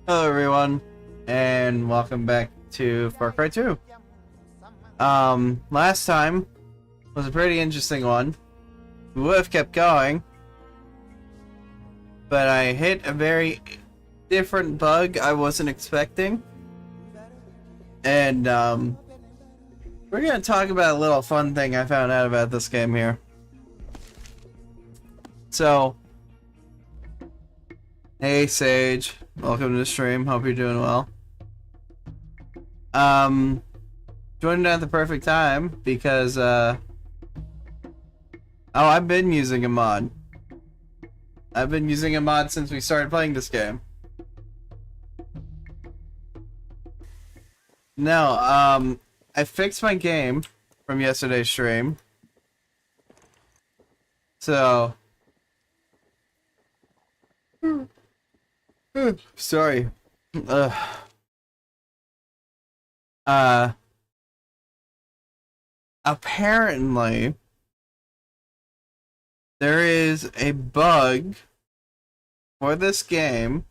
Hello everyone, and welcome back to FarCry 2. Last time was a pretty interesting one. We would have kept going, but I hit a very different bug I wasn't expecting. And, we're gonna talk about a little fun thing I found out about this game here. So, hey Sage, welcome to the stream, hope you're doing well. Joined at the perfect time because, oh, I've been using a mod. I've been using a mod since we started playing this game. No, I fixed my game from yesterday's stream. So... sorry. Apparently, there is a bug for this game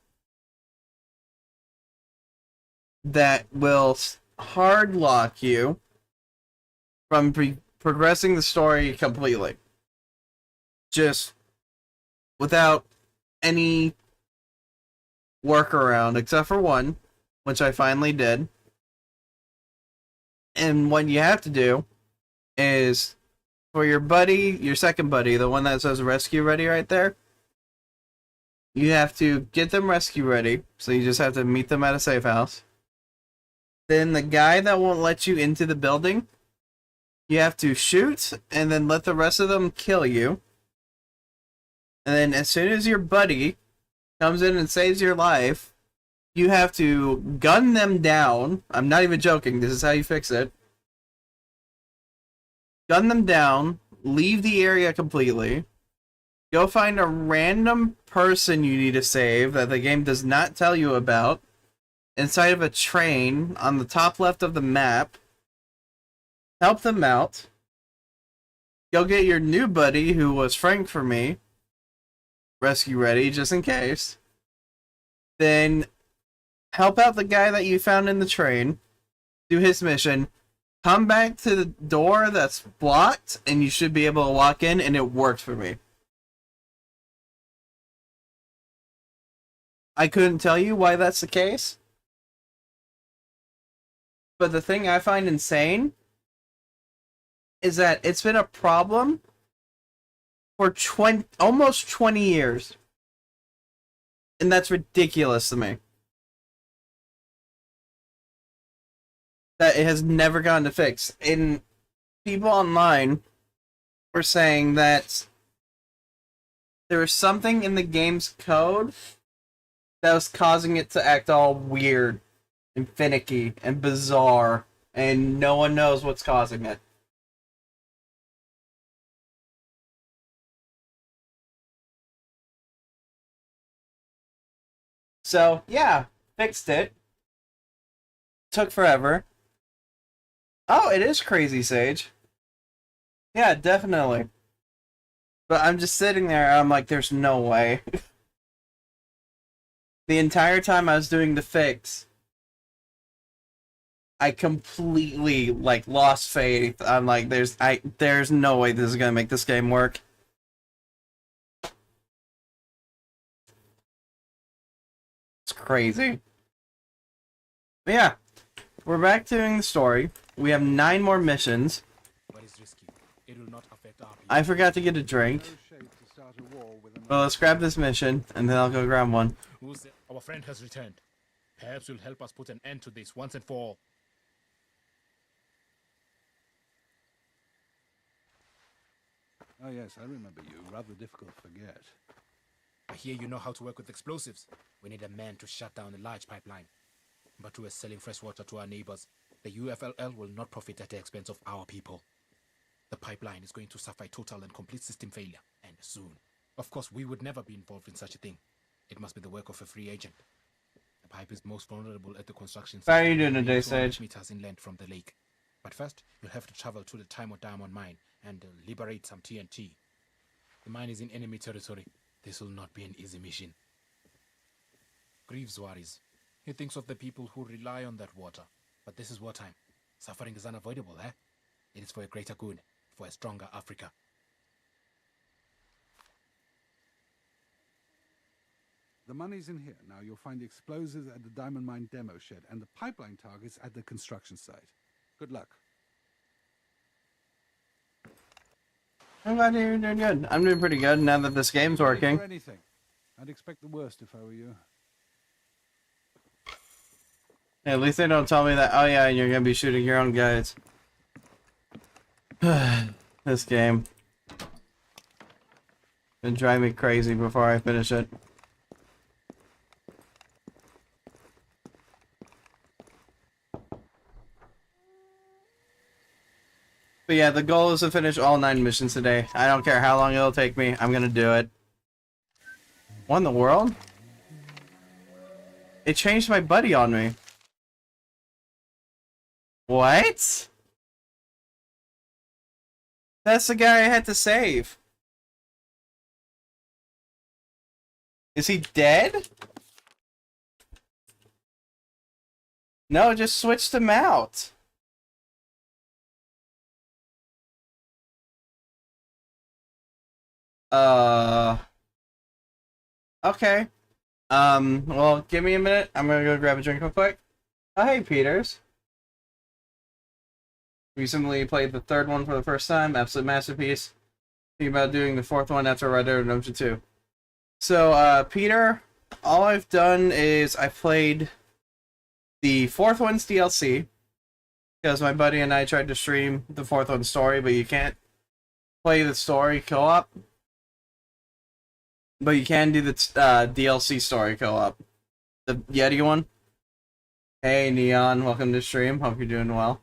that will hard lock you from progressing the story completely. Just without any workaround, except for one, which I finally did. And what you have to do is, for your buddy, your second buddy, the one that says rescue ready right there, you have to get them rescue ready, so you just have to meet them at a safe house. Then the guy that won't let you into the building, you have to shoot, and then let the rest of them kill you. And then as soon as your buddy comes in and saves your life, you have to gun them down. I'm not even joking, this is how you fix it. Gun them down, leave the area completely, go find a random person you need to save that the game does not tell you about inside of a train on the top left of the map, help them out, go get your new buddy who was Frank for me, rescue ready just in case, then help out the guy that you found in the train, do his mission, come back to the door that's blocked, and you should be able to walk in, and it worked for me. I couldn't tell you why that's the case, but the thing I find insane is that it's been a problem for almost 20 years. And that's ridiculous to me. That it has never gone to fix. And people online were saying that there was something in the game's code that was causing it to act all weird and finicky and bizarre, and no one knows what's causing it. So, yeah, fixed it. Took forever. Oh, it is crazy, Sage. Yeah, definitely. But I'm just sitting there, I'm like, there's no way. The entire time I was doing the fix, I completely, like, lost faith. I'm like, there's no way this is gonna make this game work. It's crazy. But yeah, we're back doing the story. We have 9 more missions. I forgot to get a drink. Well, let's grab this mission, and then I'll go grab one. Our friend has returned. Perhaps you'll help us put an end to this once and for all. Oh yes, I remember you. Rather difficult to forget. I hear you know how to work with explosives. We need a man to shut down a large pipeline. But we're selling fresh water to our neighbors. The UFLL will not profit at the expense of our people. The pipeline is going to suffer total and complete system failure, and soon. Of course, we would never be involved in such a thing. It must be the work of a free agent. pipe is most vulnerable at the construction How are site. you doing today, Only 200 Sage? meters inland from the lake. But first, you'll have to travel to the Timor Diamond mine and liberate some TNT. The mine is in enemy territory. This will not be an easy mission. Greaves worries. He thinks of the people who rely on that water. But this is wartime. Suffering is unavoidable, eh? It is for a greater good, for a stronger Africa. The money's in here. Now you'll find the explosives at the diamond mine demo shed and the pipeline targets at the construction site. Good luck. I'm glad you're doing good. I'm doing pretty good now that this game's Ready working. for anything. I'd expect the worst if I were you. Hey, at least they don't tell me that, oh yeah, you're gonna be shooting your own guys. This game. It'll drive me crazy before I finish it. But yeah, the goal is to finish all 9 missions today. I don't care how long it'll take me. I'm gonna do it. What in the world? It changed my buddy on me. What? That's the guy I had to save. Is he dead? No, just switched him out. Okay. Well, give me a minute. I'm gonna go grab a drink real quick. Oh, hey, Peters. Recently played the 3rd one for the first time. Absolute masterpiece. Thinking about doing the 4th one after Red Dead Redemption 2. So, Peter, all I've done is I played the 4th one's DLC. Because my buddy and I tried to stream the 4th one's story, but you can't play the story co-op. But you can do the DLC story co-op. The Yeti one. Hey, Neon. Welcome to stream. Hope you're doing well.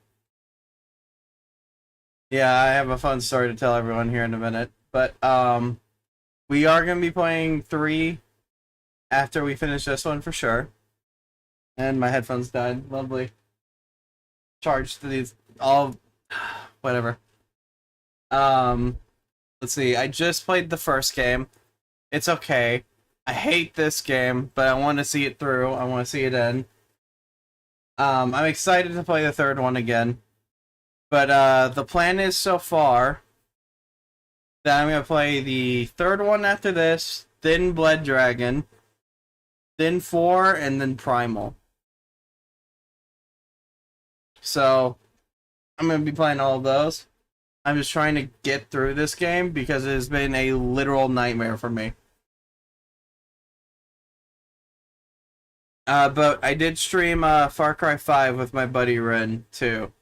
Yeah, I have a fun story to tell everyone here in a minute. But, we are going to be playing 3 after we finish this one for sure. And my headphones died. Lovely. Charged these all whatever. Let's see. I just played the first game. It's okay. I hate this game, but I want to see it through. I want to see it end. I'm excited to play the 3rd one again. But the plan is so far that I'm going to play the 3rd one after this, then Blood Dragon, then 4, and then Primal. So, I'm going to be playing all of those. I'm just trying to get through this game because it has been a literal nightmare for me. But I did stream FarCry 5 with my buddy Ren, too.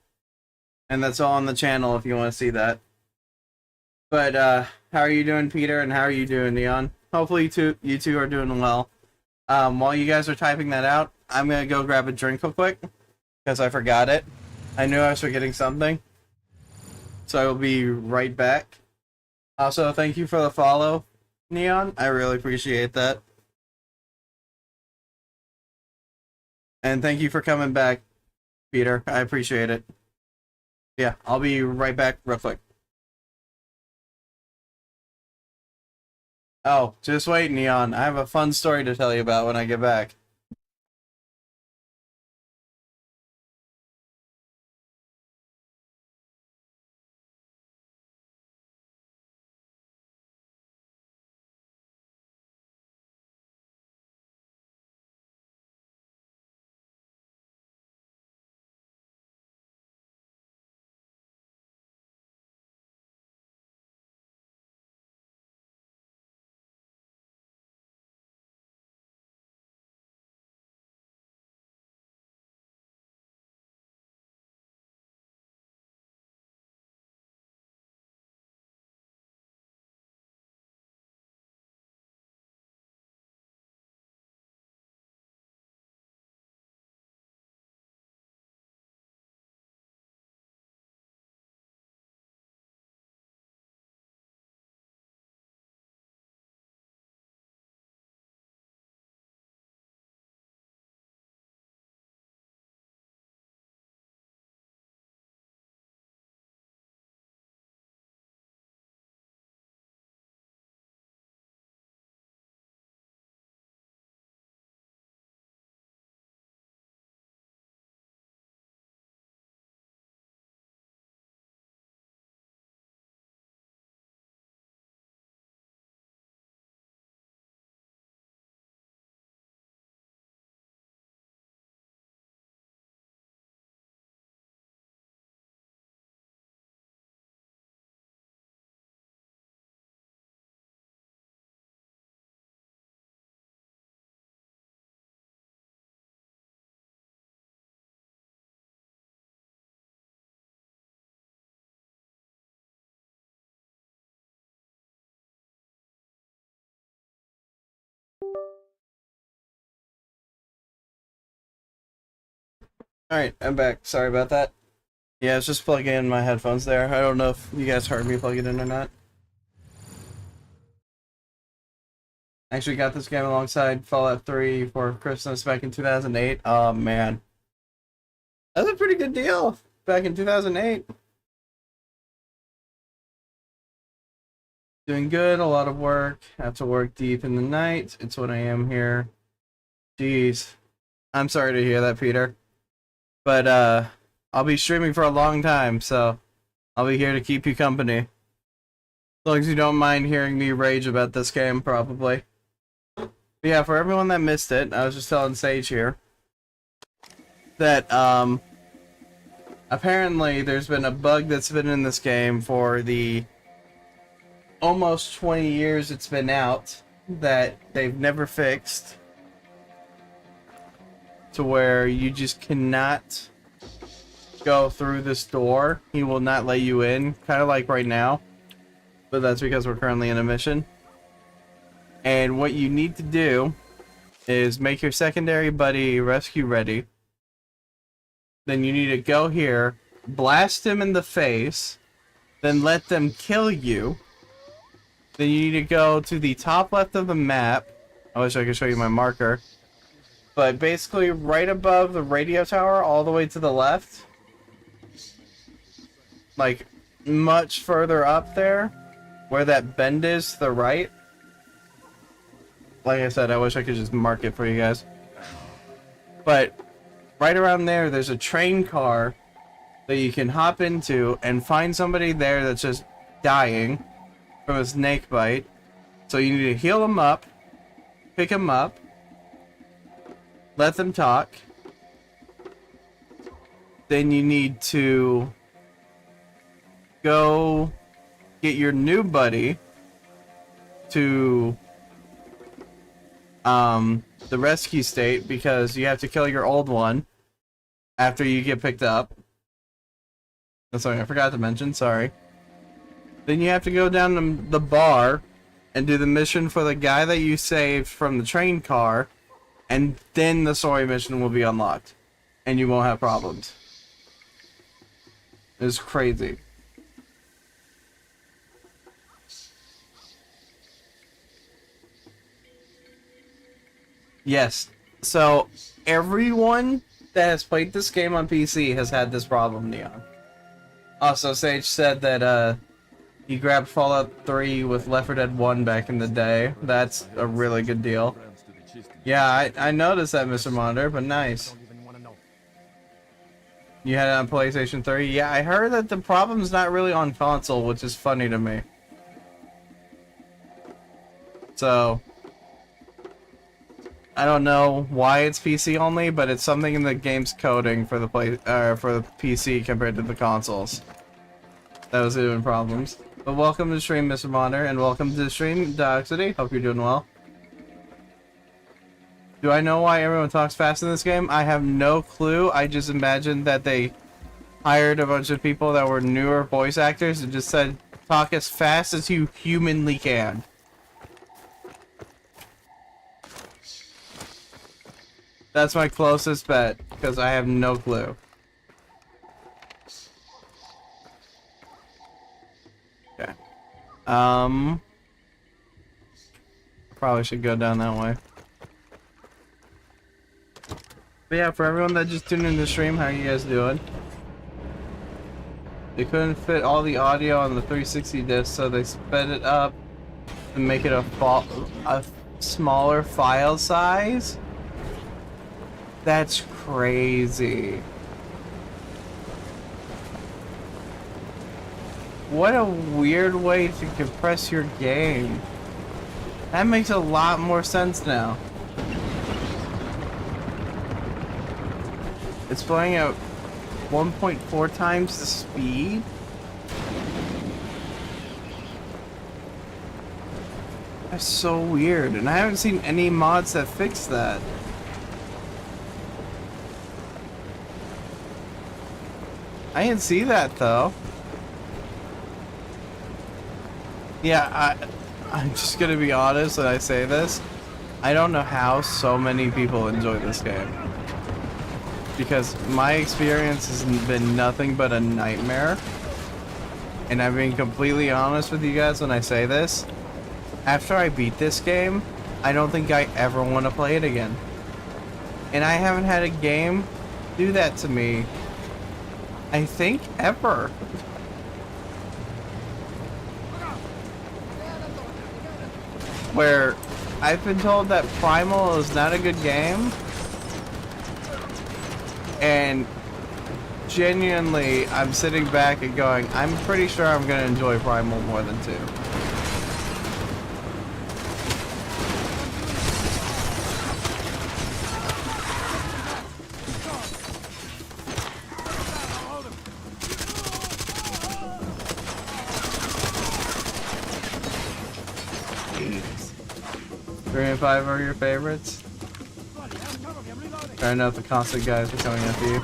And that's all on the channel if you want to see that. But, how are you doing, Peter? And how are you doing, Neon? Hopefully you two are doing well. While you guys are typing that out, I'm going to go grab a drink real quick. Because I forgot it. I knew I was forgetting something. So I will be right back. Also, thank you for the follow, Neon. I really appreciate that. And thank you for coming back, Peter. I appreciate it. Yeah, I'll be right back real quick. Oh, just wait, Neon. I have a fun story to tell you about when I get back. Alright, I'm back. Sorry about that. Yeah, I was just plugging in my headphones there. I don't know if you guys heard me plug it in or not. Actually got this game alongside Fallout 3 for Christmas back in 2008. Oh, man. That was a pretty good deal back in 2008. Doing good, a lot of work. Have to work deep in the night. It's what I am here. Jeez. I'm sorry to hear that, Peter. But, I'll be streaming for a long time, so I'll be here to keep you company. As long as you don't mind hearing me rage about this game, probably. But yeah, for everyone that missed it, I was just telling Sage here that, apparently there's been a bug that's been in this game for the almost 20 years it's been out that they've never fixed, to where you just cannot go through this door. He will not let you in, kind of like right now, but that's because we're currently in a mission. And what you need to do is make your secondary buddy rescue ready. Then you need to go here, blast him in the face, then let them kill you. Then you need to go to the top left of the map. I wish I could show you my marker. But basically right above the radio tower, all the way to the left. Like, much further up there, where that bend is to the right. Like I said, I wish I could just mark it for you guys. But right around there, there's a train car that you can hop into and find somebody there that's just dying from a snake bite. So you need to heal them up, pick them up, let them talk. Then you need to go get your new buddy to the rescue state, because you have to kill your old one after you get picked up. That's something I forgot to mention, sorry. Then you have to go down to the bar and do the mission for the guy that you saved from the train car, and then the story mission will be unlocked, and you won't have problems. It's crazy. Yes, so everyone that has played this game on PC has had this problem, Neon. Also, Sage said that, he grabbed Fallout 3 with Left 4 Dead 1 back in the day. That's a really good deal. Yeah, I noticed that, Mr. Monitor, but nice. You had it on PlayStation 3? Yeah, I heard that the problem's not really on console, which is funny to me. So, I don't know why it's PC only, but it's something in the game's coding for the PC compared to the consoles that was doing problems. But welcome to the stream, Mr. Monitor, and welcome to the stream, Doxity. Hope you're doing well. Do I know why everyone talks fast in this game? I have no clue. I just imagined that they hired a bunch of people that were newer voice actors and just said, talk as fast as you humanly can. That's my closest bet, because I have no clue. Okay. Probably should go down that way. But yeah, for everyone that just tuned in the stream, how are you guys doing? They couldn't fit all the audio on the 360 disc, so they sped it up to make it a smaller file size? That's crazy. What a weird way to compress your game. That makes a lot more sense now. It's playing at 1.4 times the speed? That's so weird, and I haven't seen any mods that fix that. I didn't see that though. Yeah, I'm just gonna be honest when I say this. I don't know how so many people enjoy this game. Because my experience has been nothing but a nightmare. And I'm being completely honest with you guys when I say this. After I beat this game, I don't think I ever want to play it again. And I haven't had a game do that to me, I think, ever. Where I've been told that Primal is not a good game. And genuinely, I'm sitting back and going, I'm pretty sure I'm going to enjoy Primal more than 2. Jeez. 3 and 5 are your favorites? I don't know if the constant guys are coming after you.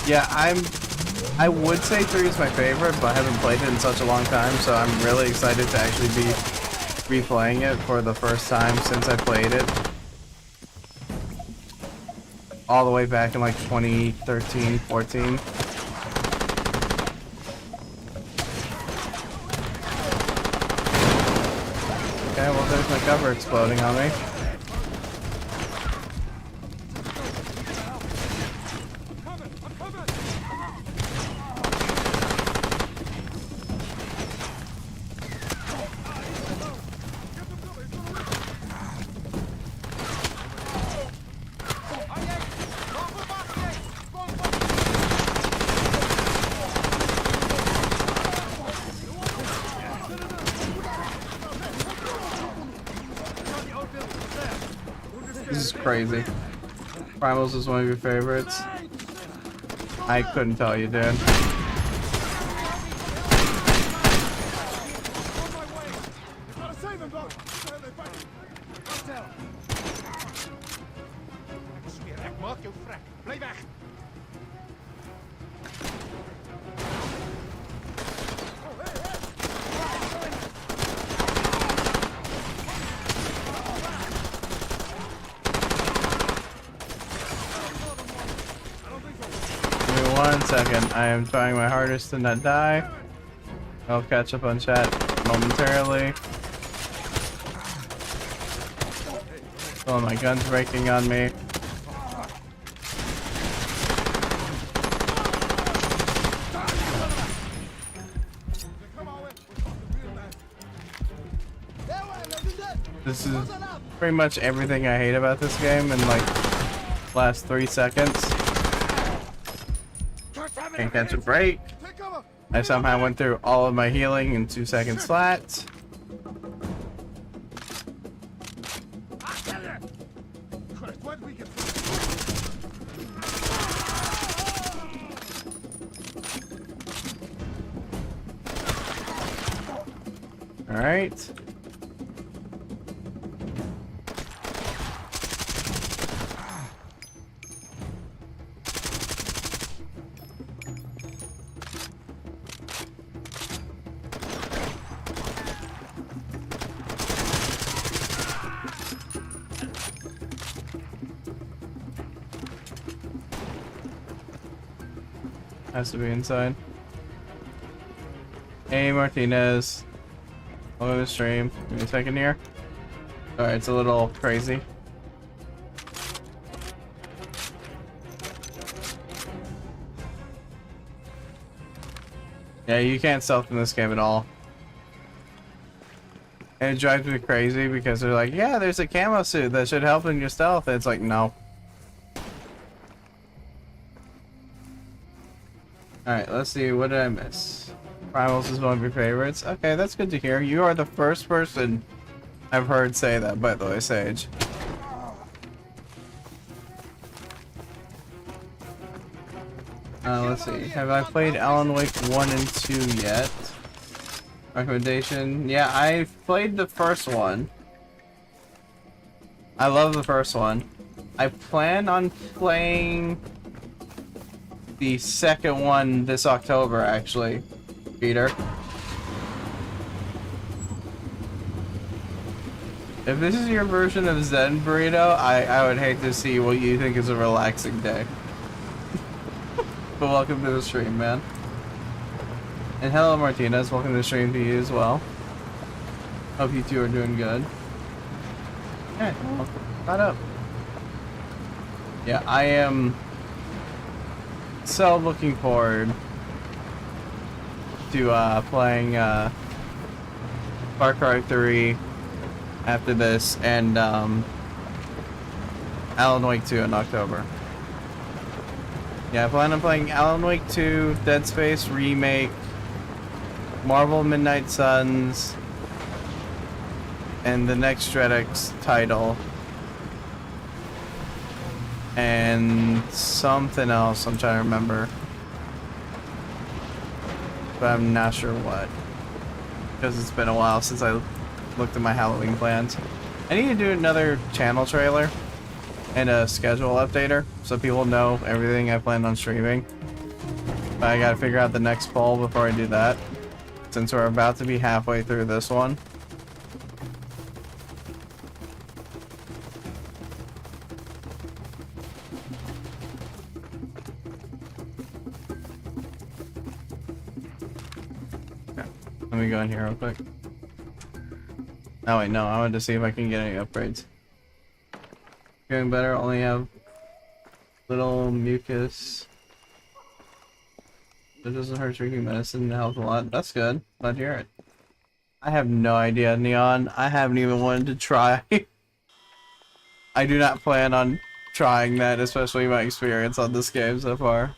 Yeah, I would say 3 is my favorite, but I haven't played it in such a long time, so I'm really excited to actually be replaying it for the first time since I played it. All the way back in like 2013, 14. Okay, well there's my cover exploding on me. This is crazy. Primals is one of your favorites. I couldn't tell you, dude. Give me 1 second. I am trying my hardest to not die. I'll catch up on chat momentarily. Oh, my gun's breaking on me. This is pretty much everything I hate about this game in like last 3 seconds. Can't catch a break. I somehow went through all of my healing in 2 seconds flat. All right. Has to be inside. Hey Martinez. Welcome to the stream. Give me a second here. Alright, it's a little crazy. Yeah, you can't stealth in this game at all. And it drives me crazy because they're like, yeah, there's a camo suit that should help in your stealth. And it's like, no. Alright, let's see. What did I miss? Primals is one of your favorites. Okay, that's good to hear. You are the first person I've heard say that, by the way, Sage. Let's see. Have I played Alan Wake 1 and 2 yet? Recommendation? Yeah, I've played the first one. I love the first one. I plan on playing the second one this October, actually, Peter. If this is your version of Zen Burrito, I would hate to see what you think is a relaxing day. But welcome to the stream, man. And hello, Martinez. Welcome to the stream to you as well. Hope you two are doing good. Okay, well, caught up. Yeah, I am so looking forward to playing FarCry 3 after this, and Alan Wake 2 in October. Yeah, I plan on playing Alan Wake 2, Dead Space Remake, Marvel Midnight Suns, and the next Dreadx title. And something else I'm trying to remember. But I'm not sure what. Because it's been a while since I looked at my Halloween plans. I need to do another channel trailer and a schedule updater so people know everything I plan on streaming. But I gotta figure out the next poll before I do that, since we're about to be halfway through this one. Okay, let me go in here real quick. Oh wait, no, I wanted to see if I can get any upgrades. Getting better, only have little mucus. It doesn't hurt drinking medicine, it helps a lot. That's good. Glad to hear it. I have no idea, Neon. I haven't even wanted to try. I do not plan on trying that, especially my experience on this game so far.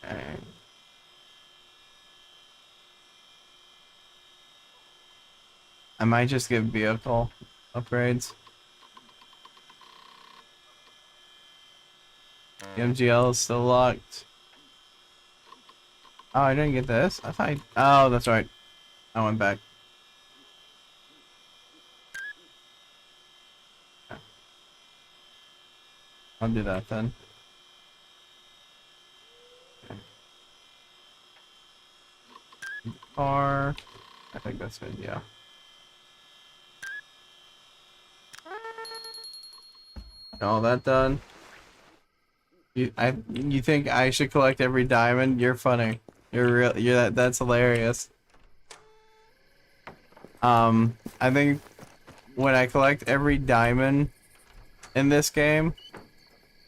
Okay. I might just give vehicle upgrades. The MGL is still locked. Oh, I didn't get this? I thought oh, that's right. I went back. Okay. I'll do that then. Okay. Car. I think that's good, yeah. All that done. You think I should collect every diamond? You're funny. That's hilarious. I think when I collect every diamond in this game,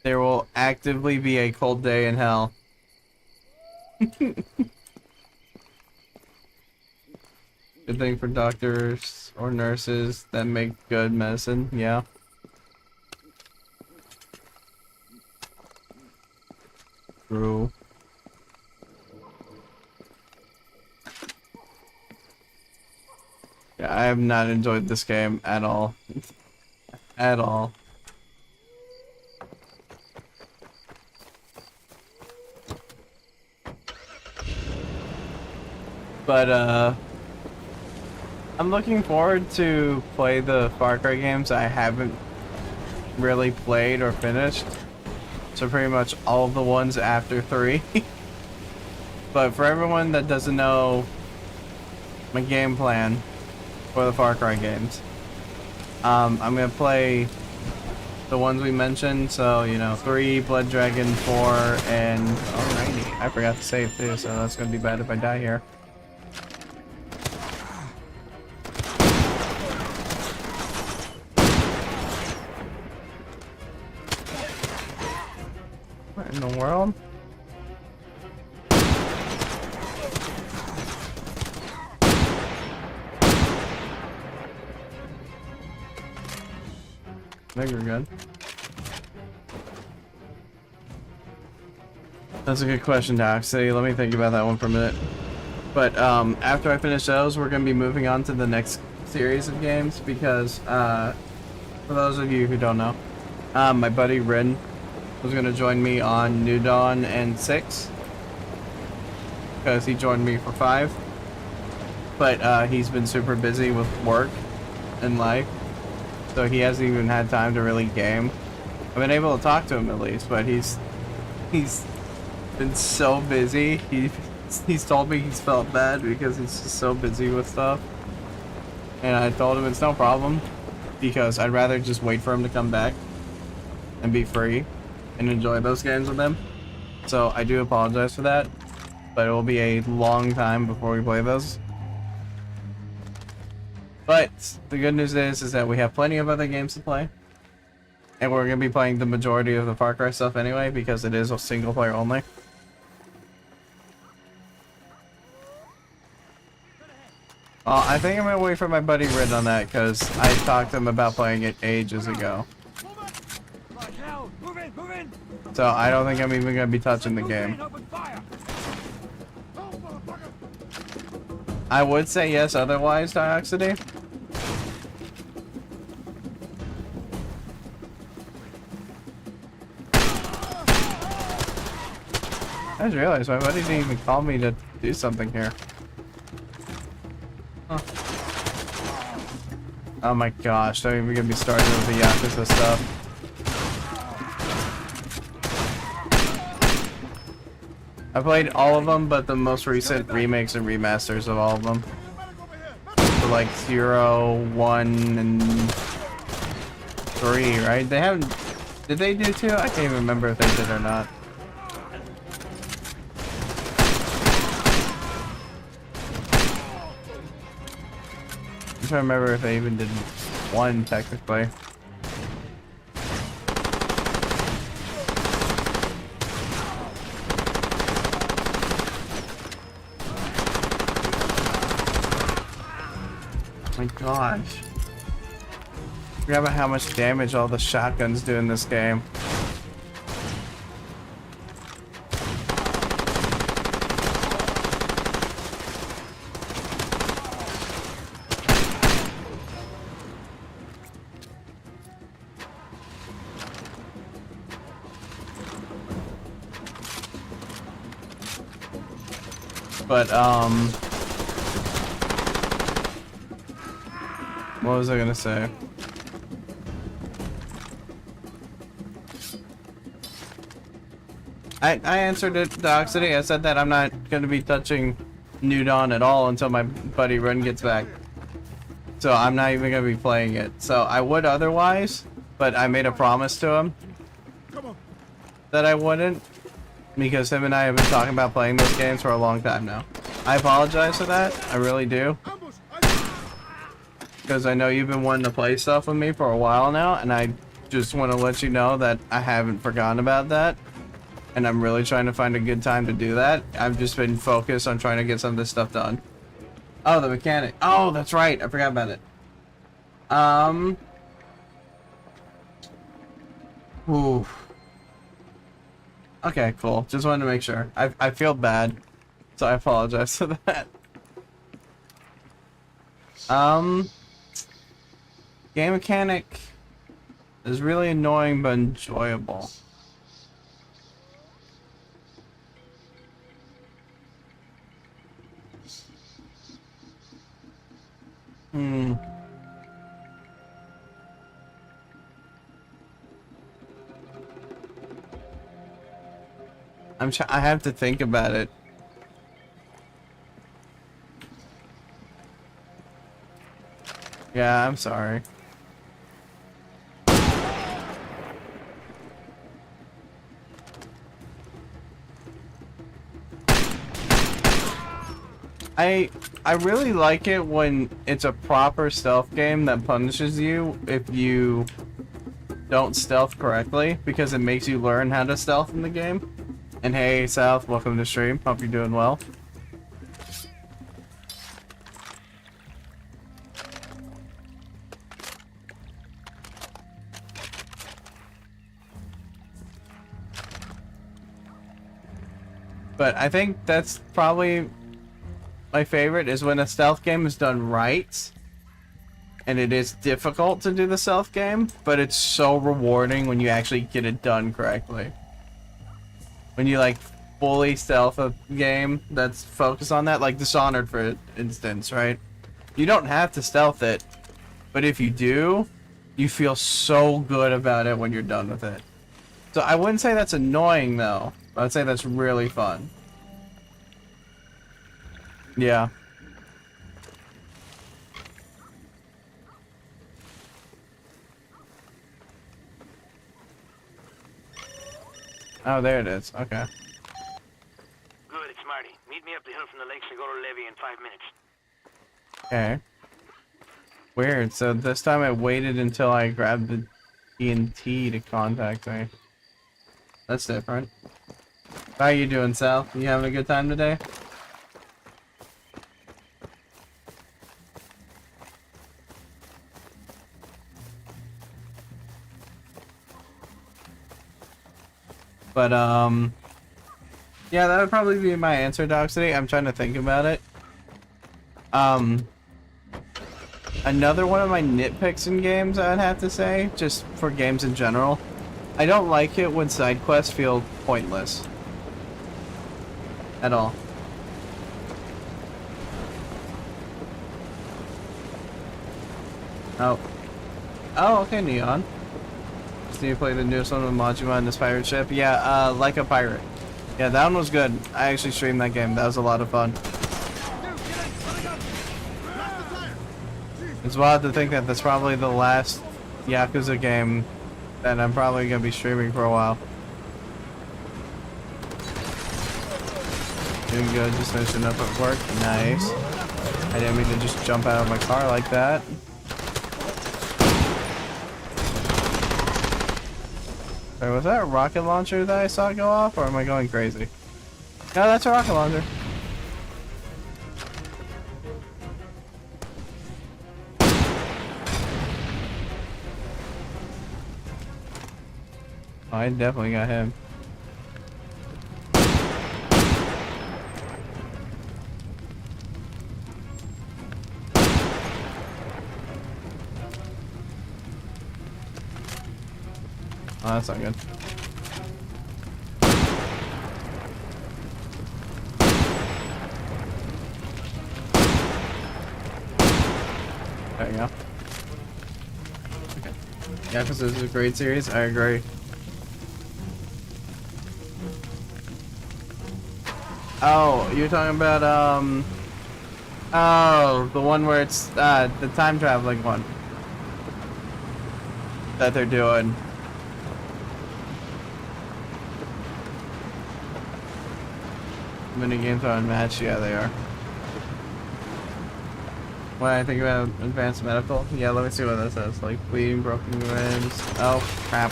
there will actively be a cold day in hell. Good thing for doctors or nurses that make good medicine, yeah. True. Yeah, I have not enjoyed this game at all. At all. But I'm looking forward to play the FarCry games I haven't really played or finished. So pretty much all of the ones after 3. But for everyone that doesn't know my game plan for the Far Cry games, I'm gonna play the ones we mentioned. So, you know, 3, Blood Dragon, 4, and alrighty. I forgot to save too, so that's gonna be bad if I die here. What in the world? I think we're good. That's a good question, Doxy. Let me think about that one for a minute. But after I finish those, we're going to be moving on to the next series of games because, for those of you who don't know, my buddy Rin was going to join me on New Dawn and 6 because he joined me for 5. But he's been super busy with work and life, so he hasn't even had time to really game. I've been able to talk to him at least, but he's been so busy. He's he's told me he's felt bad because he's just so busy with stuff. And I told him it's no problem because I'd rather just wait for him to come back and be free and enjoy those games with him. So I do apologize for that, but it will be a long time before we play those. But the good news is that we have plenty of other games to play. And we're going to be playing the majority of the FarCry stuff anyway because it is a single player only. I think I'm going to wait for my buddy Rid on that because I talked to him about playing it ages ago. So I don't think I'm even going to be touching the game. I would say yes otherwise, Dioxity. I just realized my buddy didn't even call me to do something here. Huh. Oh my gosh, don't even get me started with the Yakuza stuff. I played all of them, but the most recent remakes and remasters of all of them. So like 0, 1, and 3, right? They haven't... Did they do 2? I can't even remember if they did or not. I'm trying to remember if they even did 1, technically. Oh my gosh. Forgot about how much damage all the shotguns do in this game. But, what was I gonna say? I answered it, Doxity. I said that I'm not gonna be touching New Dawn at all until my buddy Run gets back. So I'm not even gonna be playing it. So I would otherwise, but I made a promise to him that I wouldn't. Because him and I have been talking about playing those games for a long time now. I apologize for that. I really do. Because I know you've been wanting to play stuff with me for a while now, and I just want to let you know that I haven't forgotten about that. And I'm really trying to find a good time to do that. I've just been focused on trying to get some of this stuff done. Oh, the mechanic. Oh, that's right. I forgot about it. Ooh. Okay, cool. Just wanted to make sure. I feel bad, so I apologize for that. Game mechanic is really annoying but enjoyable. I have to think about it. Yeah, I'm sorry. I really like it when it's a proper stealth game that punishes you if you don't stealth correctly, because it makes you learn how to stealth in the game. And hey, South, welcome to stream. Hope you're doing well. But I think that's probably my favorite, is when a stealth game is done right. And it is difficult to do the stealth game, but it's so rewarding when you actually get it done correctly. When you like fully stealth a game that's focused on that, like Dishonored for instance, right? You don't have to stealth it, but if you do, you feel so good about it when you're done with it. So I wouldn't say that's annoying though. I'd say that's really fun. Yeah. Oh, there it is. Okay. Good, it's Marty. Meet me up the hill from the Lake Seguro levee in 5 minutes. Okay. Weird. So this time I waited until I grabbed the TNT to contact me. That's different. How you doing, Sal? You having a good time today? But, yeah, that would probably be my answer, Doxity. I'm trying to think about it. Another one of my nitpicks in games, I'd have to say, just for games in general, I don't like it when side quests feel pointless. At all. Oh. Oh, okay, Neon. Just need to play the newest one with Majima and this pirate ship. Yeah, Like a Pirate. Yeah, that one was good. I actually streamed that game. That was a lot of fun. It's wild to think that that's probably the last Yakuza game that I'm probably going to be streaming for a while. Doing good, just finishing up at work. Nice. I didn't mean to just jump out of my car like that. Sorry, was that a rocket launcher that I saw go off, or am I going crazy? No, that's a rocket launcher. Oh, I definitely got him. Oh, that's not good. There you go. Okay. Yeah, because this is a great series. I agree. Oh, you're talking about, oh, the one where it's, the time traveling one. That they're doing. Minigames are unmatched, yeah, they are. When I think about advanced medical, yeah, let me see what this says. Like bleeding, broken ribs. Oh, crap.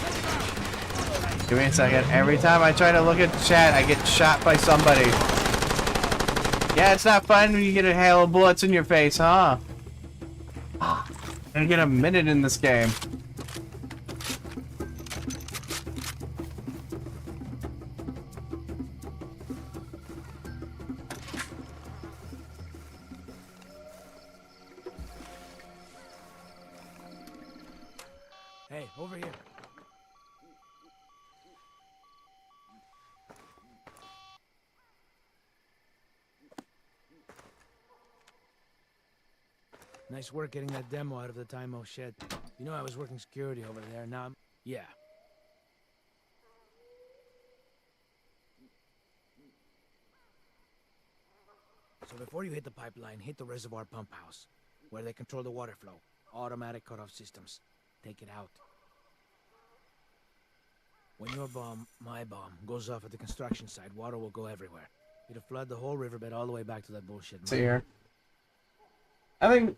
Give me a second. Every time I try to look at the chat, I get shot by somebody. Yeah, it's not fun when you get a hail of bullets in your face, huh? I get a minute in this game. Hey, over here. Nice work getting that demo out of the Time-O shed. You know I was working security over there, now I'm... Yeah. So before you hit the pipeline, hit the reservoir pump house, where they control the water flow. Automatic cutoff systems. Take it out. When your bomb, my bomb, goes off at the construction site, water will go everywhere. It'll flood the whole riverbed all the way back to that bullshit. See here. I think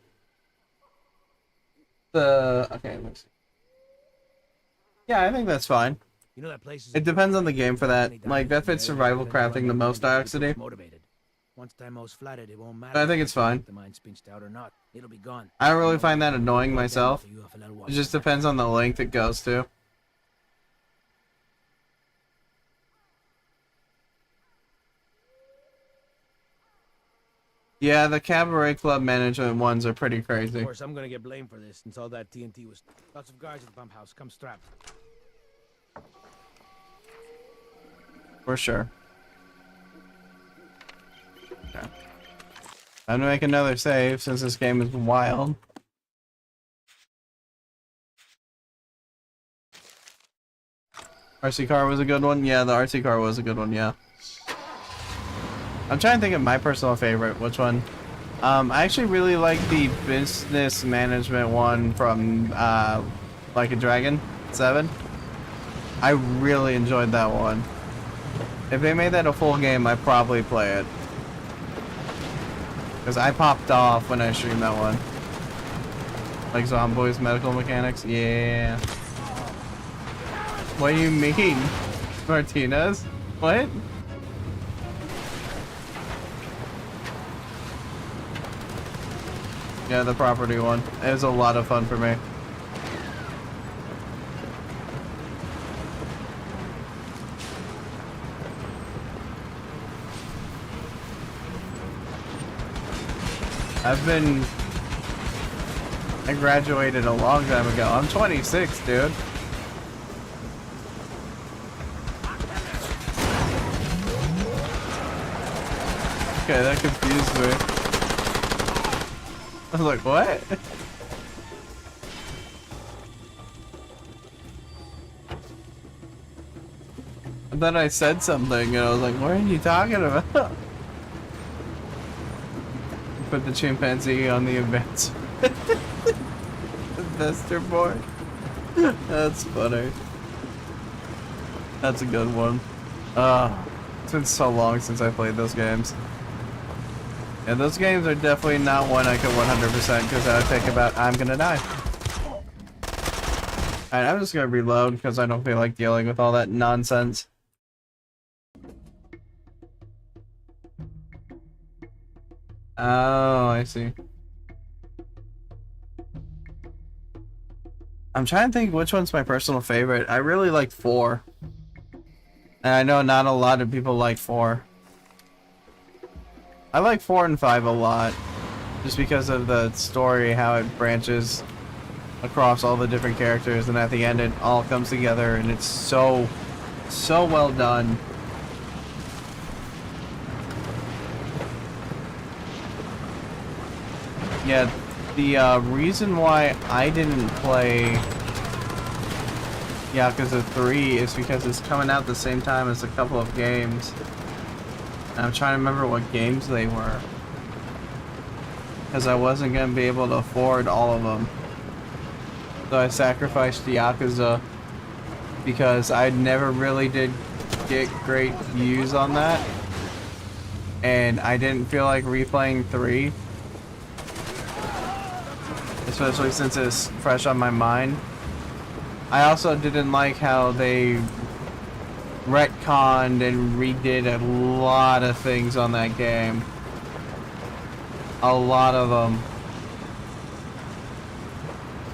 okay, let's see. Yeah, I think that's fine. You know that place is It depends on the game for that. Like, that fits survival crafting the most, Dioxity. Motivated. Once Time-O's flatted, it won't matter. I think it's fine. The mine's pinched out or not. It'll be gone. I don't really find that annoying myself. It just depends on the length it goes to. Yeah, the Cabaret Club management ones are pretty Of crazy. course, I'm gonna get blamed for this, since all that TNT was... Lots of guards at the pump house. Come strapped. For sure. Okay. Time to make another save since this game is wild. RC car was a good one? Yeah, the RC car was a good one, yeah. I'm trying to think of my personal favorite. Which one? I actually really like the business management one from Like a Dragon 7. I really enjoyed that one. If they made that a full game, I'd probably play it. Because I popped off when I streamed that one. Like Zomboy's medical mechanics? Yeah. What do you mean? Martinez? What? Yeah, the property one. It was a lot of fun for me. I graduated a long time ago. I'm 26, dude. Okay, that confused me. I was like, what? And then I said something and I was like, what are you talking about? Put the chimpanzee on the events. Investor board. That's funny. That's a good one. It's been so long since I played those games. Yeah, those games are definitely not one I could 100% because I would think about I'm gonna die. Alright, I'm just gonna reload because I don't feel like dealing with all that nonsense. Oh, I see. I'm trying to think which one's my personal favorite. I really like 4. And I know not a lot of people like 4. I like 4 and 5 a lot. Just because of the story, how it branches across all the different characters, and at the end it all comes together, and it's so well done. Yeah, the reason why I didn't play Yakuza 3 is because it's coming out the same time as a couple of games. And I'm trying to remember what games they were. Because I wasn't going to be able to afford all of them. So I sacrificed Yakuza because I never really did get great views on that. And I didn't feel like replaying 3. Especially since it's fresh on my mind. I also didn't like how they retconned and redid a lot of things on that game. A lot of them.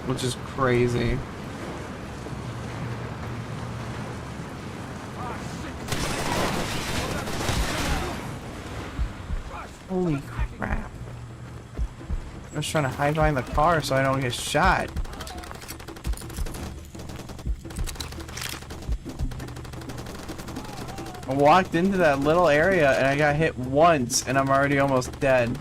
Which is crazy. Holy crap. I was trying to hide behind the car so I don't get shot. I walked into that little area and I got hit once and I'm already almost dead.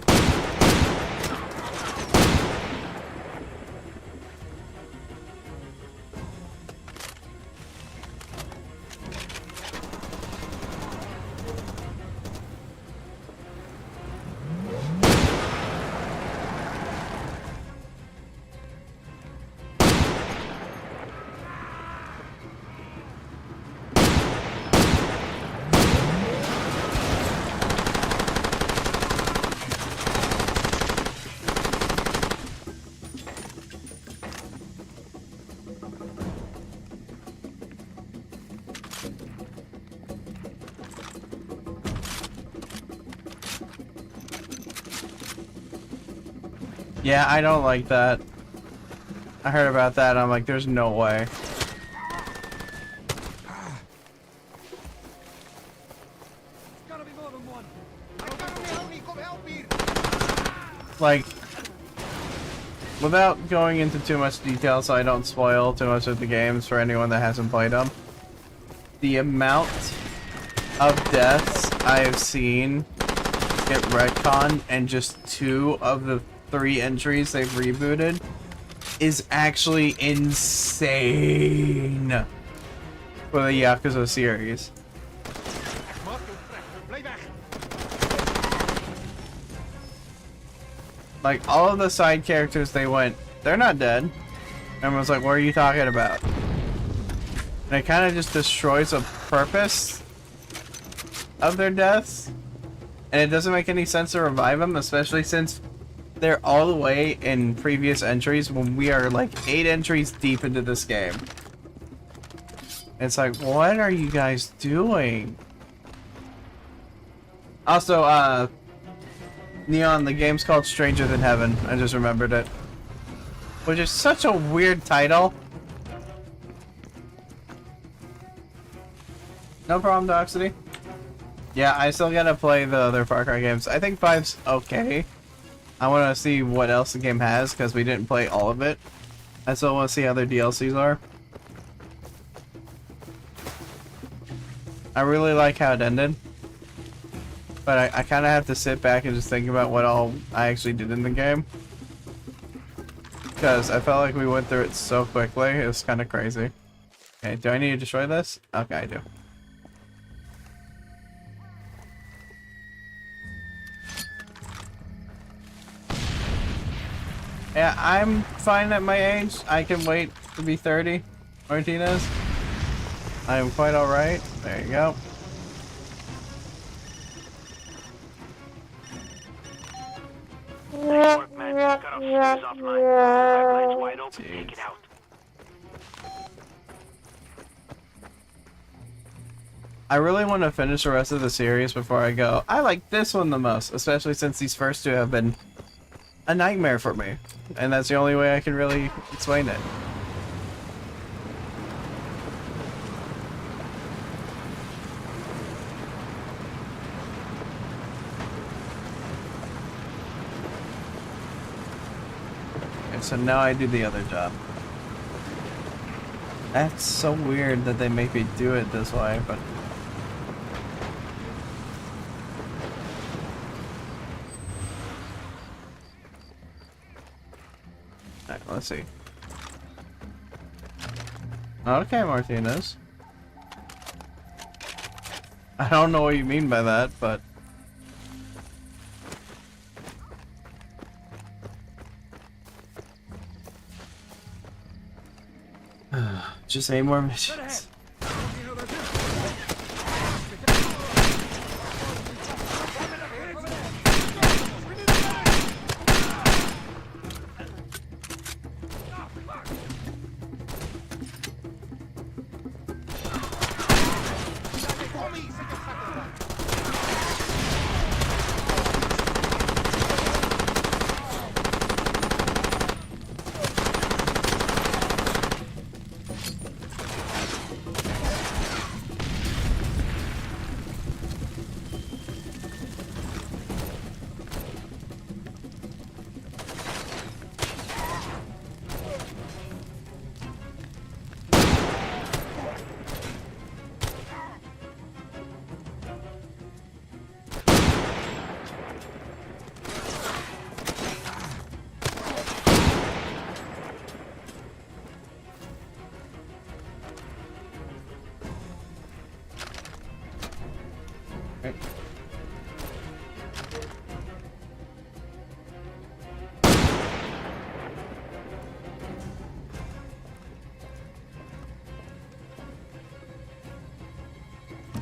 Yeah, I don't like that. I heard about that and I'm like, there's no way. Like, without going into too much detail so I don't spoil too much of the games for anyone that hasn't played them, the amount of deaths I have seen get retconned and just 2 of the 3 entries they've rebooted is actually insane for the Yakuza series. Like, all of the side characters, they went, they're not dead. Everyone's like, what are you talking about? And it kind of just destroys the purpose of their deaths. And it doesn't make any sense to revive them, especially since they're all the way in previous entries when we are like 8 entries deep into this game. It's like, what are you guys doing? Also, Neon, the game's called Stranger Than Heaven. I just remembered it. Which is such a weird title. No problem, Doxity. Yeah, I still gotta play the other FarCry games. I think 5's okay. I want to see what else the game has, because we didn't play all of it. I still want to see how their DLCs are. I really like how it ended. But I kind of have to sit back and just think about what all I actually did in the game. Because I felt like we went through it so quickly, it was kind of crazy. Okay, do I need to destroy this? Okay, I do. Yeah, I'm fine at my age. I can wait to be 30, Martinez. I am quite alright. There you go. Nice work, man. Got our fuse offline. Pipeline's wide open. Take it out. I really want to finish the rest of the series before I go. I like this one the most, especially since these first two have been a nightmare for me. And that's the only way I can really explain it. And so now I do the other job. That's so weird that they make me do it this way, but... Alright, let's see. Okay, Martinez. I don't know what you mean by that, but... Just 8 more missions.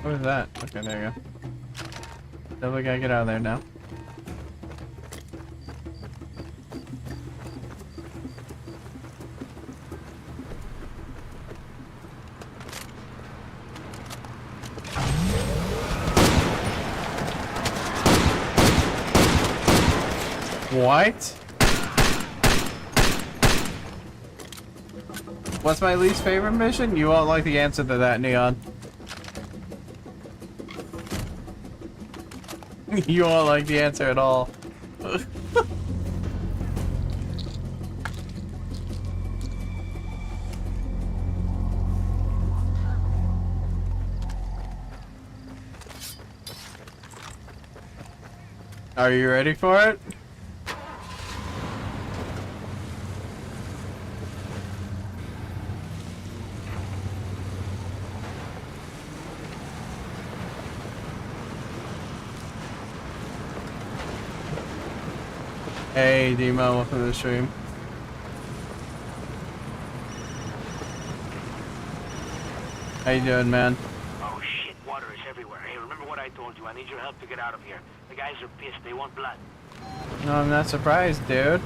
What is that? Okay, there you go. Definitely gotta get out of there now. What? What's my least favorite mission? You won't like the answer to that, Neon. You won't like the answer at all. Are you ready for it? Hey, Demo, welcome to the stream. How you doing, man? Oh shit, water is everywhere. Hey, remember what I told you? I need your help to get out of here. The guys are pissed. They want blood. No, I'm not surprised, dude.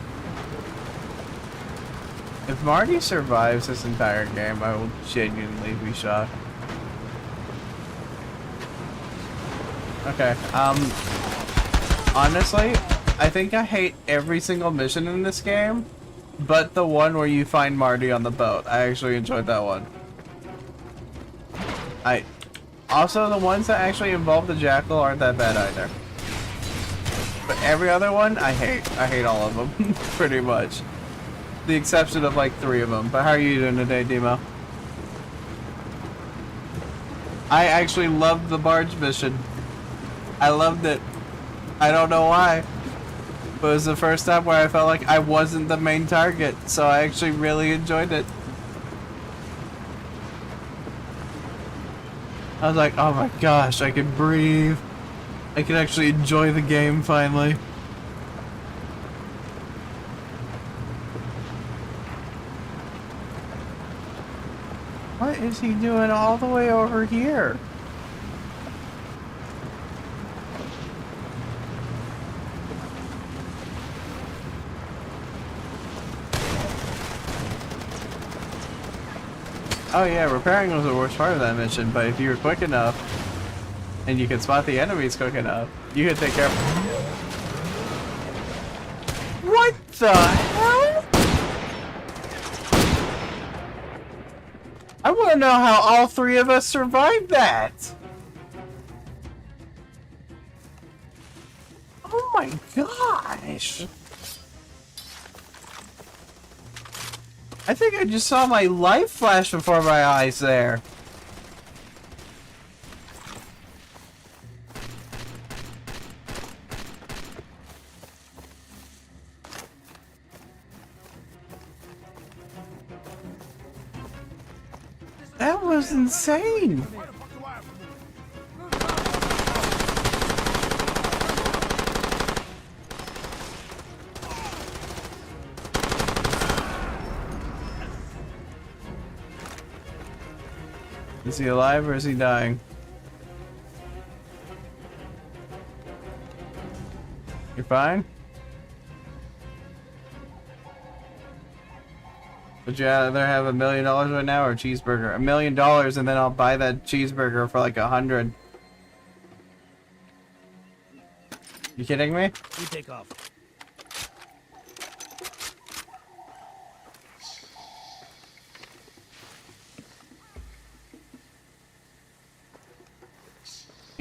If Marty survives this entire game, I will genuinely be shocked. Okay, honestly, I think I hate every single mission in this game, but the one where you find Marty on the boat. I actually enjoyed that one. Also, the ones that actually involve the Jackal aren't that bad either. But every other one, I hate. I hate all of them, pretty much. The exception of like 3 of them. But how are you doing today, Demo? I actually loved the barge mission. I loved it. I don't know why. But it was the first time where I felt like I wasn't the main target, so I actually really enjoyed it. I was like, oh my gosh, I can breathe. I can actually enjoy the game finally. What is he doing all the way over here? Oh yeah, repairing was the worst part of that mission, but if you were quick enough, and you could spot the enemies quick enough, you could take care of... What the hell? I want to know how all 3 of us survived that! Oh my gosh! I think I just saw my life flash before my eyes there. That was insane. Is he alive or is he dying? You're fine? Would you rather have $1 million right now or a cheeseburger? $1 million and then I'll buy that cheeseburger for like 100. You kidding me? You take off.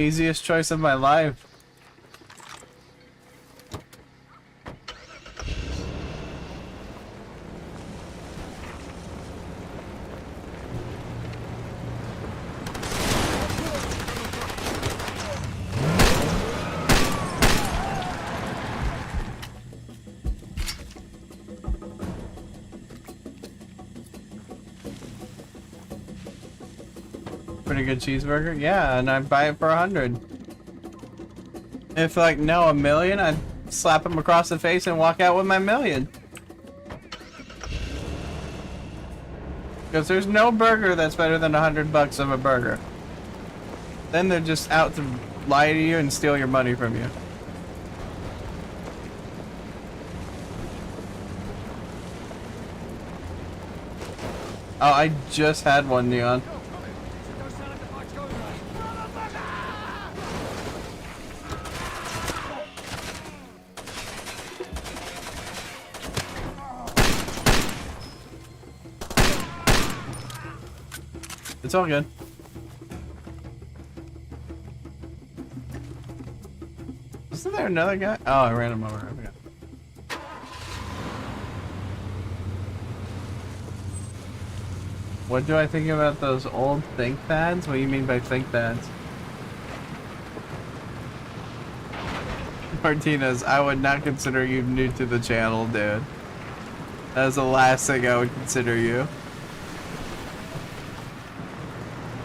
Easiest choice of my life. Pretty good cheeseburger? Yeah, and I'd buy it for 100. If like, no, $1 million, I'd slap him across the face and walk out with my $1 million. Because there's no burger that's better than $100 of a burger. Then they're just out to lie to you and steal your money from you. Oh, I just had one, Neon. It's all good. Isn't there another guy? Oh, I ran him over. Okay. What do I think about those old think pads? What do you mean by think pads? Martinez, I would not consider you new to the channel, dude. That is the last thing I would consider you.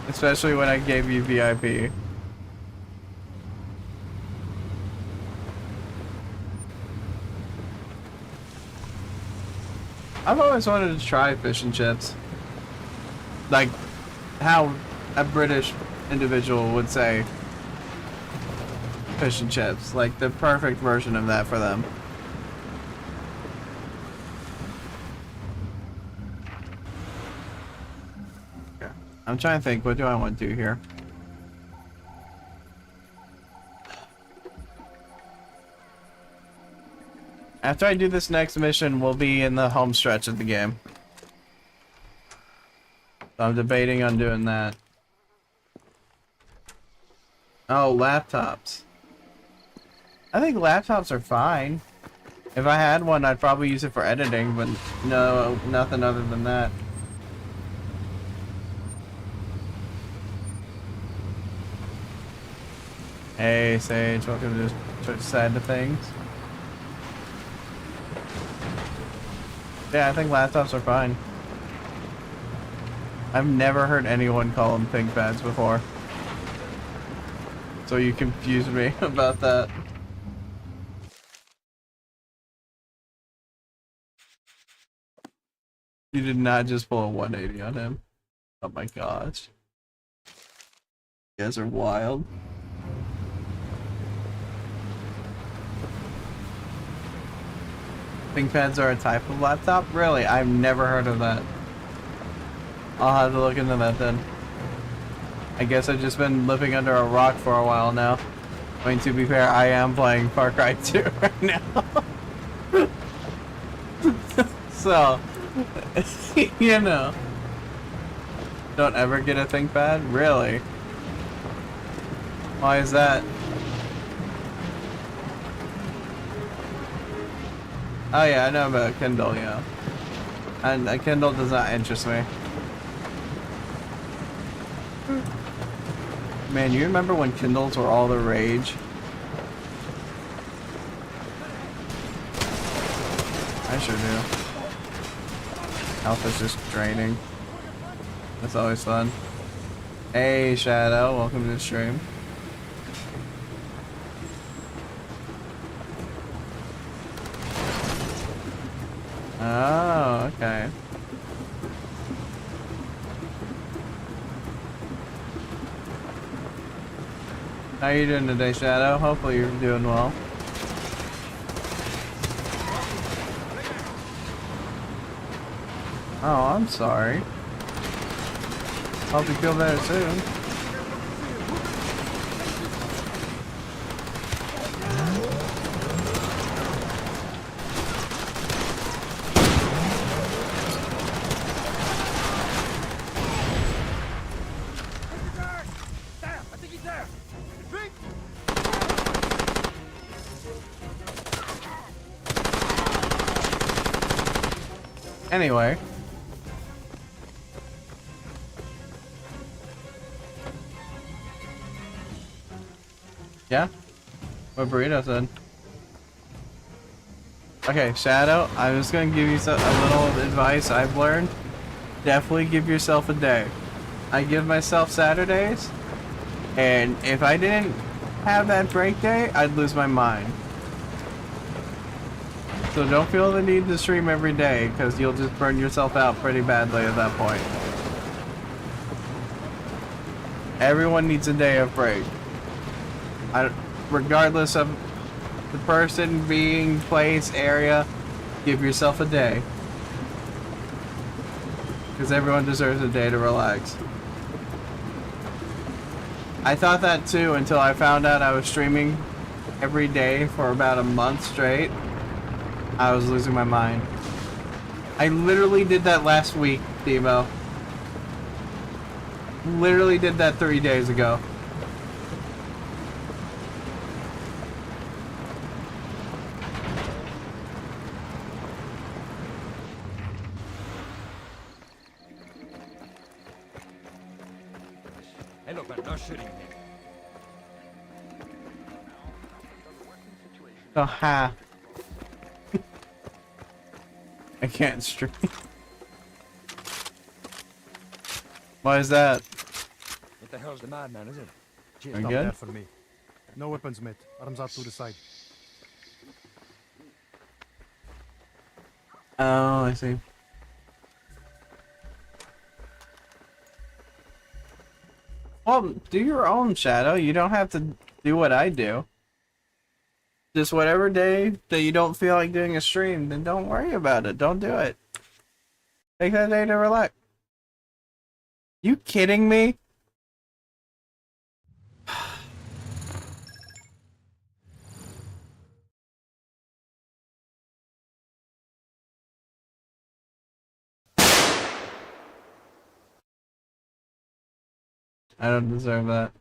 Especially when I gave you VIP. I've always wanted to try fish and chips. Like how a British individual would say fish and chips. Like the perfect version of that for them. Okay. I'm trying to think, what do I want to do here? After I do this next mission, we'll be in the home stretch of the game. So I'm debating on doing that. Oh, laptops. I think laptops are fine. If I had one, I'd probably use it for editing, but no, nothing other than that. Hey, Sage, welcome to the Twitch side of things. Yeah, I think laptops are fine. I've never heard anyone call them ThinkPads before. So you confused me about that. You did not just pull a 180 on him. Oh my gosh. You guys are wild. ThinkPads are a type of laptop? Really? I've never heard of that. I'll have to look into that then. I guess I've just been living under a rock for a while now. I mean, to be fair, I am playing FarCry 2 right now. So, you know. Don't ever get a ThinkPad? Really? Why is that? Oh yeah, I know about Kindle, yeah. And a Kindle does not interest me. Man, you remember when Kindles were all the rage? I sure do. Health is just draining. That's always fun. Hey Shadow, welcome to the stream. Oh, okay. How you doing today, Shadow? Hopefully you're doing well. Oh, I'm sorry. Hope you feel better soon. Anyway. Yeah? What burrito said. Okay, Shadow, I'm just gonna give you a little advice I've learned. Definitely give yourself a day. I give myself Saturdays, and if I didn't have that break day, I'd lose my mind. So don't feel the need to stream every day, because you'll just burn yourself out pretty badly at that point. Everyone needs a day of break. Regardless of the person, being, place, area, give yourself a day. Because everyone deserves a day to relax. I thought that too until I found out I was streaming every day for about a month straight. I was losing my mind. I literally did that last week, Devo. Literally did that 3 days ago. Hey, look, man, no shooting. Oh, ha. I can't stream. Why is that? What the hell's the madman, is it? Are you Stop good? there for me. No weapons, mate. Arms out to the side. Oh, I see. Well, do your own, Shadow. You don't have to do what I do. Just whatever day that you don't feel like doing a stream, then don't worry about it. Don't do it. Take that day to relax. You kidding me? I don't deserve that.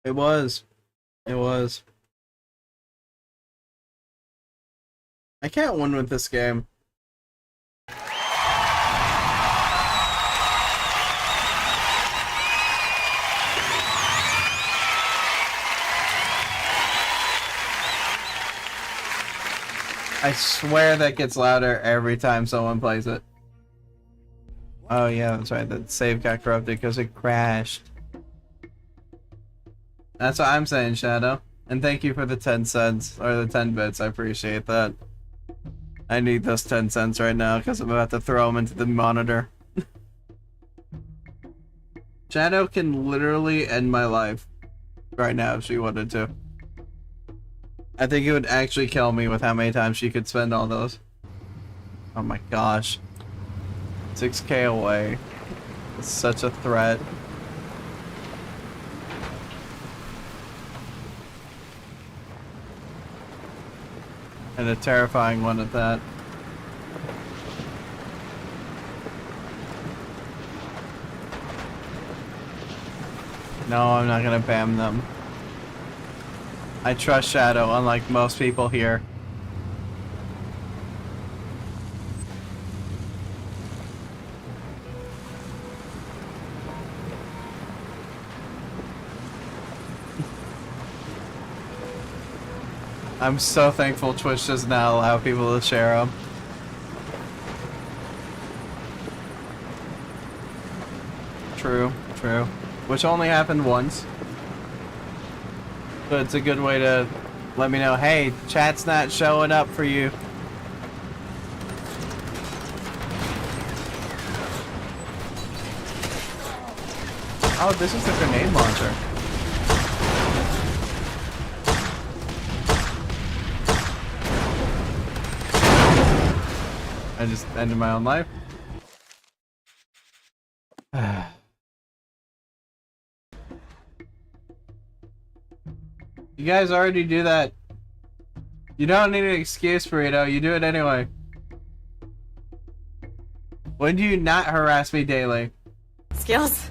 It was. It was. I can't win with this game. I swear that gets louder every time someone plays it. Oh yeah, that's right. The save got corrupted because it crashed. That's what I'm saying, Shadow. And thank you for the 10 cents, or the 10 bits. I appreciate that. I need those 10 cents right now because I'm about to throw them into the monitor. Shadow can literally end my life right now if she wanted to. I think it would actually kill me with how many times she could spend all those. Oh my gosh. 6K away. It's such a threat. And a terrifying one at that. No, I'm not gonna bam them. I trust Shadow, unlike most people here. I'm so thankful Twitch does not allow people to share them. True, true. Which only happened once. But it's a good way to let me know, hey, chat's not showing up for you. Oh, this is the grenade launcher. I just ended my own life. You guys already do that. You don't need an excuse, Burrito. You do it anyway. When do you not harass me daily? Skills.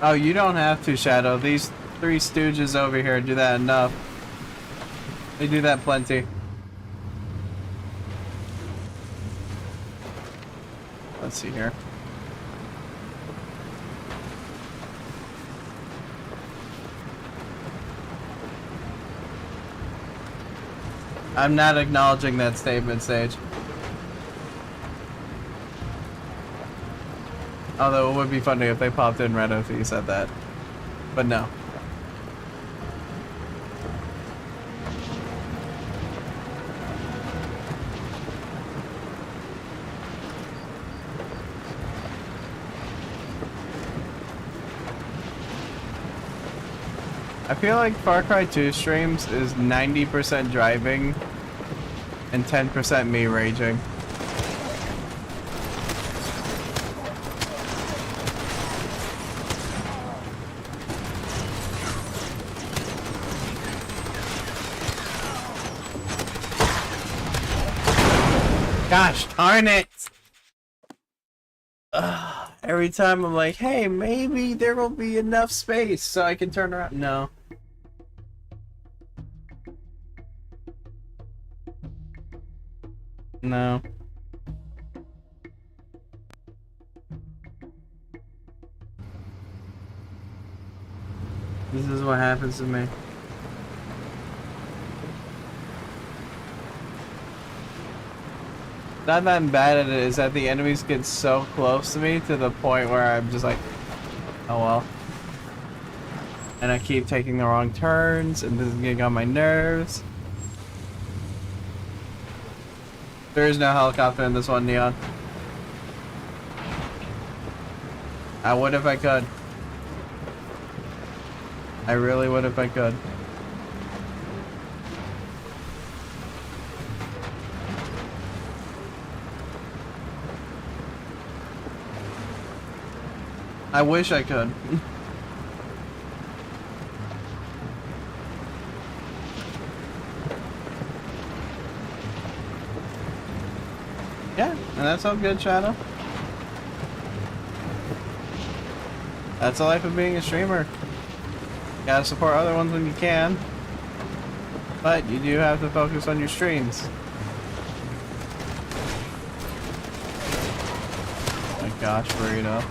Oh, you don't have to, Shadow. These three stooges over here do that enough. They do that plenty. Let's see here. I'm not acknowledging that statement, Sage. Although it would be funny if they popped in red if you said that. But no. I feel like Far Cry 2 streams is 90% driving and 10% me raging. Gosh darn it! Every time I'm like, hey, maybe there will be enough space so I can turn around. No. No. This is what happens to me. Not that I'm bad at it, is that the enemies get so close to me to the point where I'm just like, oh well. And I keep taking the wrong turns, and this is getting on my nerves. There is no helicopter in this one, Neon. I would if I could. I really would if I could. I wish I could. Yeah, and that's all good, Shadow. That's the life of being a streamer. Gotta support other ones when you can. But you do have to focus on your streams. Oh my gosh, Burrito.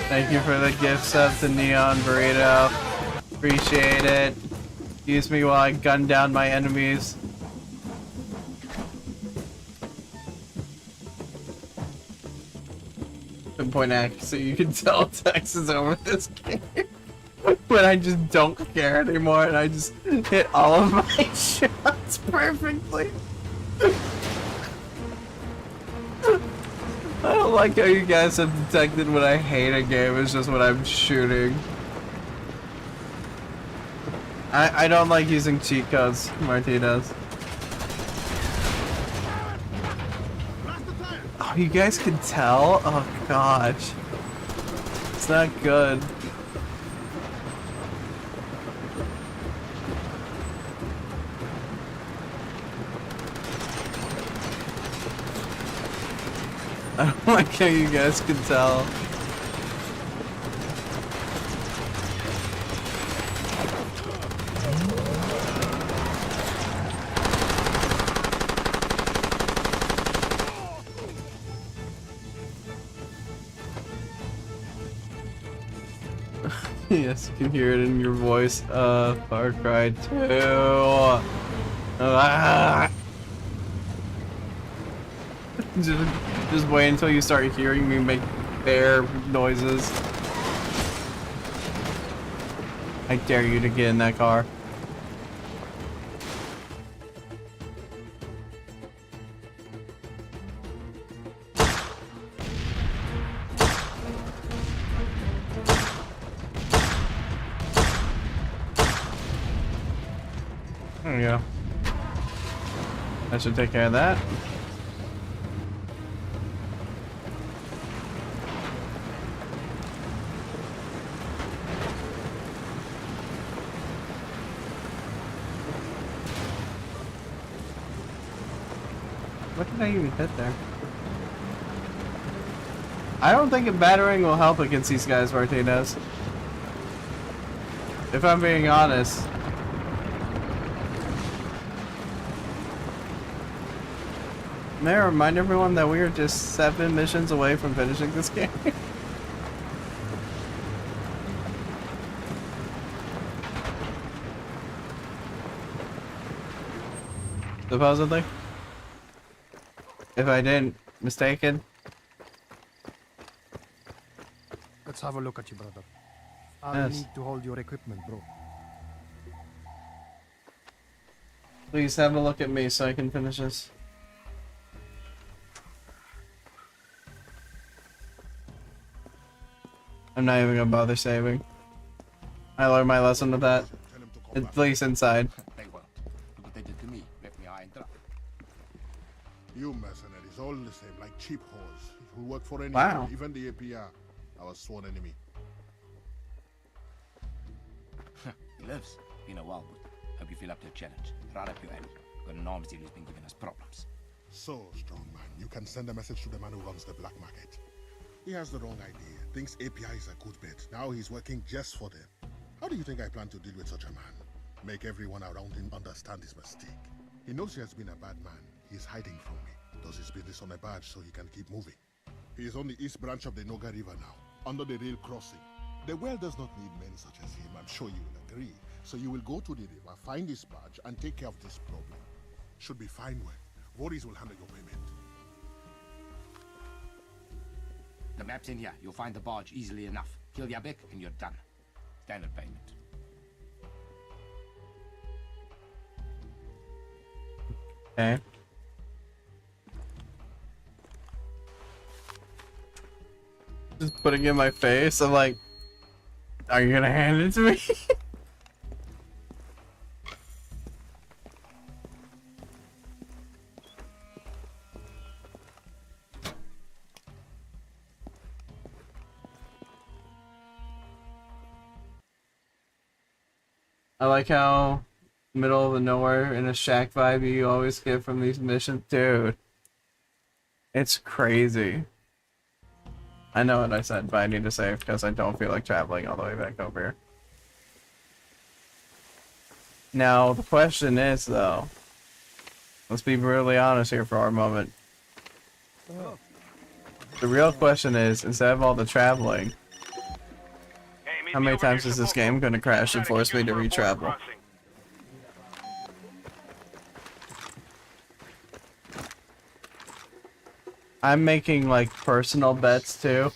Thank you for the gift sub to Neon Burrito. Appreciate it. Use me while I gun down my enemies. Pinpoint accuracy, you can tell Texas over this game. But I just don't care anymore and I just hit all of my shots perfectly. I don't like how you guys have detected when I hate a game, it's just when I'm shooting. I don't like using cheat codes, Martinez. Oh, you guys can tell? Oh gosh. It's not good. I don't like how you guys can tell. Yes, you can hear it in your voice. FarCry 2. Ah! Just wait until you start hearing me make bear noises. I dare you to get in that car. There we go. That should take care of that. What did I even hit there? I don't think a battering will help against these guys, Martinez. If I'm being honest. May I remind everyone that we are just 7 missions away from finishing this game? Supposedly. If I didn't mistaken. Let's have a look at you, brother. I Yes. need to hold your equipment, bro. Please have a look at me so I can finish this. I'm not even gonna bother saving. I learned my lesson with that. At least inside. They won't. Look what they did to me. Left me high and dry. You mercenaries, all the same, like cheap whores. Who work for anyone, Wow. even the APR, our sworn enemy. He lives. Been a while, but hope you feel up to the challenge. Right up your alley. Got an arms deal who's been giving us problems. So, strong man, you can send a message to the man who runs the black market. He has the wrong idea. Thinks API is a good bet. Now he's working just for them. How do you think I plan to deal with such a man? Make everyone around him understand his mistake. He knows he has been a bad man. He's hiding from me. Does his business on a badge so he can keep moving. He is on the east branch of the Noga River now, under the rail crossing. The well does not need men such as him, I'm sure you will agree. So you will go to the river, find his badge, and take care of this problem. Should be fine work. Voorhees will handle your payment. The map's in here. You'll find the barge easily enough. Kill Yabek and you're done. Standard payment. Okay. Just putting it in my face. I'm like, are you gonna hand it to me? I like how middle of the nowhere in a shack vibe you always get from these missions. Dude, it's crazy. I know what I said, but I need to save because I don't feel like traveling all the way back over here. Now, the question is, though, let's be brutally honest here for a moment. The real question is, instead of all the traveling, how many times is this game going to crash and force me to re-travel? I'm making like personal bets too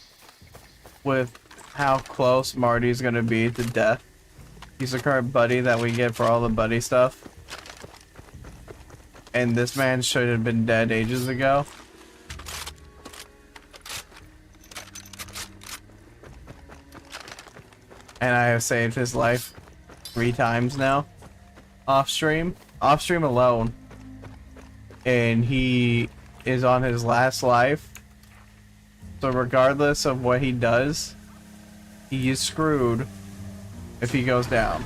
with how close Marty's going to be to death. He's the current buddy that we get for all the buddy stuff. And this man should have been dead ages ago. And I have saved his life 3 times now. Off stream alone. And he is on his last life. So regardless of what he does, he is screwed if he goes down.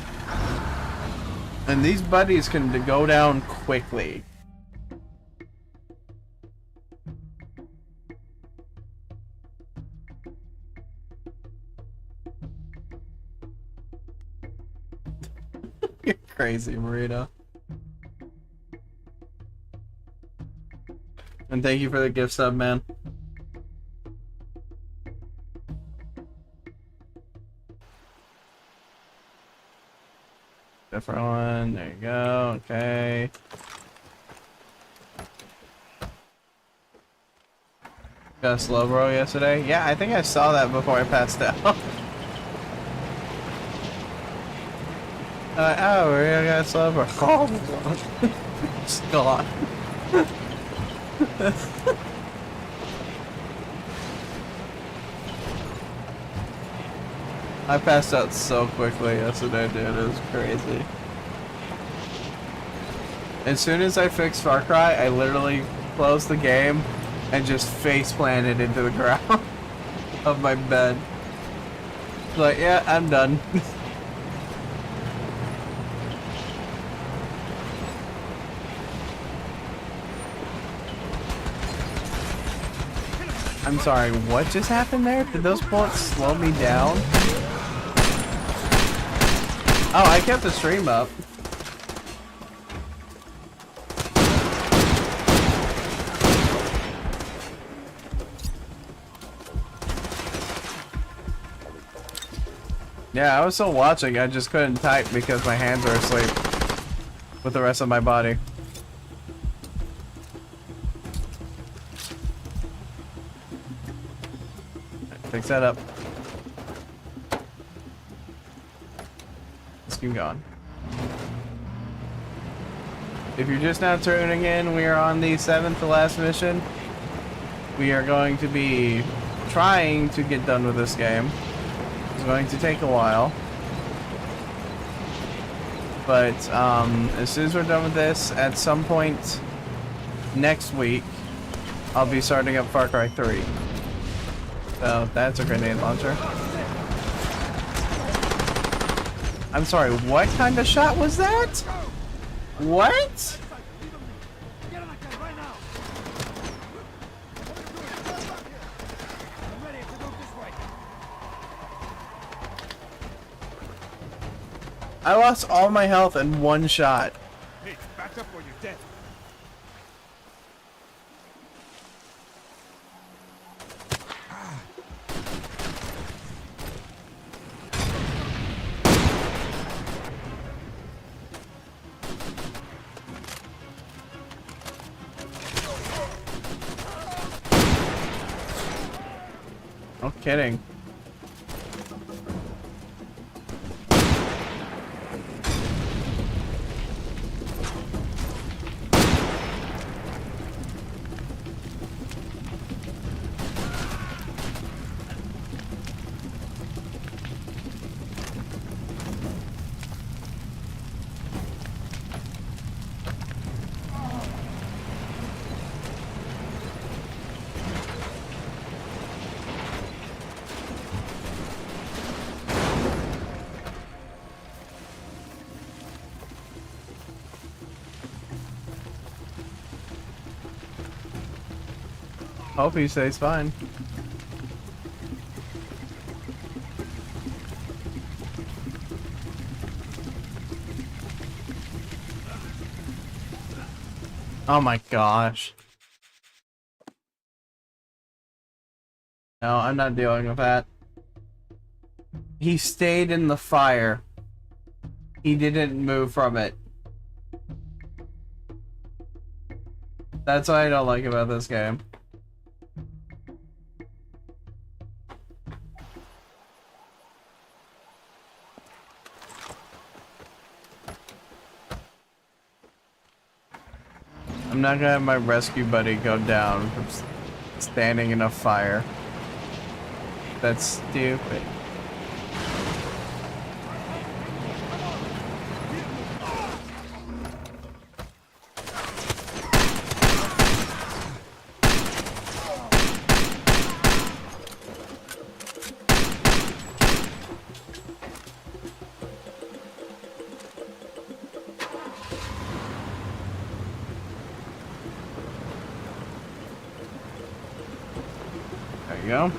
And these buddies can go down quickly. You're crazy, Marita. And thank you for the gift sub, man. Different one. There you go. Okay. Got a slow bro yesterday? Yeah, I think I saw that before I passed out. Oh, we got a slow bro. Oh, it's gone. I passed out so quickly yesterday, dude. It was crazy. As soon as I fixed FarCry, I literally closed the game and just face planted into the ground of my bed. Like, yeah, I'm done. I'm sorry, what just happened there? Did those bullets slow me down? Oh, I kept the stream up. Yeah, I was still watching, I just couldn't type because my hands were asleep with the rest of my body. Fix that up. Let's keep going. If you're just now tuning in, we are on the 7th to last mission. We are going to be trying to get done with this game. It's going to take a while. But as soon as we're done with this, at some point next week, I'll be starting up FarCry 3. So that's a grenade launcher. I'm sorry, what kind of shot was that? What? I lost all my health in one shot. Hey, back up or you're dead. No kidding. Hope he stays fine. Oh my gosh. No, I'm not dealing with that. He stayed in the fire. He didn't move from it. That's what I don't like about this game. I'm not gonna have my rescue buddy go down from standing in a fire. That's stupid. There you go.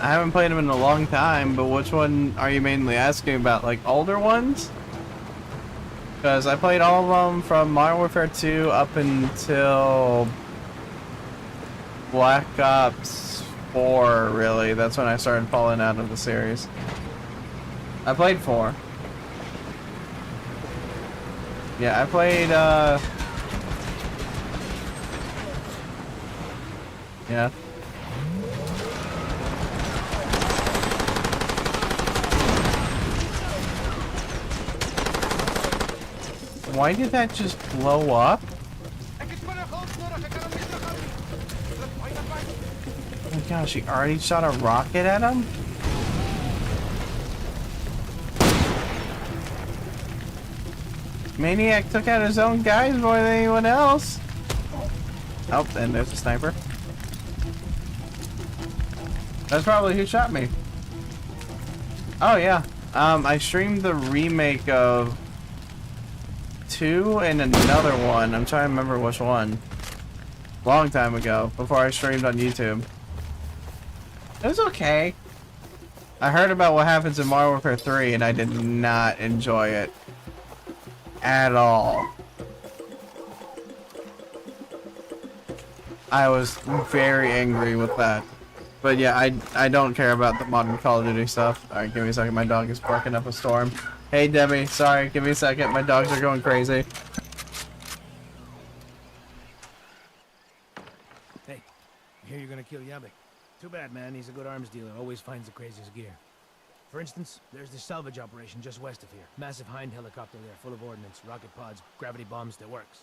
I haven't played them in a long time, but which one are you mainly asking about? Like older ones? Because I played all of them from Modern Warfare 2 up until Black Ops 4, really. That's when I started falling out of the series. I played 4. Yeah, I played, yeah. Why did that just blow up? Oh my gosh, he already shot a rocket at him? Maniac took out his own guys more than anyone else. Oh, and there's a sniper. That's probably who shot me. Oh yeah. I streamed the remake of 2 and another one. I'm trying to remember which one. Long time ago, before I streamed on YouTube. It was okay. I heard about what happens in Modern Warfare 3 and I did not enjoy it. At all. I was very angry with that. But yeah, I don't care about the modern Call of Duty stuff. Alright, give me a second. My dog is barking up a storm. Hey Debbie, sorry, give me a second. My dogs are going crazy. Hey, I hear you're gonna kill Yabik. Too bad, man. He's a good arms dealer. Always finds the craziest gear. For instance, there's this salvage operation just west of here. Massive Hind helicopter there, full of ordnance, rocket pods, gravity bombs that works.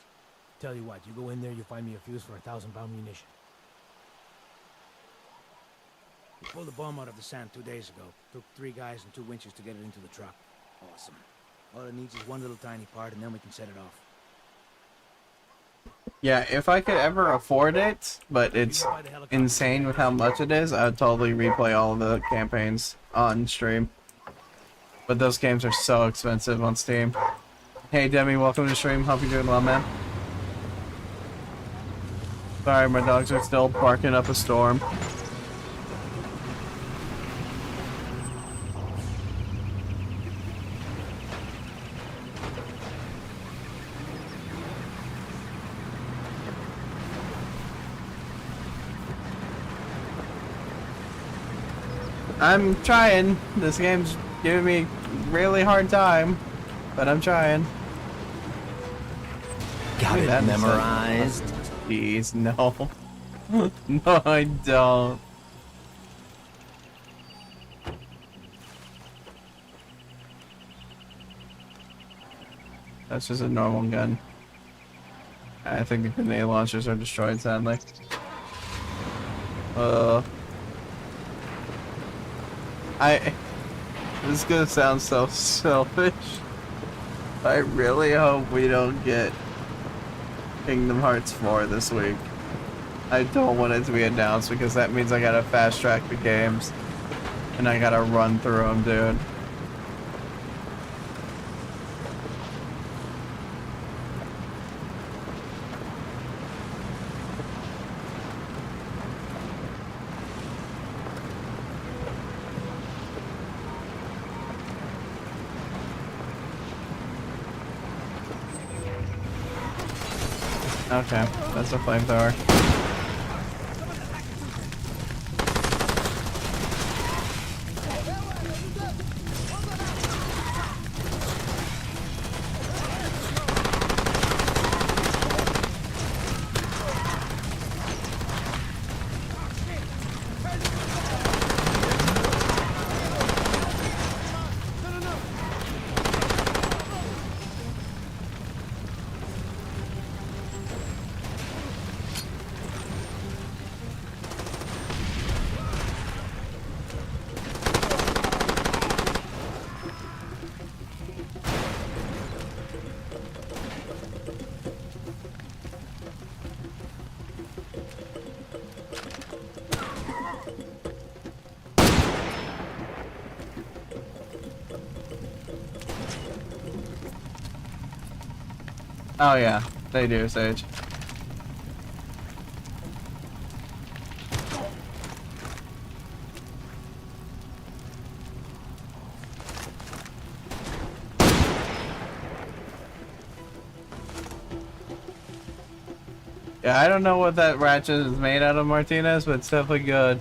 Tell you what, you go in there, you find me a fuse for 1,000-pound munition. We pulled the bomb out of the sand 2 days ago. Took 3 guys and 2 winches to get it into the truck. Awesome. All it needs is one little tiny part and then we can set it off. Yeah, if I could ever afford it, but it's insane with how much it is, I would totally replay all of the campaigns on stream. But those games are so expensive on Steam. Hey Demi, welcome to the stream. Hope you're doing well, man. Sorry, my dogs are still barking up a storm. I'm trying. This game's giving me really hard time, but I'm trying. Got it memorized? Jeez, no. No, I don't. That's just a normal gun. I think the grenade launchers are destroyed, sadly. This is gonna sound so selfish. I really hope we don't get Kingdom Hearts 4 this week. I don't want it to be announced because that means I gotta fast track the games. And I gotta run through them, dude. Okay, that's a flamethrower. Oh yeah, they do, Sage. Yeah, I don't know what that ratchet is made out of, Martinez, but it's definitely good.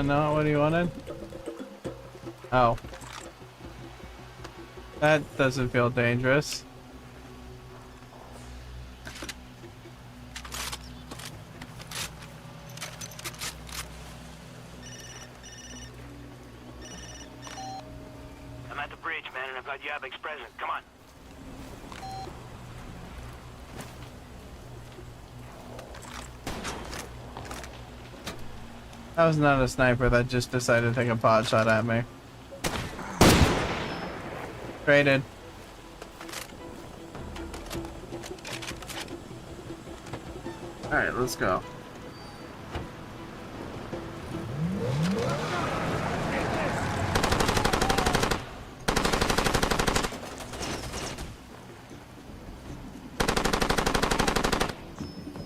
Not what he wanted? Oh. That doesn't feel dangerous. I'm at the bridge, man, and I've got Yabek's present. Come on. That was not a sniper that just decided to take a pot shot at me. Traded. Alright, let's go.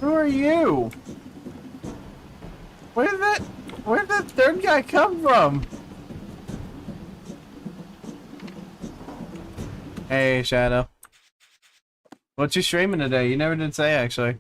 Who are you? Where'd that third guy come from? Hey, Shadow. What you streaming today? You never did say, actually.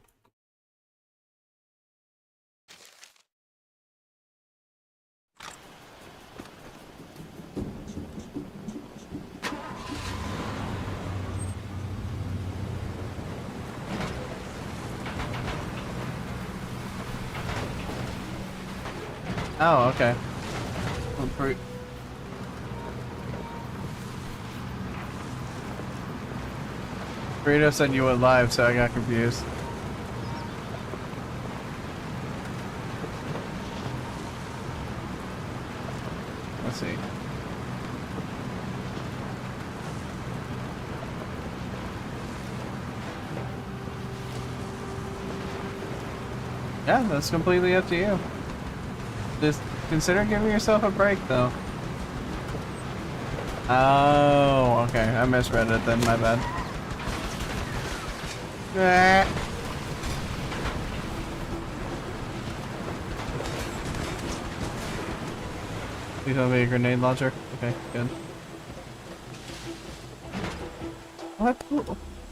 Oh, okay. Well, Burrito said you went live, so I got confused. Let's see. Yeah, that's completely up to you. Just consider giving yourself a break, though. Oh, okay. I misread it then, my bad. Please don't be a grenade launcher. Okay, good.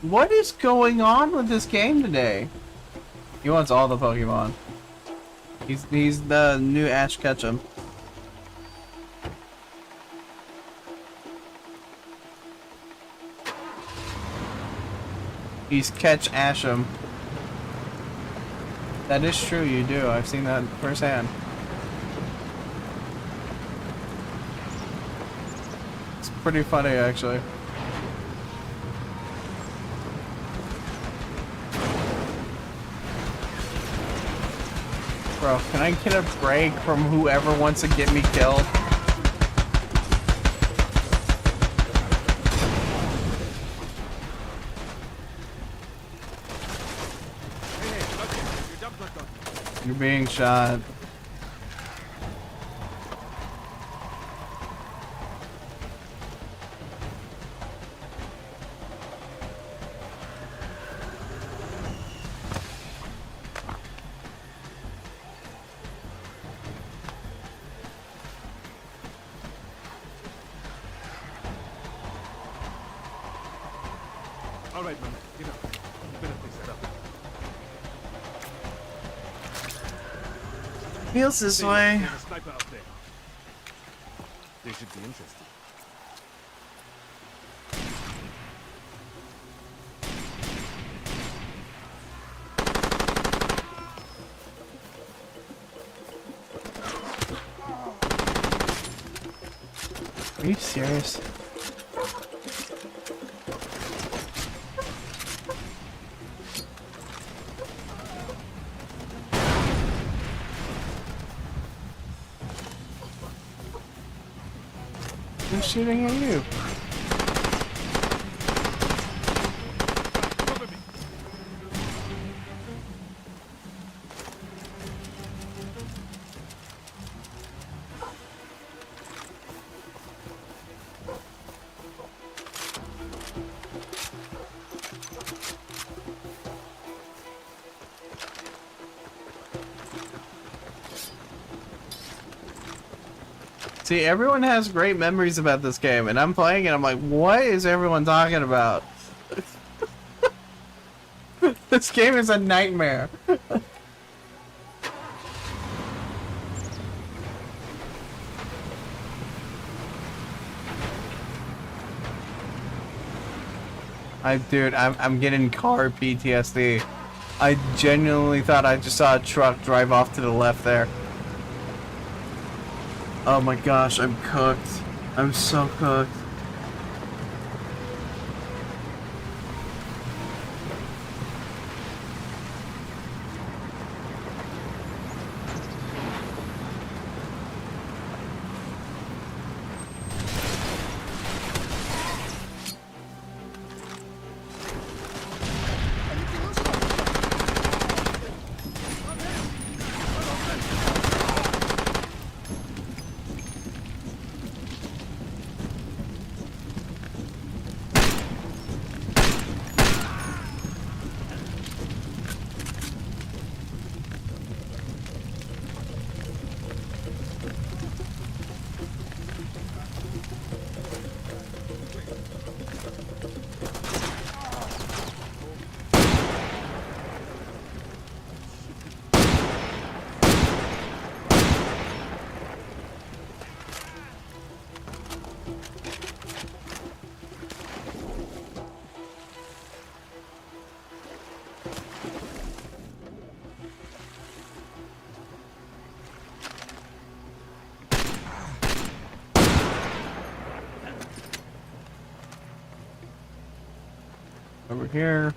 What is going on with this game today? He wants all the Pokemon. He's the new Ash Ketchum. He's Catch Asham. That is true, you do. I've seen that firsthand. It's pretty funny, actually. Bro, can I get a break from whoever wants to get me killed? You're being shot. All right, man. Get up. You better fix that up. Feels this way. There's a sniper out there. They should be interested. Are you serious? Who's shooting at you? See, everyone has great memories about this game, and I'm playing and I'm like, what is everyone talking about? This game is a nightmare. Dude, I'm getting car PTSD. I genuinely thought I just saw a truck drive off to the left there. Oh my gosh, I'm cooked. I'm so cooked. here.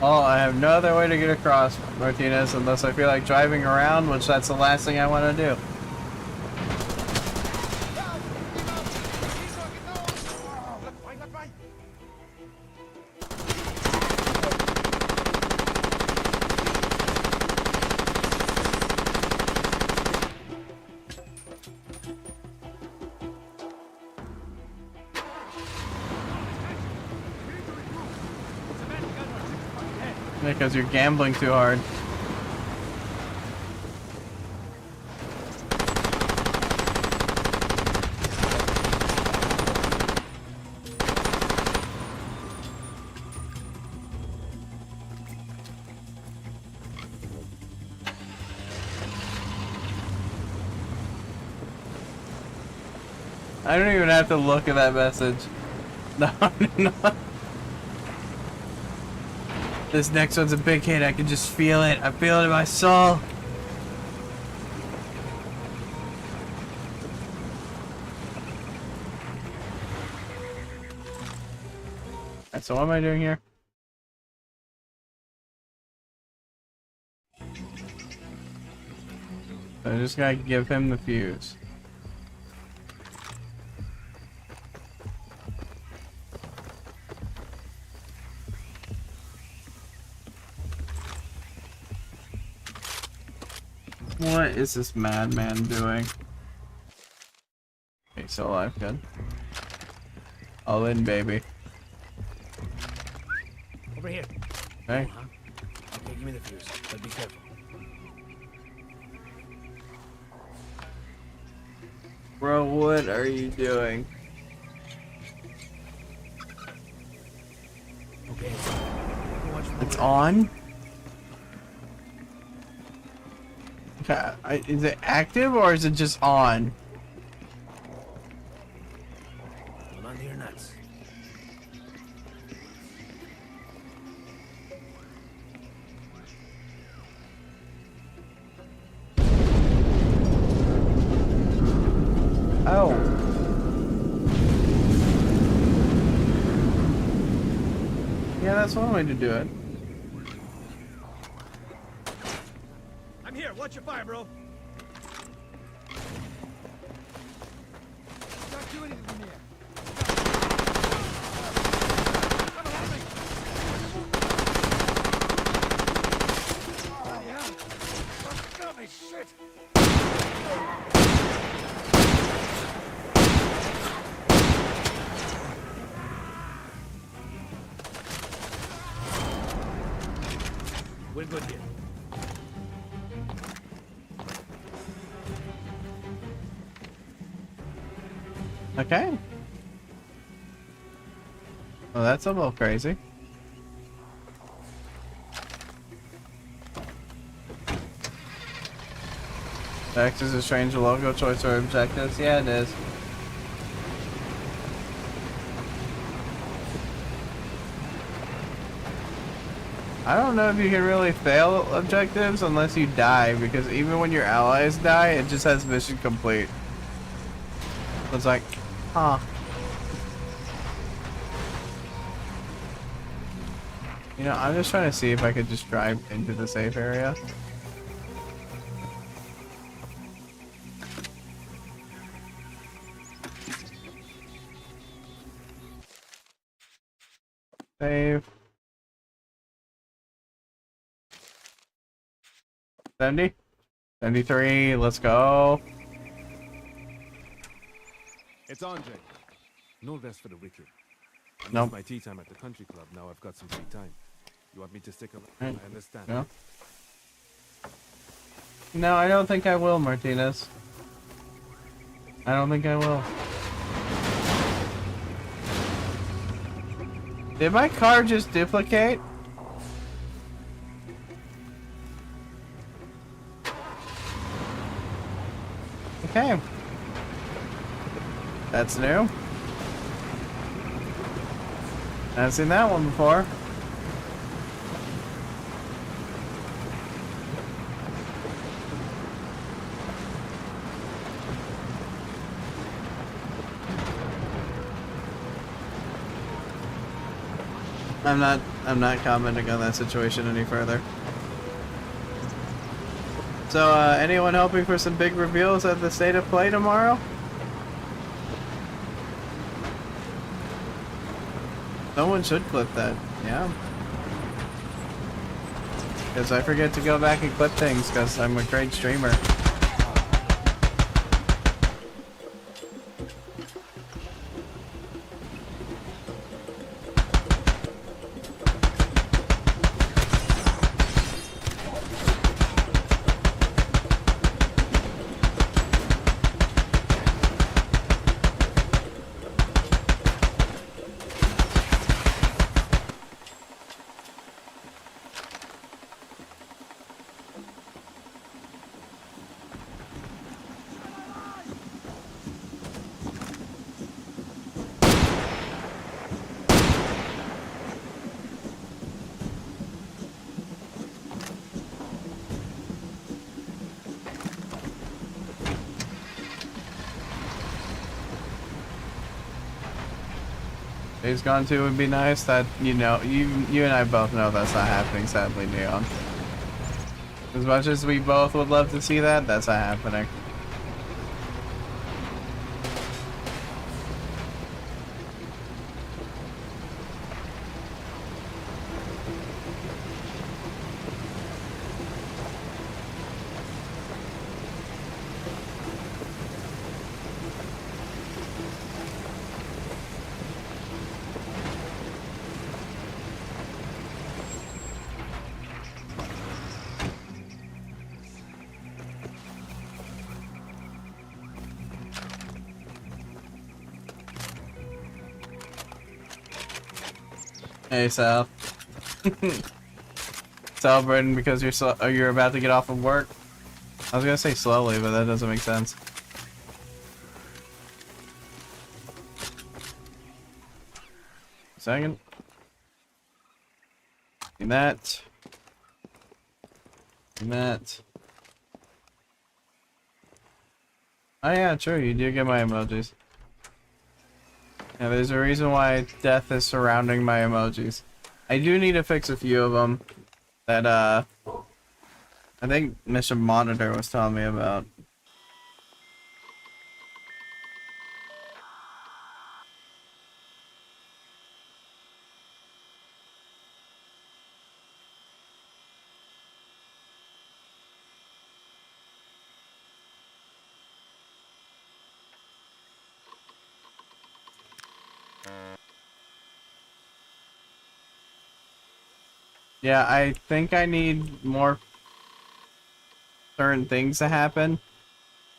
Oh, I have no other way to get across, Martinez, unless I feel like driving around, which that's the last thing I want to do. Because you're gambling too hard. I don't even have to look at that message. No, no. This next one's a big hit. I can just feel it. I feel it in my soul. Alright, so what am I doing here? So I just gotta give him the fuse. What is this madman doing? Okay, still alive, good. All in, baby. Over here. Okay. Okay, give me the fuse, but be careful. Bro, what are you doing? Okay, it's on? Okay, is it active or is it just on? Hold on to your nuts. Oh. Yeah, that's one way to do it. I'm here. Watch your fire, bro. Don't do anything from here. Oh, yeah. Got me, shit. We're good here. Okay. Well, that's a little crazy. X is a strange logo choice or objectives. Yeah, it is. I don't know if you can really fail objectives unless you die, because even when your allies die, it just has mission complete. So it's like, huh. You know, I'm just trying to see if I could just drive into the safe area. Save. 70? 73, let's go. It's on, Jay. No rest for the wicked. Nope. My tea time at the country club. Now I've got some free time. You want me to stick around? Right. I understand. No. No, I don't think I will, Martinez. I don't think I will. Did my car just duplicate? Okay. That's new. I've seen that one before. I'm not commenting on that situation any further. So, anyone hoping for some big reveals at the State of Play tomorrow? Someone should clip that, yeah. Because I forget to go back and clip things because I'm a great streamer. Days Gone 2 would be nice. That, you know, you and I both know that's not happening, sadly, Neon. As much as we both would love to see that, that's not happening. Hey, Sal. Celebrating because you're about to get off of work. I was gonna say slowly, but that doesn't make sense. Second. And that. And that. Oh yeah, true. You do get my emojis. Yeah, there's a reason why death is surrounding my emojis. I do need to fix a few of them that, I think Mission Monitor was telling me about. Yeah, I think I need more certain things to happen.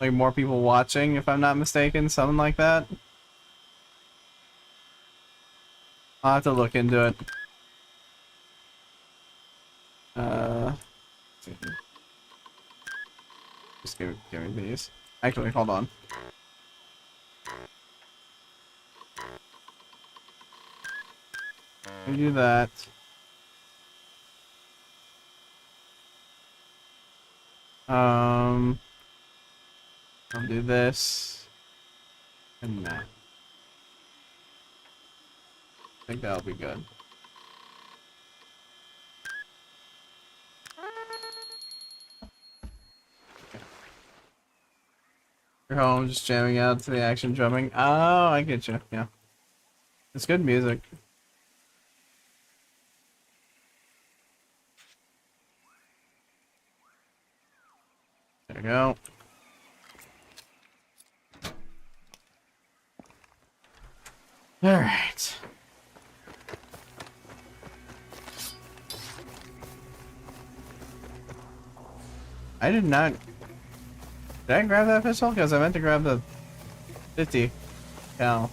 Like more people watching, if I'm not mistaken, something like that. I'll have to look into it. Just give me these. Actually, hold on. Let me do that. I'll do this and that. I think that'll be good. You're home, just jamming out to the action drumming. Oh, I get you. Yeah, it's good music. There we go. All right. I did not. Did I grab that pistol? Because I meant to grab the 50 cal.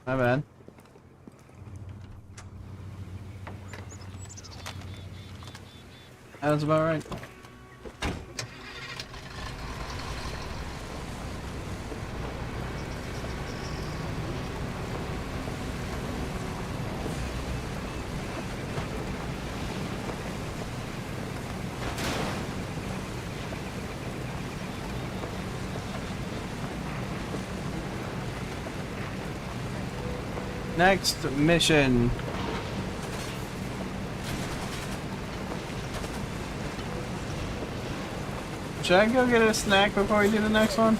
My bad. That was about right. Next mission. Should I go get a snack before we do the next one?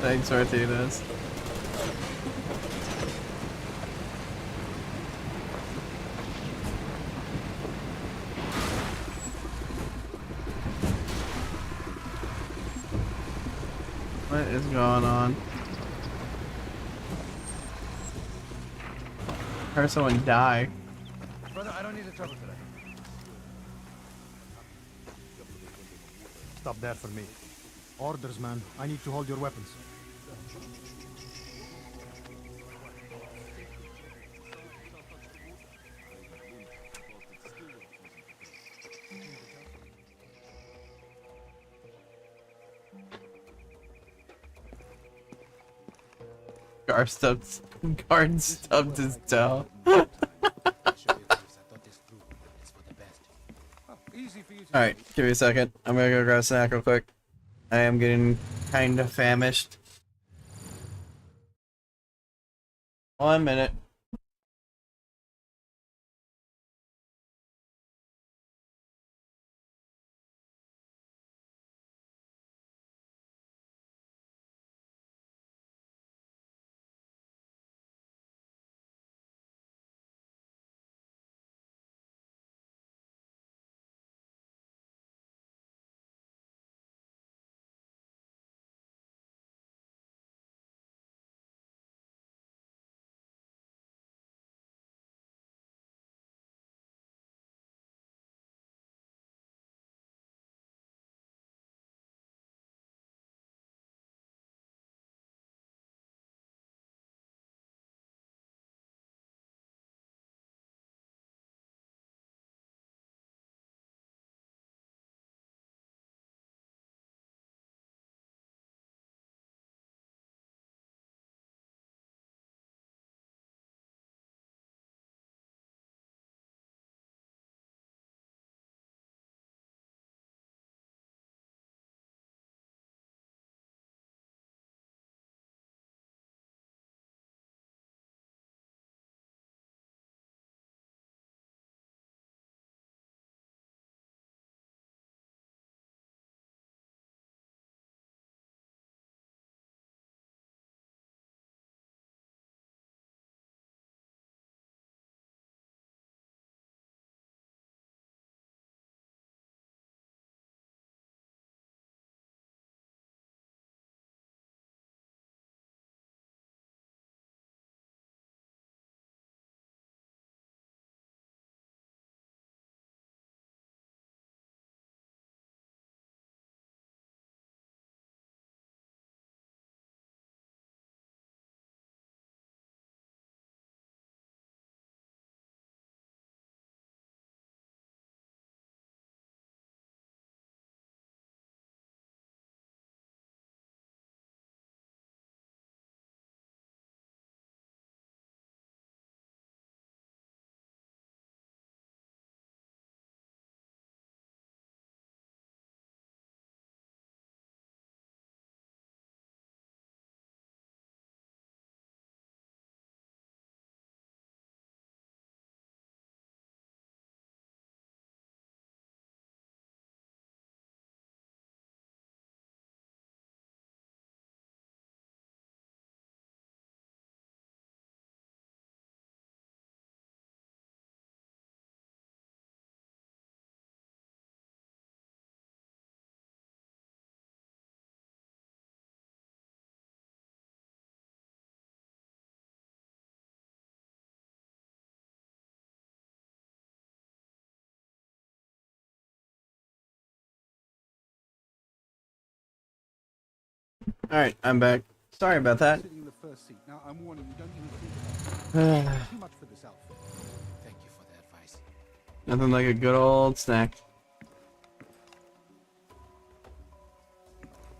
Thanks, Martinez. What is going on? I heard someone die. Brother, I don't need the trouble today. Stop there for me. Orders, man. I need to hold your weapons. Guard stubbed his toe. Alright, give me a second. I'm gonna go grab a snack real quick. I am getting kind of famished. 1 minute. Alright, I'm back. Sorry about that. Sitting in the first seat. Now, I'm warning you, don't even think about it. Too much for this outfit. Thank you for the advice. Nothing like a good old snack.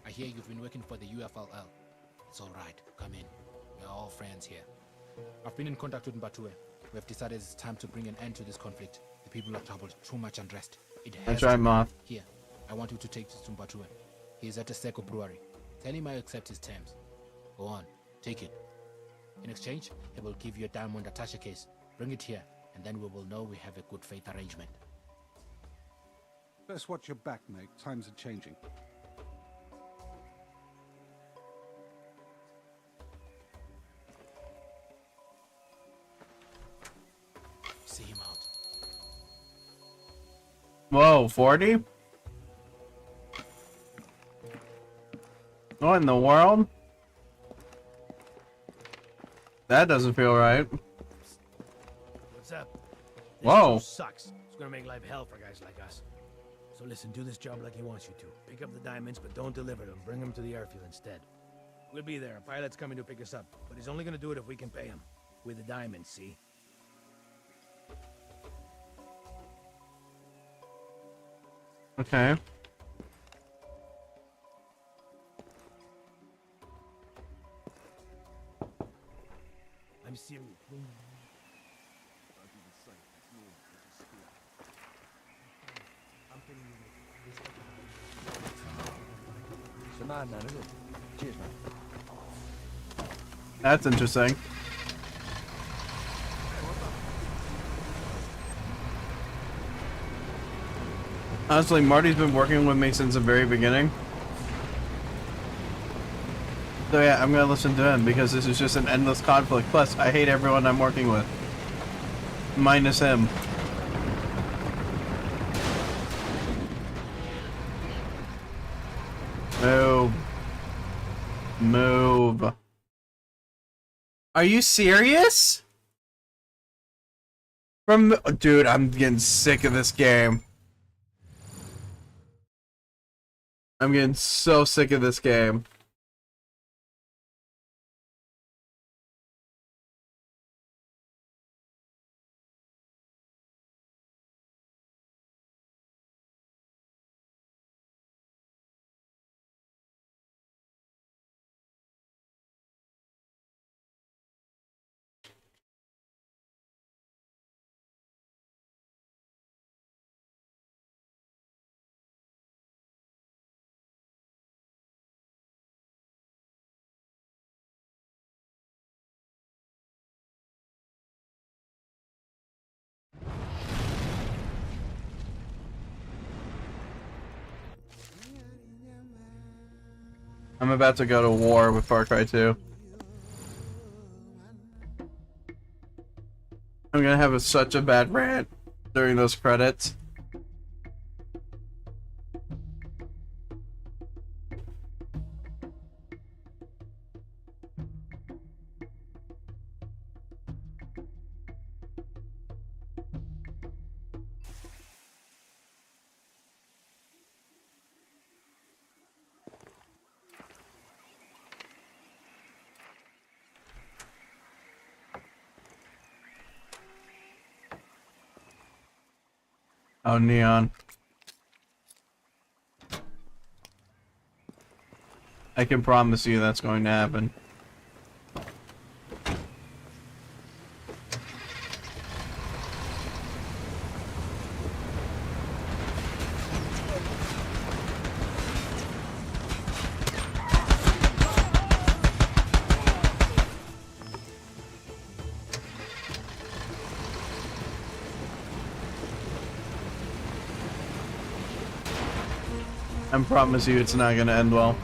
I hear you've been working for the UFLL. It's alright, come in. We're all friends here. I've been in contact with Mbatue. We have decided it's time to bring an end to this conflict. The people are troubled, too much unrest. It has That's right, to- Moth. Here, I want you to take this to Mbatue. He's at the Seco Brewery. Tell him I accept his terms. Go on, take it. In exchange, he will give you a diamond attaché case. Bring it here, and then we will know we have a good faith arrangement. Best watch your back, mate. Times are changing. See him out. Whoa, 40? What in the world? That doesn't feel right. What's up? This Whoa. job sucks. It's gonna make life hell for guys like us. So listen, do this job like he wants you to. Pick up the diamonds, but don't deliver them. Bring them to the airfield instead. We'll be there. A pilot's coming to pick us up, but he's only gonna do it if we can pay him. With the diamonds, see? Okay. I'm serious. It's a man, isn't it? Cheers, man. That's interesting. Honestly, Marty's been working with me since the very beginning. So yeah, I'm gonna listen to him because this is just an endless conflict. Plus, I hate everyone I'm working with. Minus him. Move. Move. Are you serious? Dude, I'm getting sick of this game. I'm getting so sick of this game. I'm about to go to war with FarCry 2. I'm gonna have such a bad rant during those credits. Oh, Neon. I can promise you that's going to happen. I promise you it's not gonna end well.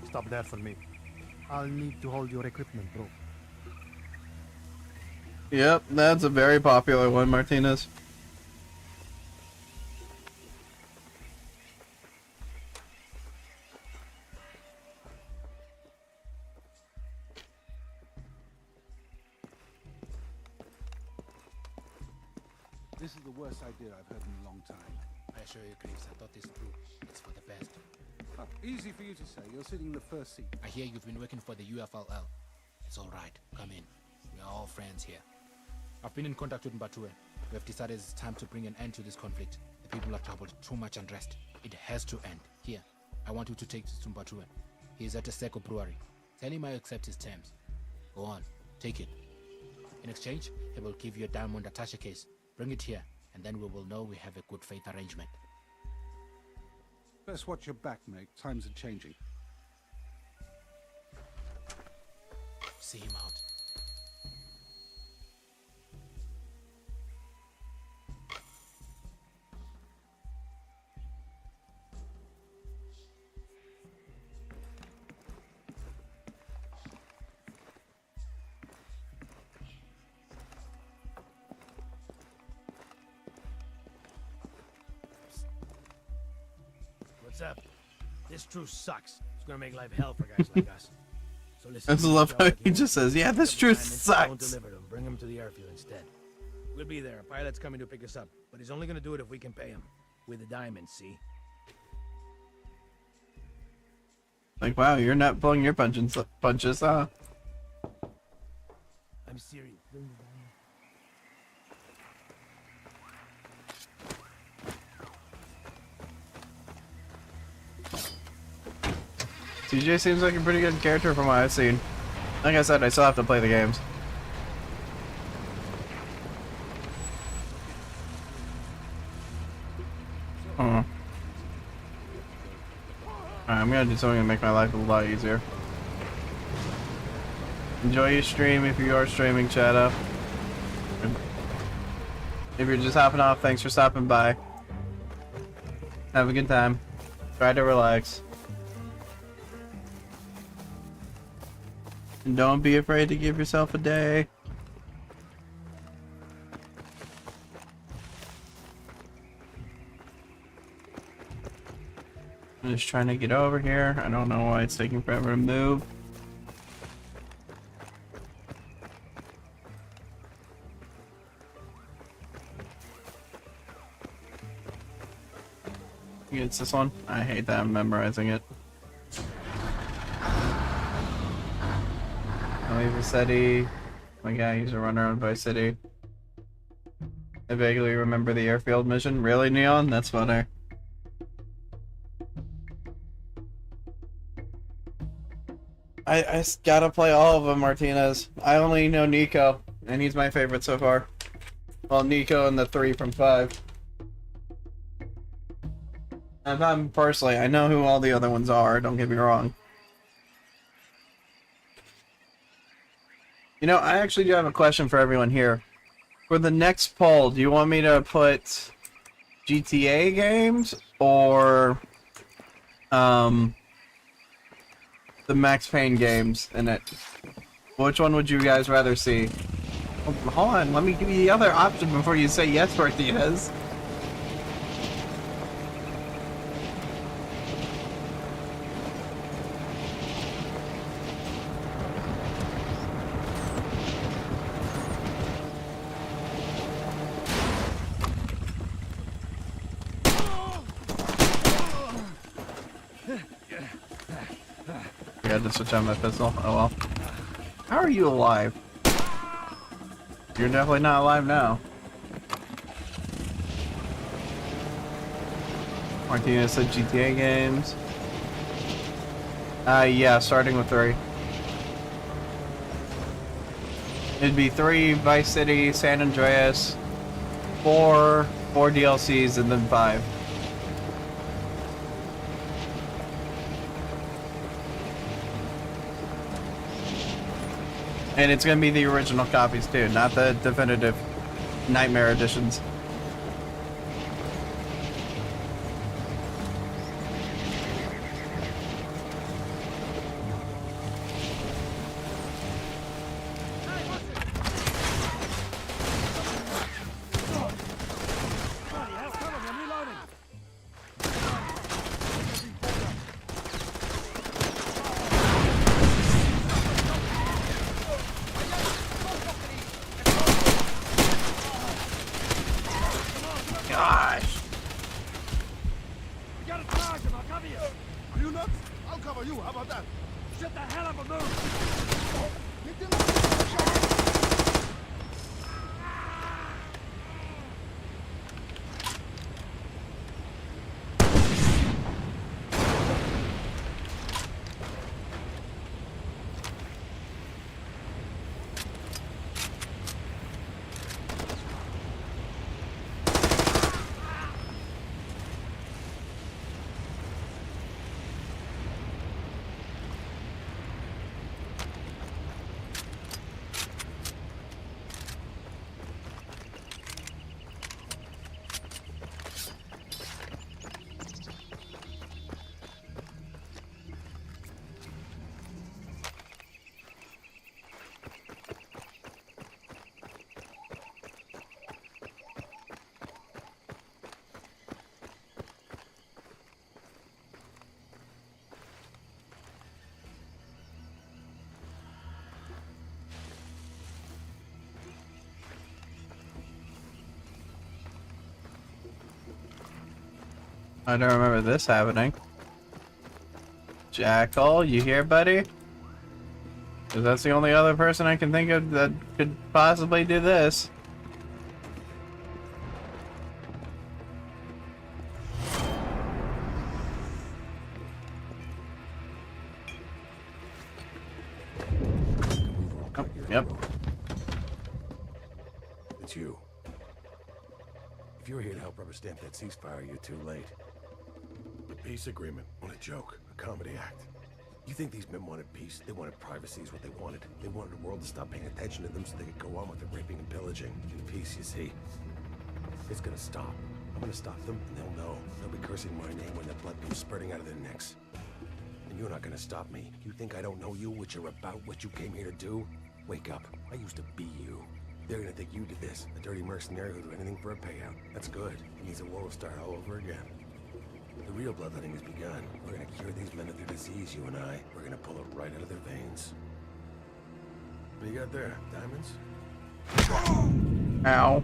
Stop there for me. I'll need to hold your equipment, bro. Yep, that's a very popular one, Martinez. This is the worst idea I've heard in a long time. I assure you, Graves, I thought this through. It's for the best. Oh, easy for you to say. You're sitting in the first seat. I hear you've been working for the UFLL. It's all right. Come in. We are all friends here. I've been in contact with Mbatue. We have decided it's time to bring an end to this conflict. The people are troubled. Too much unrest. It has to end. Here, I want you to take this to Mbatue. He is at a Seco brewery. Tell him I accept his terms. Go on. Take it. In exchange, he will give you a diamond attaché case. Bring it here, and then we will know we have a good faith arrangement. Best watch your back, mate. Times are changing. See him out. What's up? This truce sucks. It's gonna make life hell for guys like us. So listen. I just love how he just says, "Yeah, this truth Don't sucks." deliver them. Bring them to the airfield instead. We'll be there. A pilot's coming to pick us up, but he's only gonna do it if we can pay him with the diamonds. See? Like, wow, you're not pulling your punches, huh? I'm serious. Bring the diamonds. TJ seems like a pretty good character from what I've seen. Like I said, I still have to play the games. Alright, I'm gonna do something to make my life a lot easier. Enjoy your stream if you are streaming, Shadow. If you're just hopping off, thanks for stopping by. Have a good time. Try to relax. And don't be afraid to give yourself a day. I'm just trying to get over here. I don't know why it's taking forever to move. It's this one. I hate that I'm memorizing it. Vice City. My guy, he's a runner on Vice City. I vaguely remember the airfield mission. Really, Neon? That's funny. I gotta play all of them, Martinez. I only know Nico, and he's my favorite so far. Well, Nico and the 3 from 5. And I'm personally, I know who all the other ones are, don't get me wrong. You know, I actually do have a question for everyone here. For the next poll, do you want me to put GTA games or the Max Payne games in it? Which one would you guys rather see? Oh, hold on, let me give you the other option before you say yes, Martinez. I had to switch on my pistol. Oh well. How are you alive? You're definitely not alive now. Martinez said GTA games. Yeah, starting with 3. It'd be 3 Vice City, San Andreas, 4 DLCs, and then 5. And it's gonna be the original copies too, not the definitive Nightmare editions. I don't remember this happening. Jackal, you here, buddy? Because that's the only other person I can think of that could possibly do this. Oh, yep. It's you. If you're here to help rubber stamp that ceasefire, you're too late. The peace agreement, what a joke, a comedy act. You think these men wanted peace? They wanted privacy is what they wanted. They wanted the world to stop paying attention to them so they could go on with the raping and pillaging. And peace, you see, it's gonna stop. I'm gonna stop them, and they'll know. They'll be cursing my name when the blood comes spurting out of their necks. And you're not gonna stop me. You think I don't know you, what you're about, what you came here to do? Wake up. I used to be you. They're gonna think you did this, a dirty mercenary who'd do anything for a payout. That's good. It means the war will start all over again. The real bloodletting has begun. We're gonna cure these men of their disease, you and I. We're gonna pull it right out of their veins. What do you got there? Diamonds? Ow.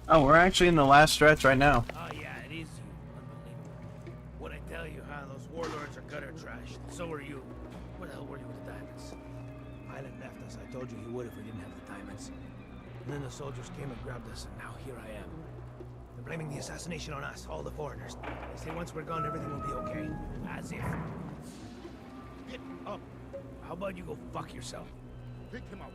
Oh, we're actually in the last stretch right now. Oh yeah, it is you. Unbelievable. What I tell you, huh? Those warlords are gutter trash. So are you. Where the hell were you with the diamonds? Island left us. I told you he would if we didn't have the diamonds. And then the soldiers came and grabbed us, and now here I am. They're blaming the assassination on us, all the foreigners. They say once we're gone, everything will be okay. As if. Get up. How about you go fuck yourself? Pick him up.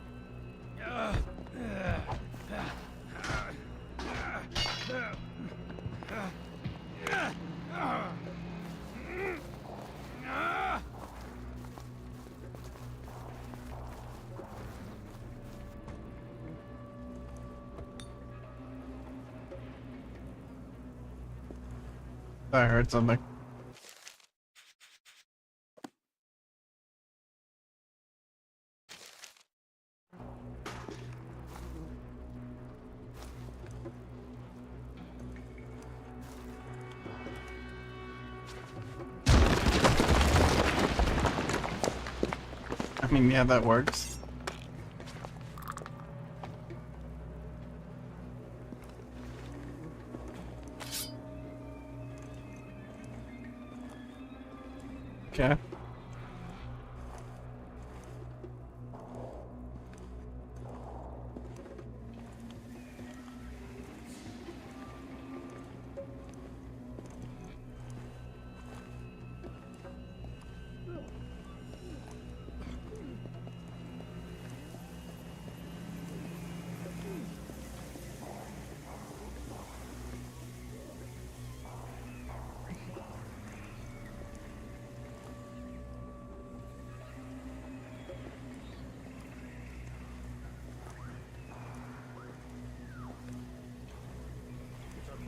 I heard something. I mean, yeah, that works. Okay.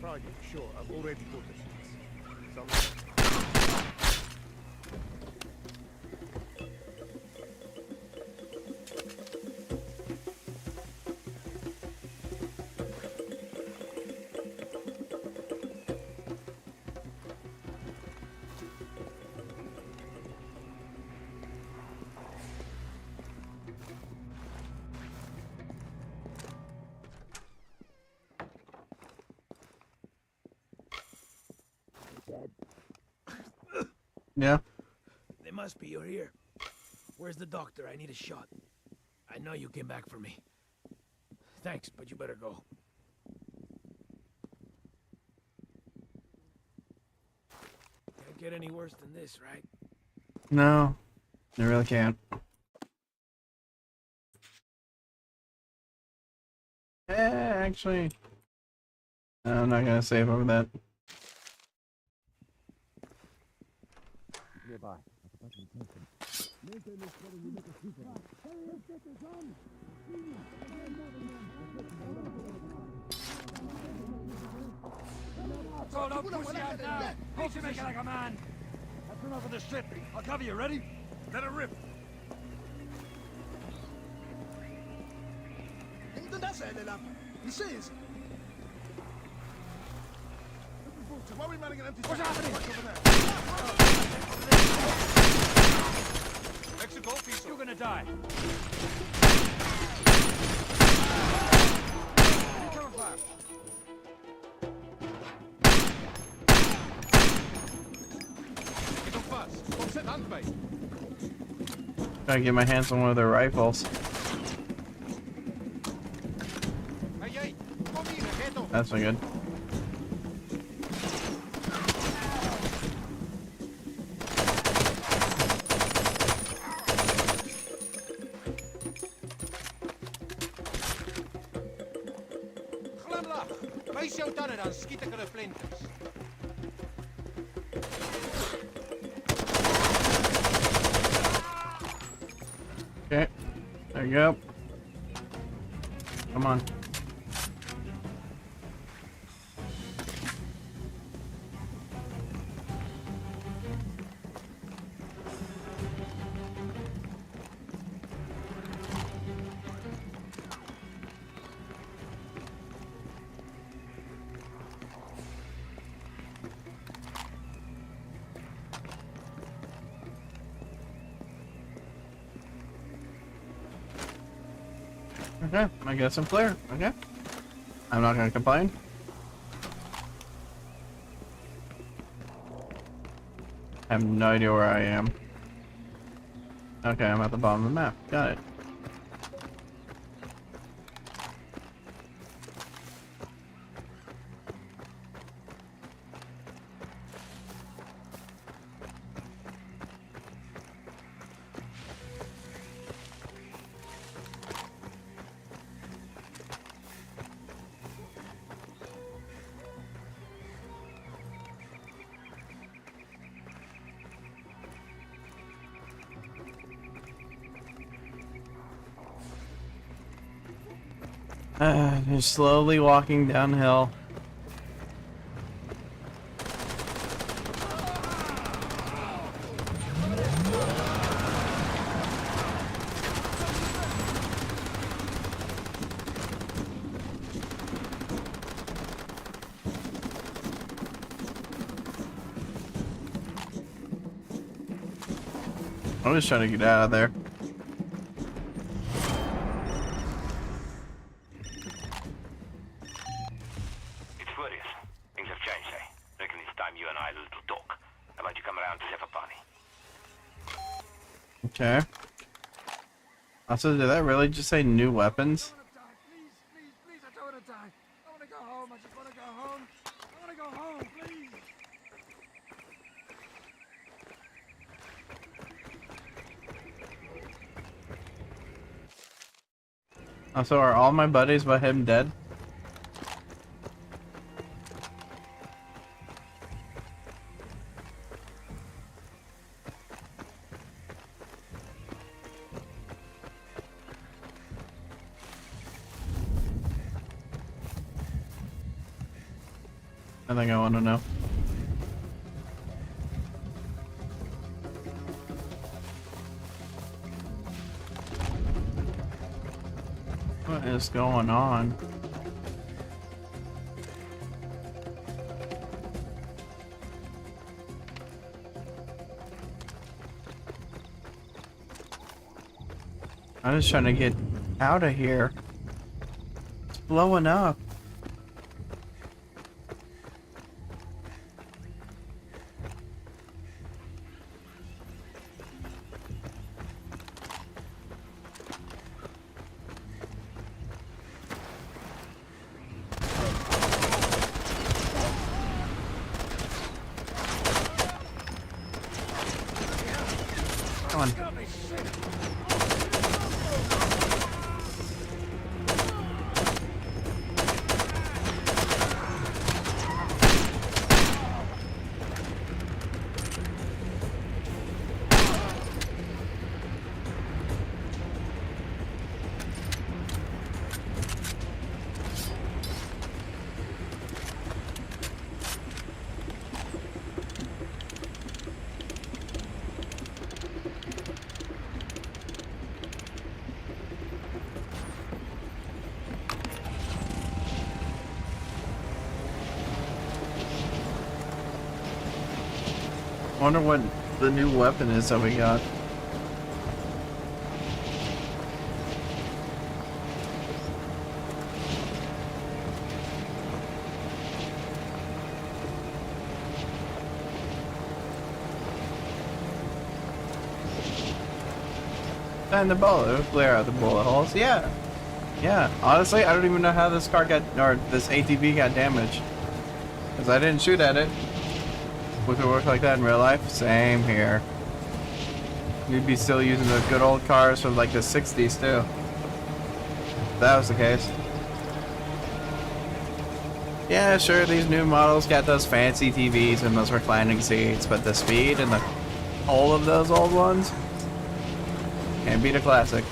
Project, sure, I've already put the sheets. Yeah. They must be. You're here. Where's the doctor? I need a shot. I know you came back for me. Thanks, but you better go. Can't get any worse than this, right? No, I really can't. Actually, no, I'm not gonna save over that. Goodbye. So don't push you out now. Hold you make it like a man. I'll turn over the shit. I'll cover you. Ready? Let it rip. Den där säger lamp. He says. Why are we running an empty? What's happening? Mexico, peace. You're gonna die. Cover fire. Get them fast. What's that handbag? Gotta get my hands on one of their rifles. That's not good. Okay, there you go. Come on. Okay, I guess I'm clear. Okay. I'm not gonna complain. I have no idea where I am. Okay, I'm at the bottom of the map. Got it. Just slowly walking downhill. I'm just trying to get out of there. Okay. Also, did that really just say new weapons? Please, I don't want to die. I want to go home. I just want to go home. I want to go home, please. Also, are all my buddies but him dead? I think I want to know. What is going on? I'm just trying to get out of here. It's blowing up. on. Wonder what the new weapon is that we got. And the bullet, it would clear out the bullet holes. Yeah. Yeah. Honestly, I don't even know how this car got, or this ATV got damaged. Because I didn't shoot at it. Would it work like that in real life? Same here. We'd be still using the good old cars from like the 60s too. If that was the case. Yeah, sure, these new models got those fancy TVs and those reclining seats, but the speed and the whole of those old ones can't beat a classic.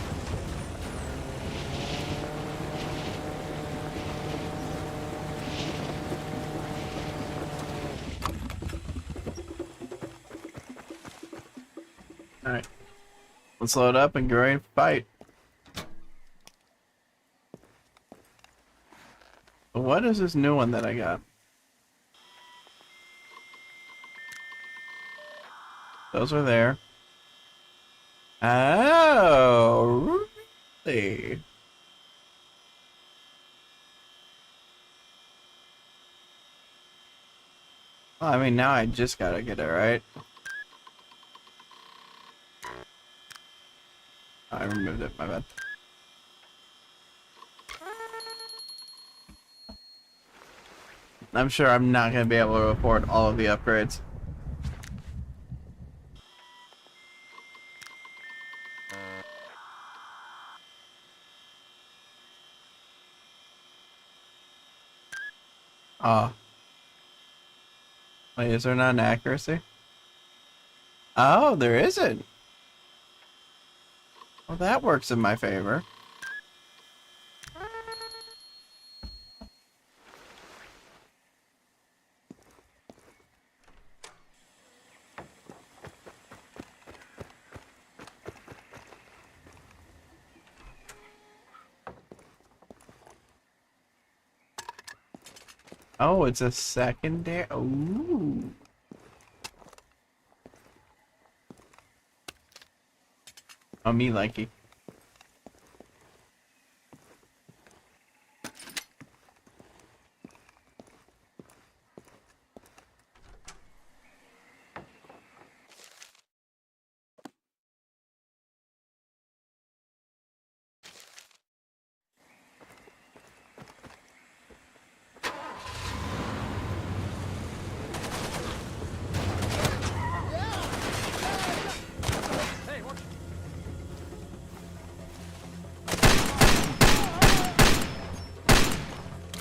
Alright. Let's load up and get ready to fight. What is this new one that I got? Those are there. Oh, really? Well, I mean, now I just gotta get it, right? I removed it, my bad. I'm sure I'm not going to be able to afford all of the upgrades. Oh. Wait, is there not an accuracy? Oh, there isn't. Well, that works in my favor. Oh, it's a secondary. Ooh. Oh, me likey.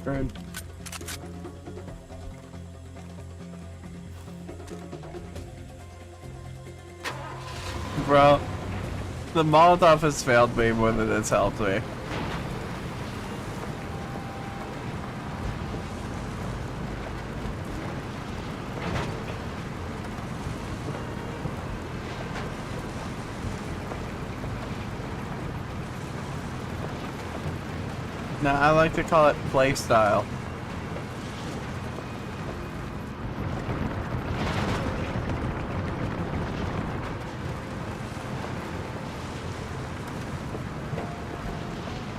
Good. Bro, the Molotov has failed me more than it's helped me. No, I like to call it play style.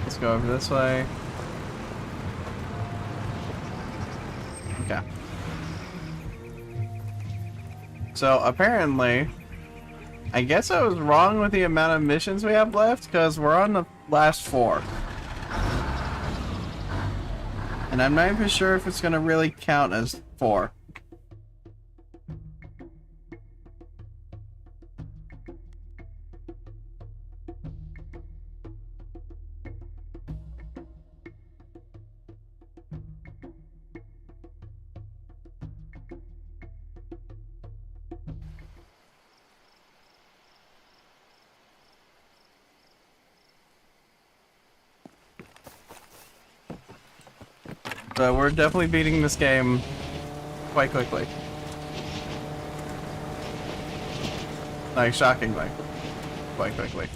Let's go over this way. Okay. So apparently, I guess I was wrong with the amount of missions we have left, because we're on the last 4. And I'm not even sure if it's going to really count as 4. But we're definitely beating this game quite quickly. Like, shockingly. Quite quickly.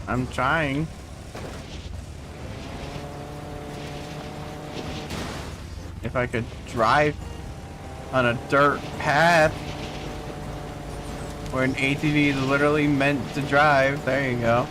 I'm trying. If I could drive on a dirt path where an ATV is literally meant to drive, there you go.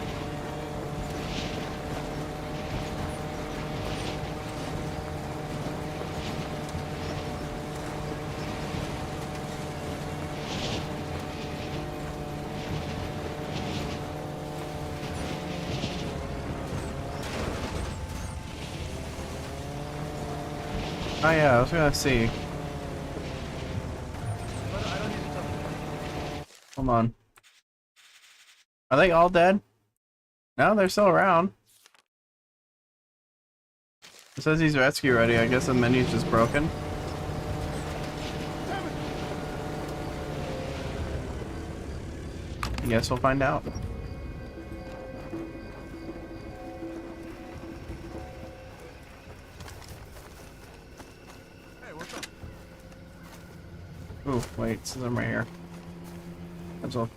Oh yeah, I was gonna see. Hold on. Are they all dead? No, they're still around. It says he's rescue ready. I guess the menu's just broken. I guess we'll find out. Ooh, wait, so I'm right here. That's all.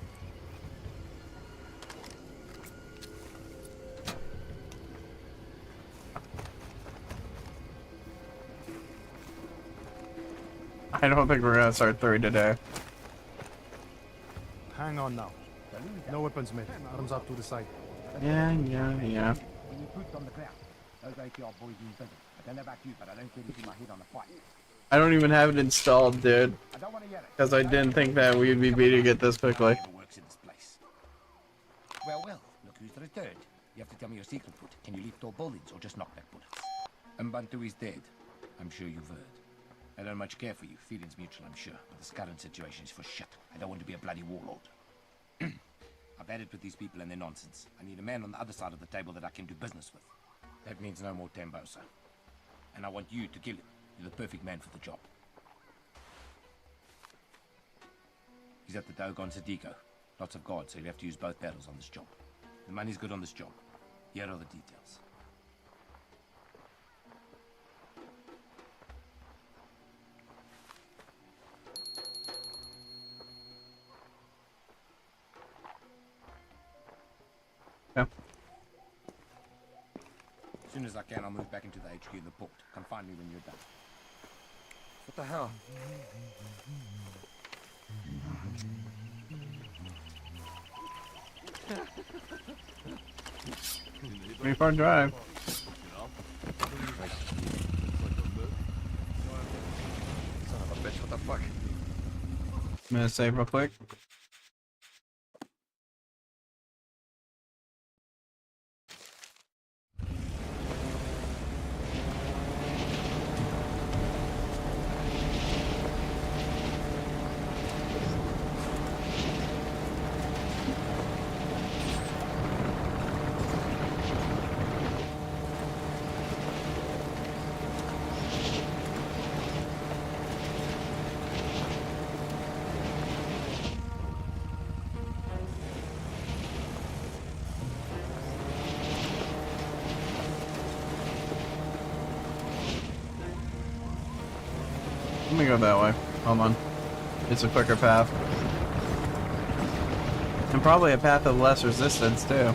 I don't think we're gonna start 3 today. Hang on now. No weapons, mate. Arms up to the side. Yeah. When you put on the ground, those APR boys in prison. I don't know about you, but I don't feel it in my head on the fight. I don't even have it installed, dude. Because I didn't think that we'd be beating it this quickly. Well, look who's returned. You have to tell me your secret, Foot. Can you leap tall buildings or just knockback bullets? Mbantu is dead. I'm sure you've heard. I don't much care for you. Feelings mutual, I'm sure. But this current situation is for shit. I don't want to be a bloody warlord. I've had it with these people and their nonsense. I need a man on the other side of the table that I can do business with. That means no more Tambosa. And I want you to kill him. You're the perfect man for the job. He's at the Dogon Sadiqo. Lots of guards, so you have to use both barrels on this job. The money's good on this job. Here are the details. Yeah. As soon as I can, I'll move back into the HQ in the port. Come find me when you're done. What the hell? Pretty far drive. Son of a bitch, what the fuck? I'm gonna save real quick. Let me go that way. Hold on. It's a quicker path. And probably a path of less resistance, too.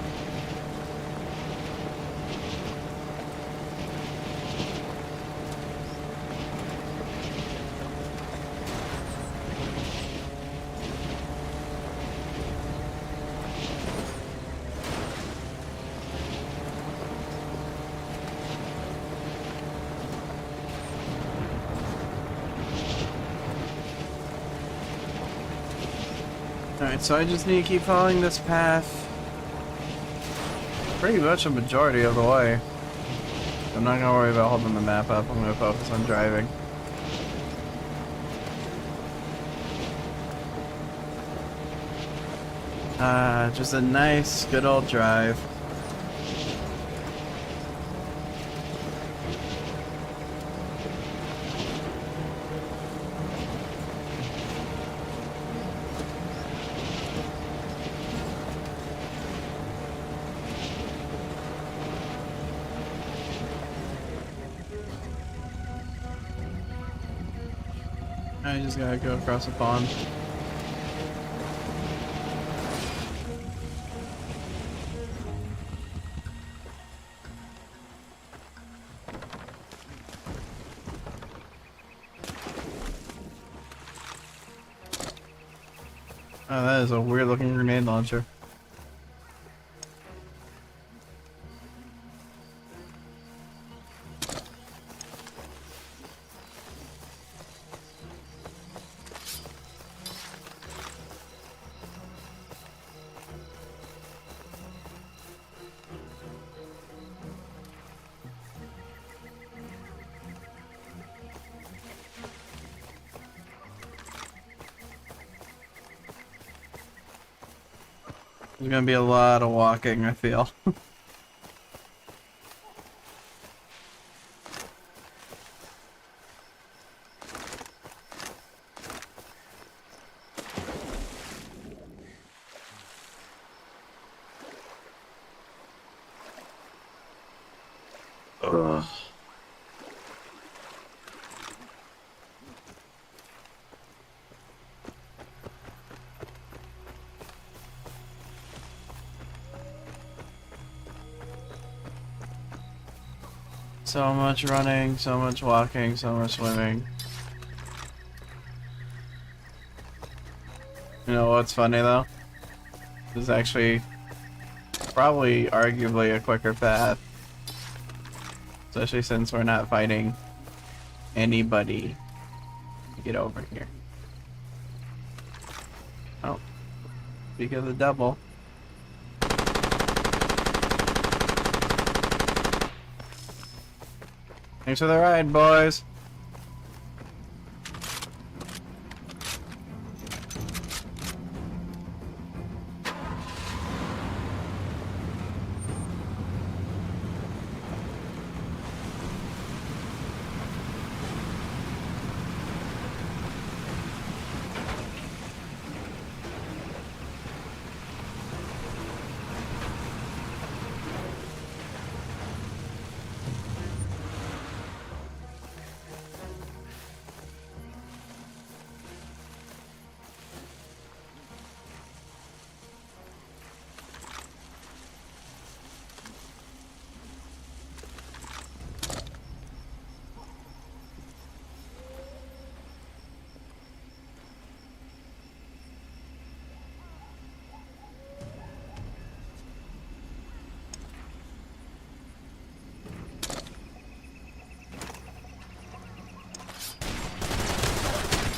Alright, so I just need to keep following this path pretty much a majority of the way. I'm not gonna worry about holding the map up, I'm gonna focus on driving. Just a nice, good old drive. I just gotta go across the pond. Oh, that is a weird looking grenade launcher. There's gonna be a lot of walking, I feel. Ugh. So much running, so much walking, so much swimming. You know what's funny though? This is actually probably arguably a quicker path. Especially since we're not fighting anybody to get over here. Oh. Speak of the devil. Thanks for the ride, boys.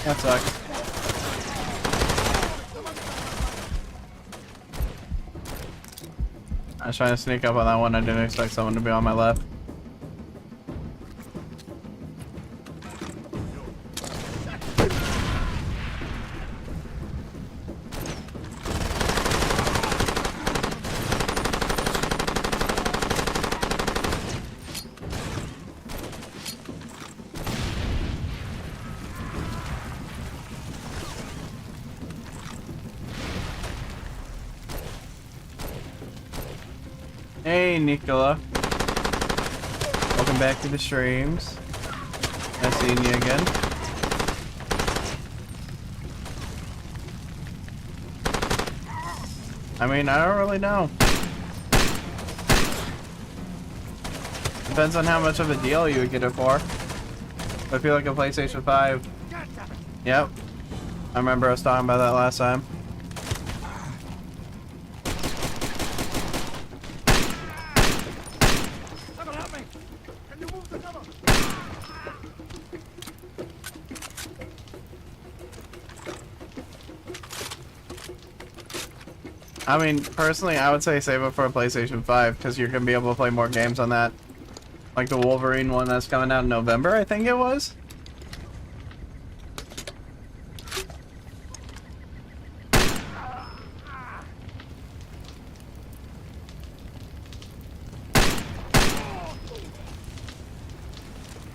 That sucks. I was trying to sneak up on that one. I didn't expect someone to be on my left. Hey, Nicola. Welcome back to the streams. Nice seeing you again. I mean, I don't really know. Depends on how much of a deal you would get it for. I feel like a PlayStation 5. Yep. I remember us talking about that last time. I mean, personally, I would say save it for a PlayStation 5 because you're going to be able to play more games on that. Like the Wolverine one that's coming out in November, I think it was.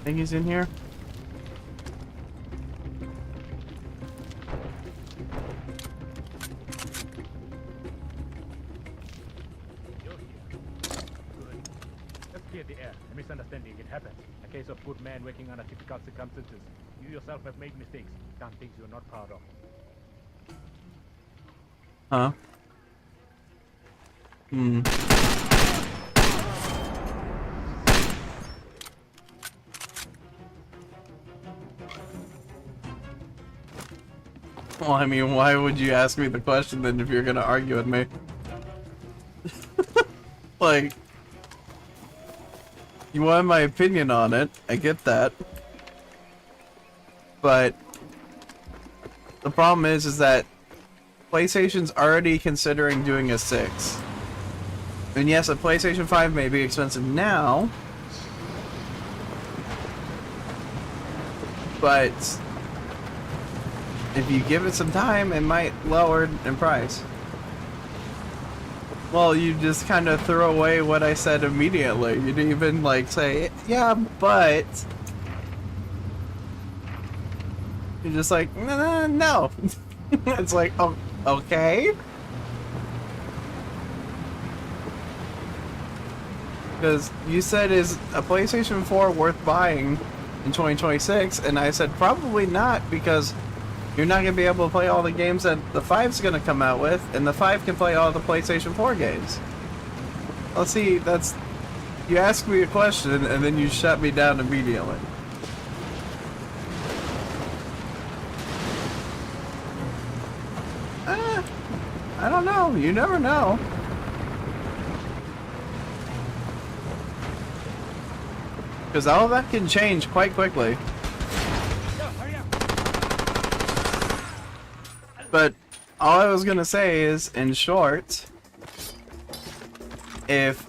Think he's in here? The misunderstanding, it happens. A case of good man working under difficult circumstances. You yourself have made mistakes, done things you're not proud of. Huh? Hmm. Well, I mean, why would you ask me the question then if you're gonna argue with me? Like, you want my opinion on it, I get that. But the problem is that PlayStation's already considering doing a 6. And yes, a PlayStation 5 may be expensive now, but if you give it some time, it might lower in price. Well, you just kind of threw away what I said immediately. You didn't even, like, say, yeah, but... You're just like, no. It's like, oh, okay. Because you said, is a PlayStation 4 worth buying in 2026? And I said, probably not, because you're not going to be able to play all the games that the 5's going to come out with, and the 5 can play all the PlayStation 4 games. Well, see, that's... You ask me a question, and then you shut me down immediately. I don't know. You never know. Because all of that can change quite quickly. But all I was gonna say is, in short, if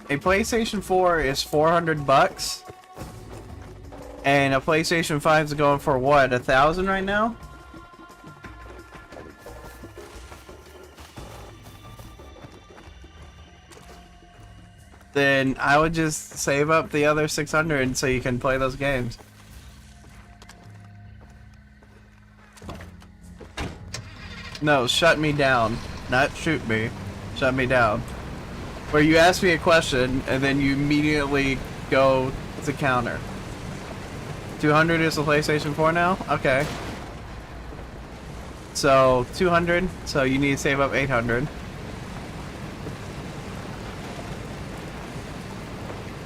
a PlayStation 4 is $400 and a PlayStation 5 is going for what, 1,000 right now? Then I would just save up the other 600 so you can play those games. No, shut me down. Not shoot me. Shut me down. Where you ask me a question and then you immediately go to counter. 200 is the PlayStation 4 now? Okay. So, 200, so you need to save up 800.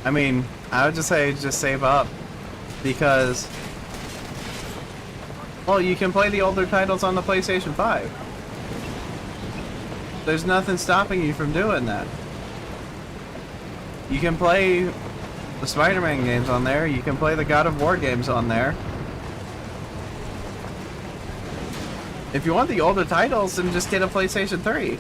I mean, I would just say just save up. Because, well, you can play the older titles on the PlayStation 5. There's nothing stopping you from doing that. You can play the Spider-Man games on there. You can play the God of War games on there. If you want the older titles, then just get a PlayStation 3.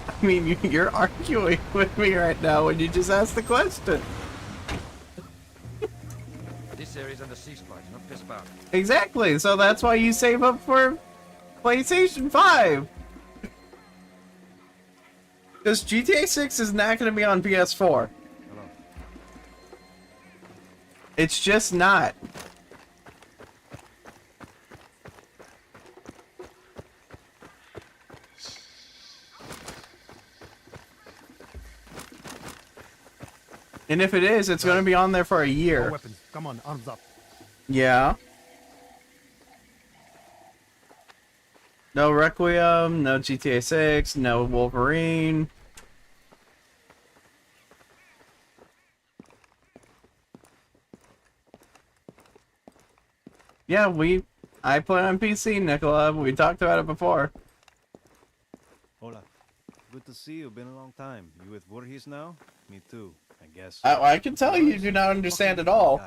I mean, you're arguing with me right now when you just asked the question. This area's under ceasefire, not piss about. Exactly, so that's why you save up for PlayStation 5. Because GTA 6 is not going to be on PS4. Hello. It's just not. And if it is, it's going to be on there for a year. No weapons. Come on, arms up. Yeah. No Requiem, no GTA 6, no Wolverine. Yeah, I play on PC, Nicola. We talked about it before. Hola. Good to see you. Been a long time. You with Voorhees now? Me too, I guess. I can tell you do not understand at all.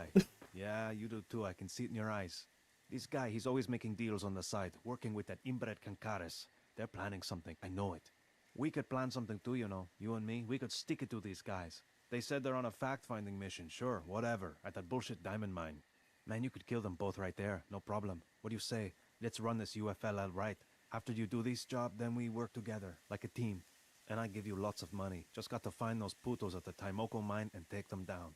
Yeah, you do too. I can see it in your eyes. This guy, he's always making deals on the side, working with that inbred Cancares. They're planning something. I know it. We could plan something too, you know. You and me, we could stick it to these guys. They said they're on a fact-finding mission. Sure, whatever. At that bullshit diamond mine. Man, you could kill them both right there. No problem. What do you say? Let's run this UFLL right. After you do this job, then we work together, like a team. And I give you lots of money. Just got to find those putos at the Taimoko mine and take them down.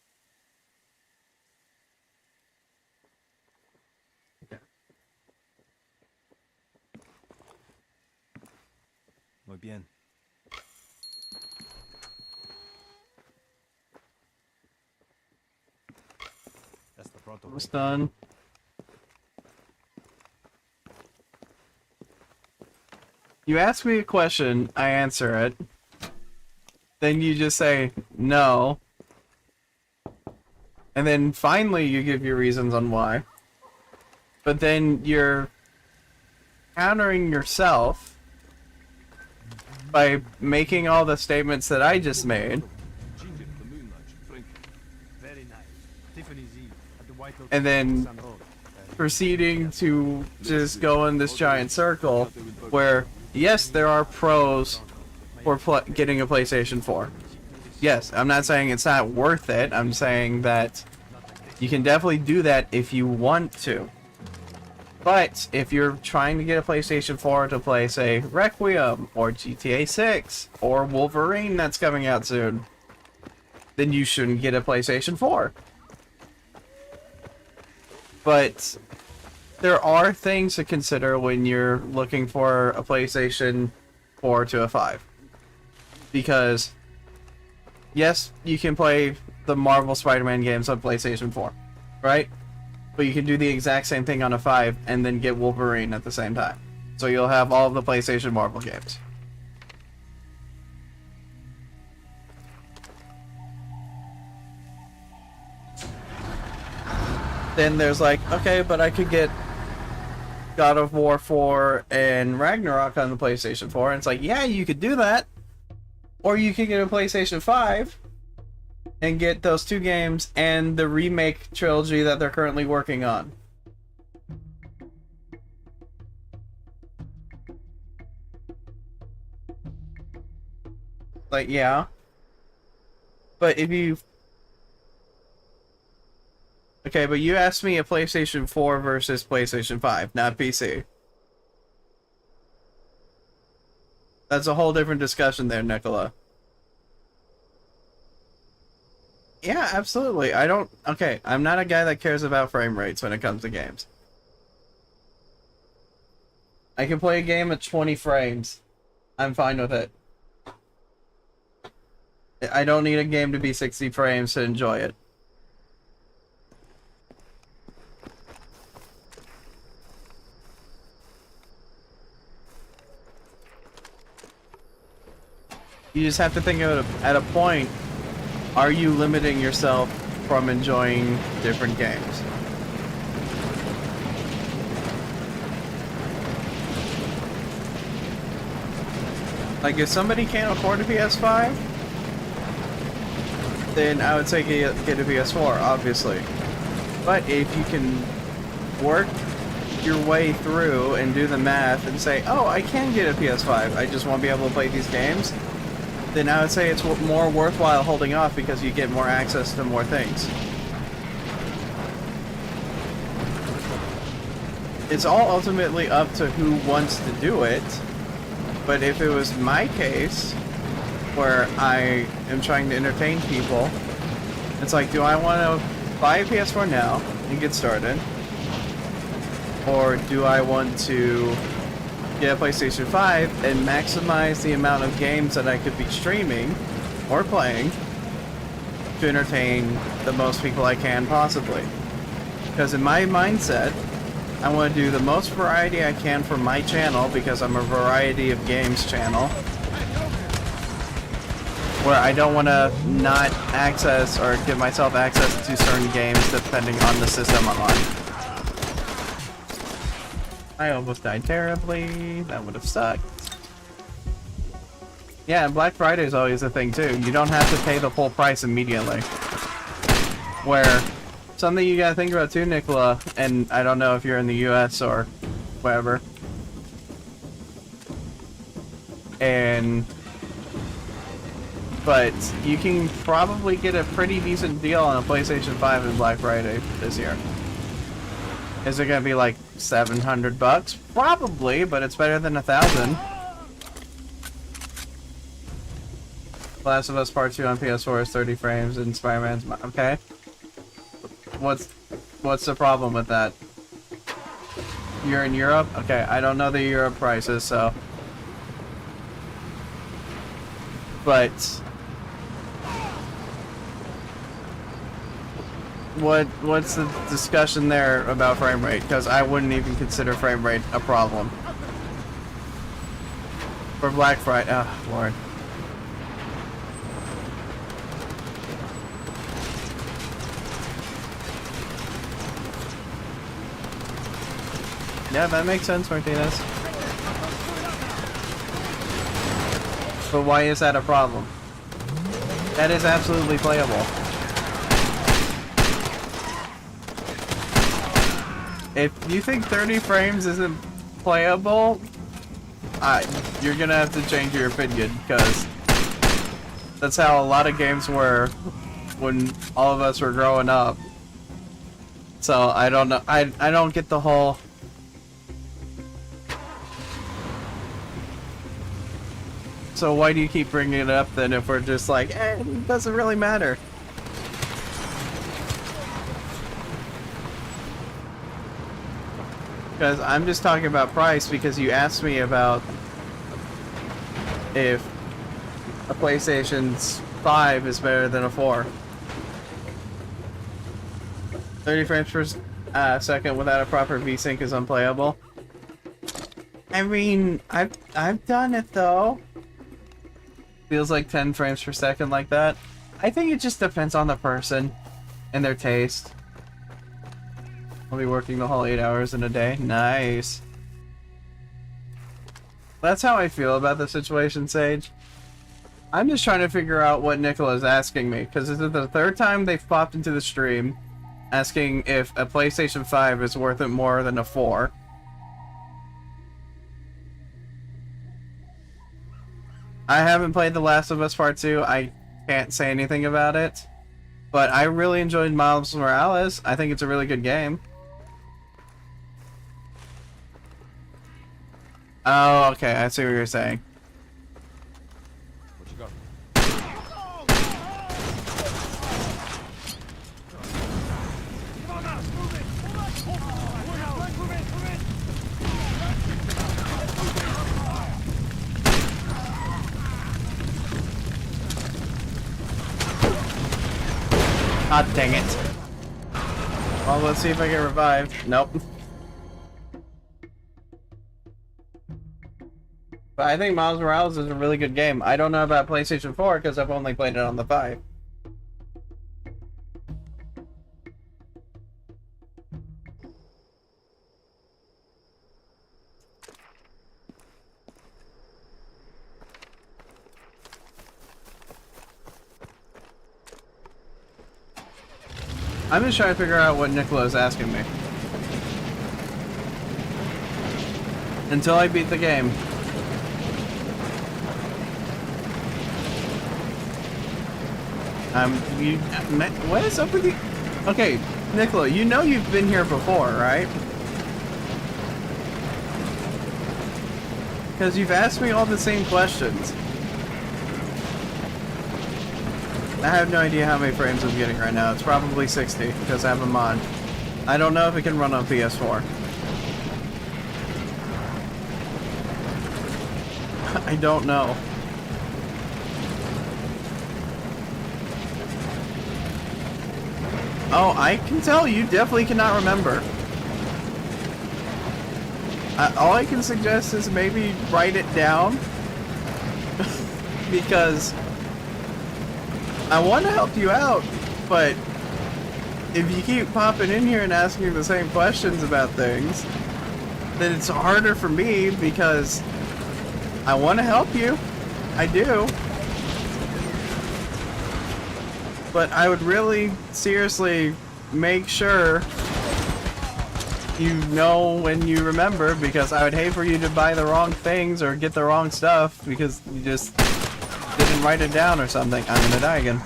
Muy bien. Almost done. You ask me a question, I answer it. Then you just say no. And then finally you give your reasons on why. But then you're countering yourself by making all the statements that I just made. And then proceeding to just go in this giant circle where, yes, there are pros for getting a PlayStation 4. Yes, I'm not saying it's not worth it. I'm saying that you can definitely do that if you want to. But if you're trying to get a PlayStation 4 to play, say, Requiem or GTA 6 or Wolverine that's coming out soon, then you shouldn't get a PlayStation 4. But there are things to consider when you're looking for a PlayStation 4 to a 5. Because, yes, you can play the Marvel Spider-Man games on PlayStation 4, right? But you can do the exact same thing on a 5 and then get Wolverine at the same time. So you'll have all of the PlayStation Marvel games. Then there's like, okay, but I could get God of War 4 and Ragnarok on the PlayStation 4. And it's like, yeah, you could do that. Or you could get a PlayStation 5 and get those two games and the remake trilogy that they're currently working on. Like, yeah. But if you... Okay, but you asked me a PlayStation 4 versus PlayStation 5, not PC. That's a whole different discussion there, Nicola. Yeah, absolutely. I don't... Okay, I'm not a guy that cares about frame rates when it comes to games. I can play a game at 20 frames. I'm fine with it. I don't need a game to be 60 frames to enjoy it. You just have to think of it at a point, are you limiting yourself from enjoying different games? Like, if somebody can't afford a PS5, then I would say get a PS4, obviously. But if you can work your way through and do the math and say, oh, I can get a PS5, I just won't be able to play these games, then I would say it's more worthwhile holding off because you get more access to more things. It's all ultimately up to who wants to do it, but if it was my case, where I am trying to entertain people, it's like, do I want to buy a PS4 now and get started? Or do I want to get a PlayStation 5 and maximize the amount of games that I could be streaming or playing to entertain the most people I can possibly? Because in my mindset, I want to do the most variety I can for my channel because I'm a variety of games channel, where I don't want to not access or give myself access to certain games depending on the system I'm on. I almost died terribly. That would have sucked. Yeah, and Black Friday is always a thing too. You don't have to pay the full price immediately. Where, something you gotta think about too, Nicola, and I don't know if you're in the US or wherever. But you can probably get a pretty decent deal on a PlayStation 5 in Black Friday this year. Is it gonna be like $700? Probably, but it's better than 1,000. Last of Us Part 2 on PS4 is 30 frames and Spider-Man's... Okay. What's the problem with that? You're in Europe? Okay, I don't know the Europe prices, so... But... what's the discussion there about frame rate? Because I wouldn't even consider frame rate a problem for Black Friday. Oh Lord. Yeah, that makes sense, Martinez. But why is that a problem? That is absolutely playable. If you think 30 frames isn't playable, you're gonna have to change your opinion, because that's how a lot of games were when all of us were growing up. So I don't know. I don't get the whole. So why do you keep bringing it up then if we're just like, it doesn't really matter? Because I'm just talking about price because you asked me about if a PlayStation's 5 is better than a 4. 30 frames per second without a proper VSync is unplayable. I mean, I've done it though. Feels like 10 frames per second like that. I think it just depends on the person and their taste. I'll be working the whole 8 hours in a day. Nice. That's how I feel about the situation, Sage. I'm just trying to figure out what Nicola's asking me, because this is the third time they've popped into the stream asking if a PlayStation 5 is worth it more than a 4. I haven't played The Last of Us Part 2. I can't say anything about it. But I really enjoyed Miles Morales. I think it's a really good game. Oh, okay. I see what you're saying. What you got? Come on now, move it! Move it! God dang it. Well, let's see if I get revived. Nope. But I think Miles Morales is a really good game. I don't know about PlayStation 4 because I've only played it on the 5. I'm just trying to figure out what Nicola is asking me. Until I beat the game. What is up with you? Okay, Nicola, you know you've been here before, right? Because you've asked me all the same questions. I have no idea how many frames I'm getting right now. It's probably 60 because I have a mod. I don't know if it can run on PS4. I don't know. Oh, I can tell you definitely cannot remember. All I can suggest is maybe write it down. Because I want to help you out, but if you keep popping in here and asking the same questions about things, then it's harder for me because I want to help you. I do. But I would really seriously make sure you know when you remember, because I would hate for you to buy the wrong things or get the wrong stuff because you just didn't write it down or something. I'm gonna die again.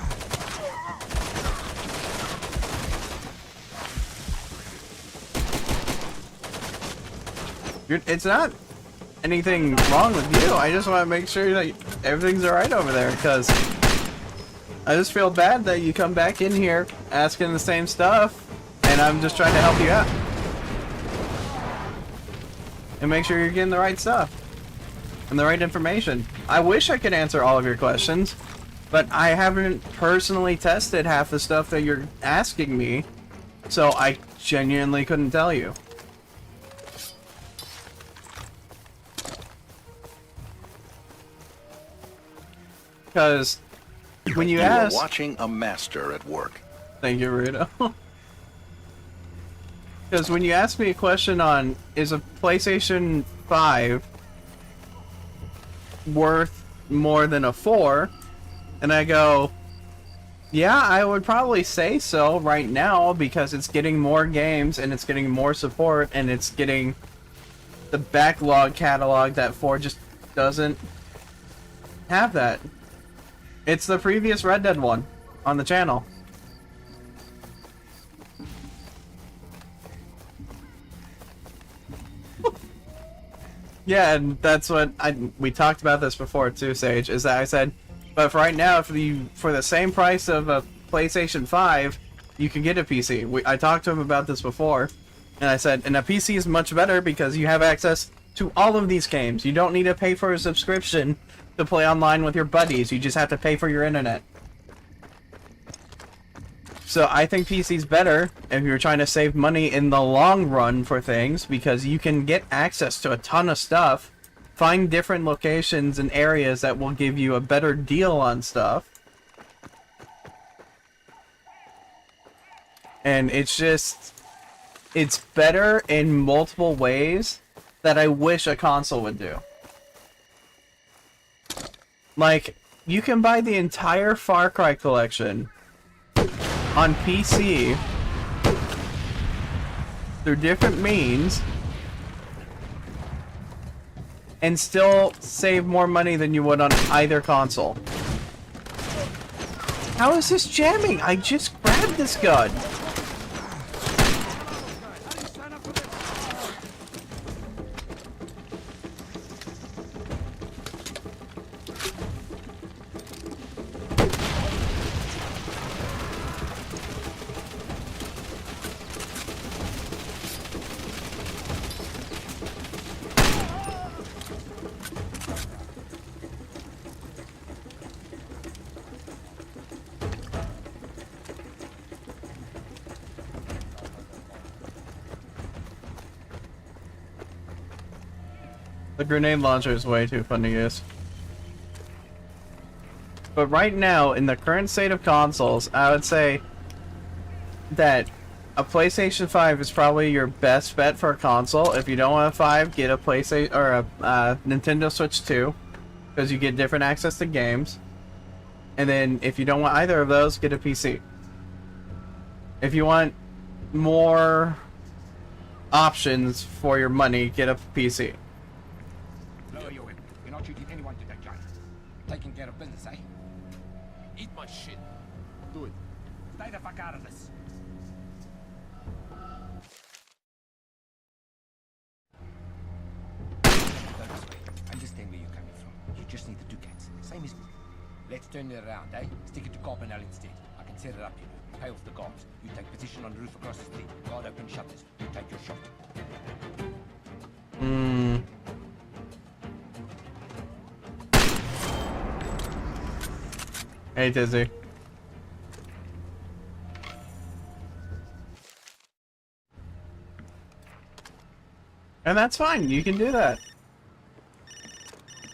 It's not anything wrong with you. I just want to make sure that everything's alright over there, because I just feel bad that you come back in here asking the same stuff, and I'm just trying to help you out. And make sure you're getting the right stuff. And the right information. I wish I could answer all of your questions, but I haven't personally tested half the stuff that you're asking me So I genuinely couldn't tell you. Because when you ask... are watching a master at work. Thank you, Rito. Because when you ask me a question on, is a PlayStation 5 worth more than a 4? And I go, yeah, I would probably say so right now, because it's getting more games and it's getting more support and it's getting the backlog catalog that 4 just doesn't have that. It's the previous Red Dead one on the channel. Yeah, and that's what we talked about this before too, Sage, is that I said, but for right now, for the same price of a PlayStation 5, you can get a PC. I talked to him about this before, and I said, and a PC is much better because you have access to all of these games. You don't need to pay for a subscription to play online with your buddies. You just have to pay for your internet. So I think PC's better if you're trying to save money in the long run for things, because you can get access to a ton of stuff, find different locations and areas that will give you a better deal on stuff. And it's just, it's better in multiple ways that I wish a console would do. Like, you can buy the entire FarCry collection on PC through different means and still save more money than you would on either console. How is this jamming? I just grabbed this gun. The grenade launcher is way too fun to use. But right now, in the current state of consoles, I would say that a PlayStation 5 is probably your best bet for a console. If you don't want a 5, get a PlayStation or a Nintendo Switch 2, because you get different access to games. And then if you don't want either of those, get a PC. If you want more options for your money, get a PC. Lower your whip. We're not shooting anyone to that gun. Taking care of business, eh? Eat my shit. Do it. Stay the fuck out of this. Go this way. Understand where you're coming from. You just need the ducats. Same as me. Let's turn it around, eh? Stick it to Carbonell instead. I can set it up, you know. Pay off the guards. You take position on the roof across the street. Guard open shutters. You take your shot. Hey, Dizzy. And that's fine, you can do that.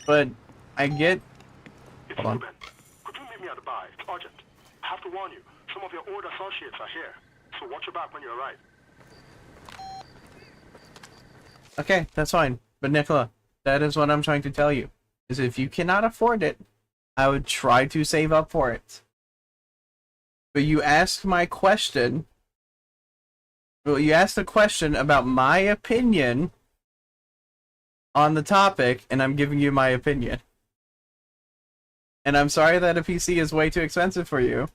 But I get... Hold on. Could you meet me at the bar? It's urgent. I have to warn you, some of your old associates are here, so watch your back when you arrive. Okay, that's fine. But Nicola, that is what I'm trying to tell you. Is if you cannot afford it, I would try to save up for it. But you asked my question. Well, you asked a question about my opinion on the topic, and I'm giving you my opinion. And I'm sorry that a PC is way too expensive for you.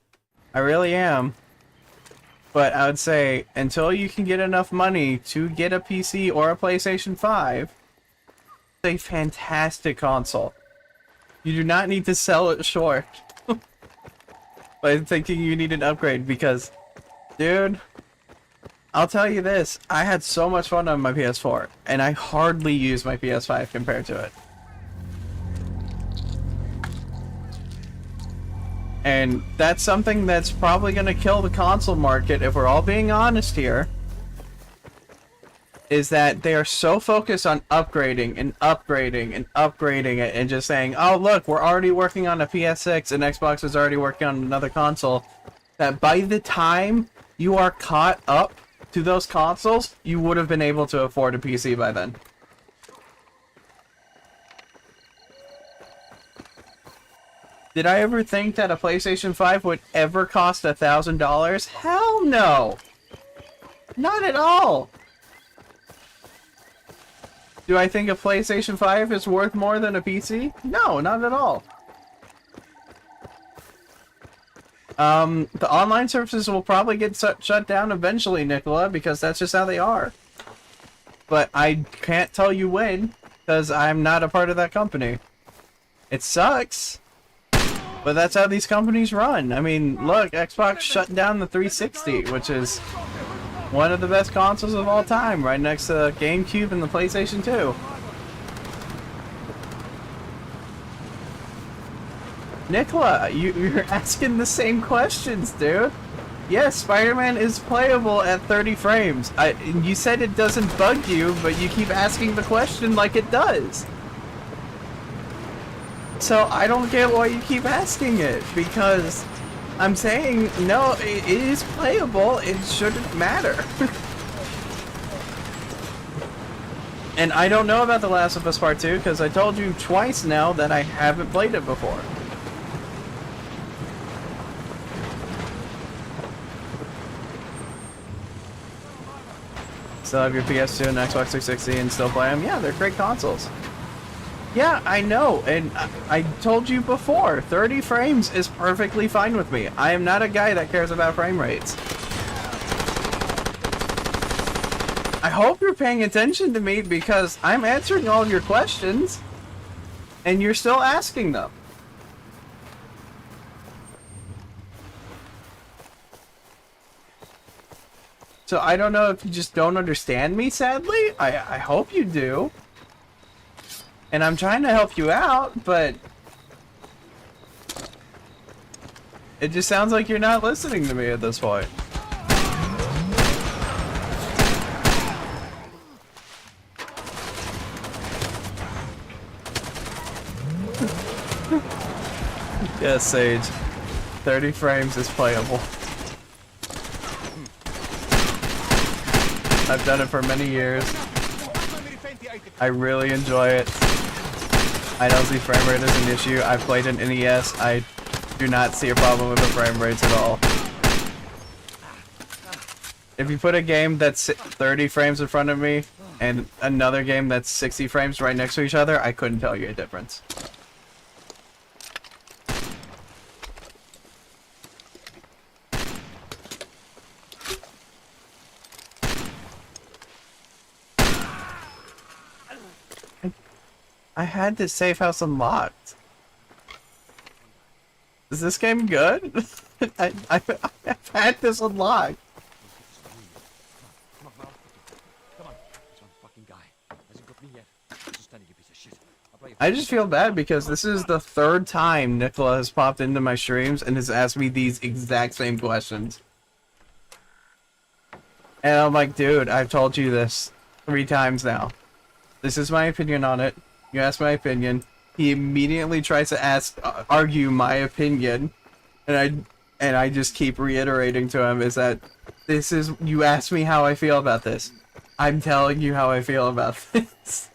I really am. But I would say, until you can get enough money to get a PC or a PlayStation 5, it's a fantastic console. You do not need to sell it short by thinking you need an upgrade, because, dude, I'll tell you this, I had so much fun on my PS4, and I hardly use my PS5 compared to it. And that's something that's probably going to kill the console market, if we're all being honest here, is that they are so focused on upgrading and upgrading and upgrading it and just saying, oh look, we're already working on a PS6 and Xbox is already working on another console, that by the time you are caught up to those consoles, you would have been able to afford a PC by then. Did I ever think that a PlayStation 5 would ever cost $1,000? Hell no! Not at all! Do I think a PlayStation 5 is worth more than a PC? No, not at all. The online services will probably get shut down eventually, Nicola, because that's just how they are. But I can't tell you when, because I'm not a part of that company. It sucks. But that's how these companies run. I mean, look, Xbox shut down the 360, which is one of the best consoles of all time, right next to the GameCube and the PlayStation 2. Nicola, you're asking the same questions, dude. Yes, Spider-Man is playable at 30 frames. You said it doesn't bug you, but you keep asking the question like it does. So I don't get why you keep asking it, because I'm saying, no, it is playable, it shouldn't matter. And I don't know about The Last of Us Part 2, because I told you twice now that I haven't played it before. Still have your PS2 and Xbox 360 and still play them? Yeah, they're great consoles. Yeah, I know, and I told you before, 30 frames is perfectly fine with me. I am not a guy that cares about frame rates. I hope you're paying attention to me, because I'm answering all of your questions, and you're still asking them. So I don't know if you just don't understand me, sadly. I hope you do. And I'm trying to help you out, but it just sounds like you're not listening to me at this point. Yes, Sage. 30 frames is playable. I've done it for many years. I really enjoy it. I don't see frame rate as an issue. I've played an NES. I do not see a problem with the frame rates at all. If you put a game that's 30 frames in front of me and another game that's 60 frames right next to each other, I couldn't tell you a difference. I had this safe house unlocked. Is this game good? I've had this unlocked. I just feel bad because this is the third time Nicola has popped into my streams and has asked me these exact same questions. And I'm like, dude, I've told you this 3 times now. This is my opinion on it. You ask my opinion. He immediately tries to argue my opinion, and I just keep reiterating to him is that this is, you asked me how I feel about this. I'm telling you how I feel about this.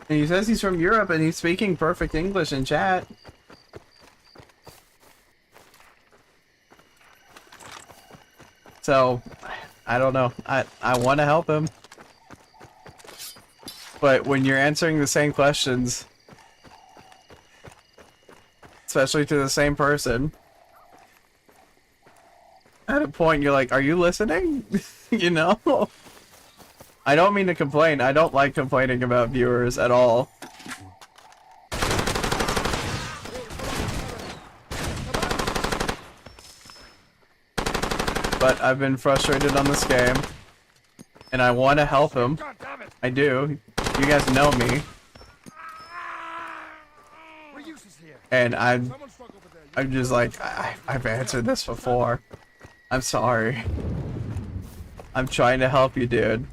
And he says he's from Europe and he's speaking perfect English in chat. So, I don't know. I want to help him. But when you're answering the same questions, especially to the same person, at a point you're like, are you listening? You know? I don't mean to complain. I don't like complaining about viewers at all. but I've been frustrated on this game, and I want to help him. I do. You guys know me. And I'm just like, I've answered this before. I'm sorry. I'm trying to help you, dude.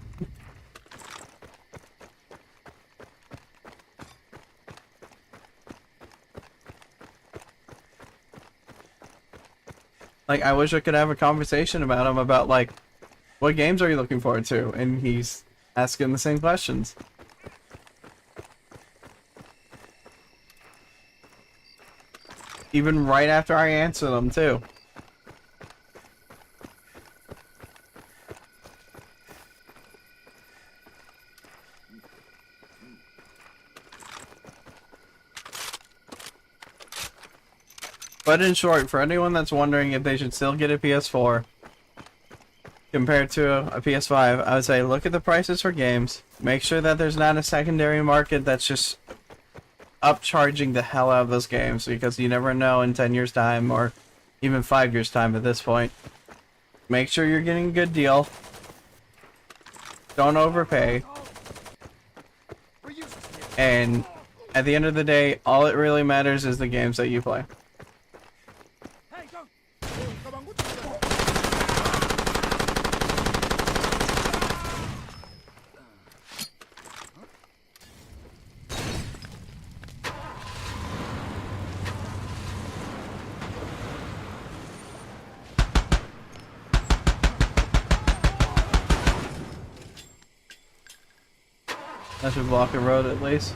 Like, I wish I could have a conversation about him about, like, what games are you looking forward to? And he's asking the same questions. Even right after I answer them, too. But in short, for anyone that's wondering if they should still get a PS4 compared to a PS5, I would say look at the prices for games. Make sure that there's not a secondary market that's just upcharging the hell out of those games, because you never know in 10 years time or even 5 years time at this point. Make sure you're getting a good deal. Don't overpay. And at the end of the day, all it really matters is the games that you play. That should block a road at least.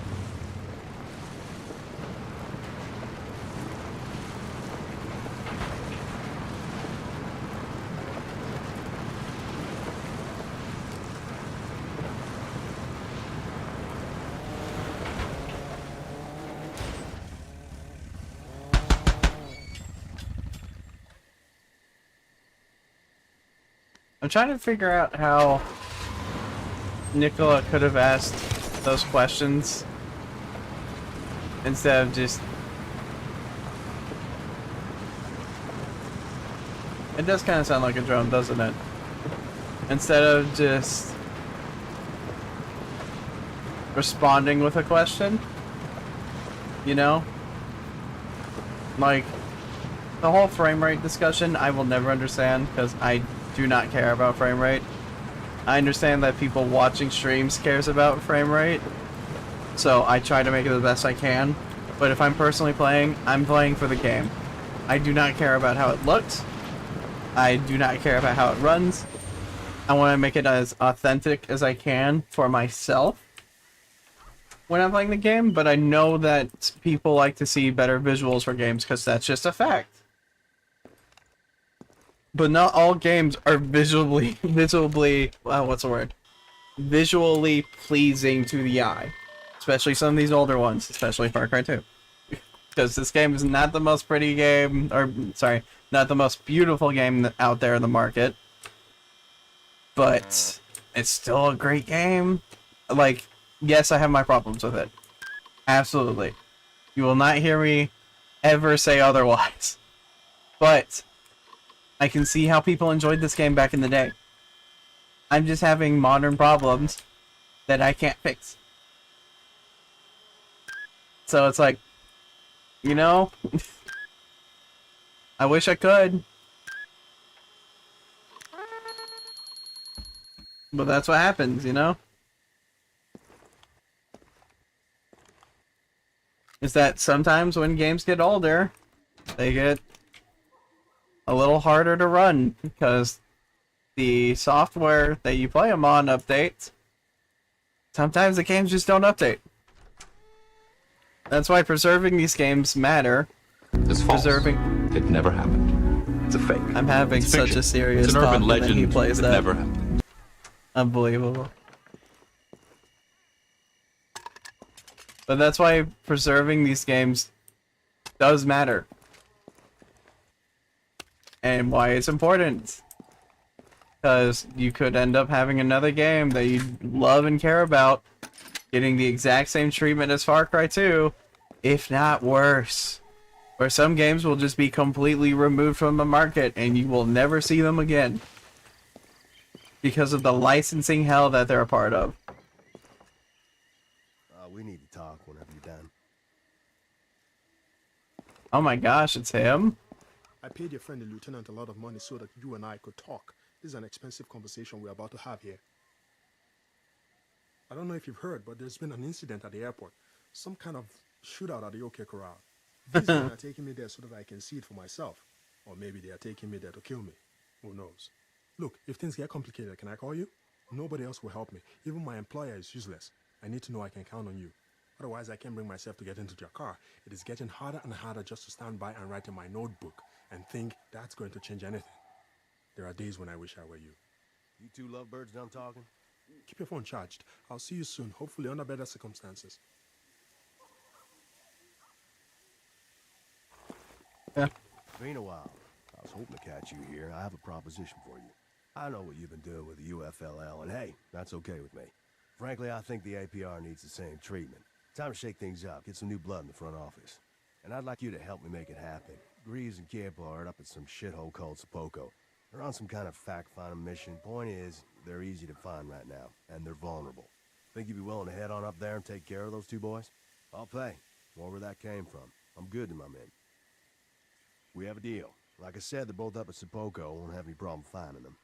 I'm trying to figure out how Nicola could have asked those questions instead of just... It does kind of sound like a drone, doesn't it? Instead of just responding with a question, you know? Like, the whole frame rate discussion I will never understand, because I do not care about frame rate. I understand that people watching streams cares about frame rate, so I try to make it the best I can. But if I'm personally playing, I'm playing for the game. I do not care about how it looks. I do not care about how it runs. I want to make it as authentic as I can for myself when I'm playing the game, but I know that people like to see better visuals for games because that's just a fact. But not all games are visually pleasing to the eye. Especially some of these older ones, especially FarCry 2. Because this game is not the most pretty game, or, sorry, not the most beautiful game out there in the market. But it's still a great game. Like, yes, I have my problems with it. Absolutely. You will not hear me ever say otherwise. But I can see how people enjoyed this game back in the day. I'm just having modern problems that I can't fix. So it's like, you know, I wish I could. But that's what happens, you know? Is that sometimes when games get older, they get a little harder to run because the software that you play them on updates. Sometimes the games just don't update. That's why preserving these games matter. It's false. It never happened. It's a fake. I'm having such a serious it's an urban talk legend. and he plays It that. never happened. Unbelievable. But that's why preserving these games does matter. And why it's important. Because you could end up having another game that you love and care about getting the exact same treatment as Far Cry 2, if not worse. Where some games will just be completely removed from the market and you will never see them again. Because of the licensing hell that they're a part of. We need to talk whenever you're done. Oh my gosh, it's him? I paid your friend the lieutenant a lot of money so that you and I could talk. This is an expensive conversation we're about to have here. I don't know if you've heard, but there's been an incident at the airport. Some kind of shootout at the OK Corral. These men are taking me there so that I can see it for myself. Or maybe they are taking me there to kill me. Who knows? Look, if things get complicated, can I call you? Nobody else will help me. Even my employer is useless. I need to know I can count on you. Otherwise, I can't bring myself to get into your car. It is getting harder and harder just to stand by and write in my notebook and think that's going to change anything. There are days when I wish I were you. You two lovebirds done talking? Keep your phone charged. I'll see you soon, hopefully under better circumstances. Yeah. Been a while. I was hoping to catch you here. I have a proposition for you. I know what you've been doing with the UFLL, and hey, that's okay with me. Frankly, I think the APR needs the same treatment. Time to shake things up, get some new blood in the front office. And I'd like you to help me make it happen. Greaves and Campo are up at some shithole called Sepoko. They're on some kind of fact-finding mission. Point is, they're easy to find right now, and they're vulnerable. Think you'd be willing to head on up there and take care of those two boys? I'll pay. Wherever that came from. I'm good to my men. We have a deal. Like I said, they're both up at Sepoko. I won't have any problem finding them.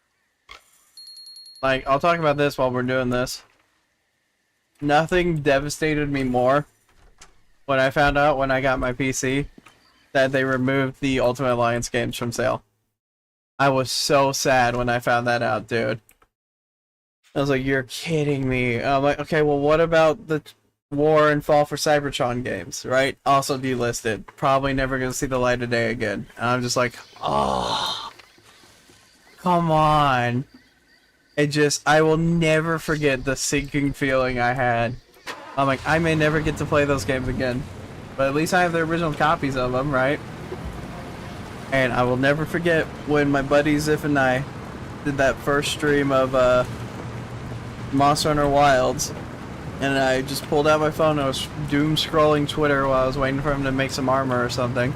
Like, I'll talk about this while we're doing this. Nothing devastated me more when I found out when I got my PC that they removed the Ultimate Alliance games from sale. I was so sad when I found that out, dude. I was like, you're kidding me. I'm like, okay, well, what about the War and Fall for Cybertron games, right? Also delisted. Probably never gonna see the light of day again. And I'm just like, oh, come on. I will never forget the sinking feeling I had. I'm like, I may never get to play those games again. But at least I have the original copies of them, right? And I will never forget when my buddy Ziff and I did that first stream of Monster Hunter Wilds. And I just pulled out my phone and I was doom scrolling Twitter while I was waiting for him to make some armor or something.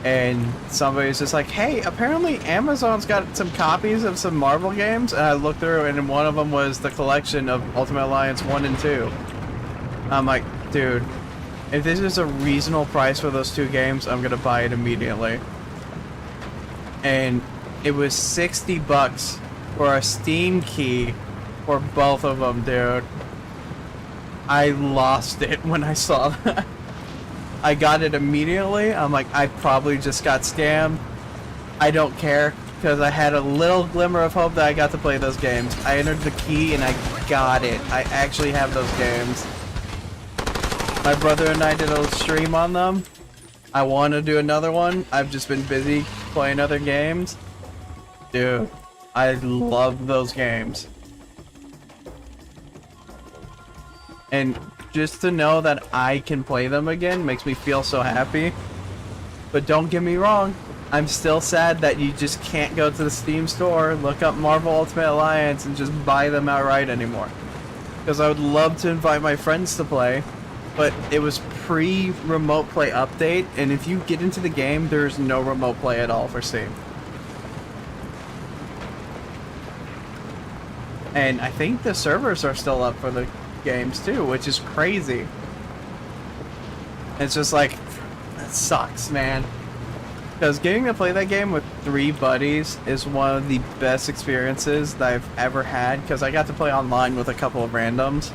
And somebody's just like, hey, apparently Amazon's got some copies of some Marvel games. And I looked through and one of them was the collection of Ultimate Alliance 1 and 2. I'm like, dude, if this is a reasonable price for those two games, I'm gonna buy it immediately. And it was $60 for a Steam key for both of them, dude. I lost it when I saw that. I got it immediately. I'm like, I probably just got scammed. I don't care, because I had a little glimmer of hope that I got to play those games. I entered the key and I got it. I actually have those games. My brother and I did a stream on them. I want to do another one. I've just been busy playing other games. Dude, I love those games. And just to know that I can play them again makes me feel so happy. But don't get me wrong, I'm still sad that you just can't go to the Steam store, look up Marvel Ultimate Alliance, and just buy them outright anymore. Because I would love to invite my friends to play, but it was pre-remote play update, and if you get into the game, there's no remote play at all for Steam. And I think the servers are still up for the games too, which is crazy. It's just like, that sucks, man. Because getting to play that game with 3 buddies is one of the best experiences that I've ever had, because I got to play online with a couple of randoms.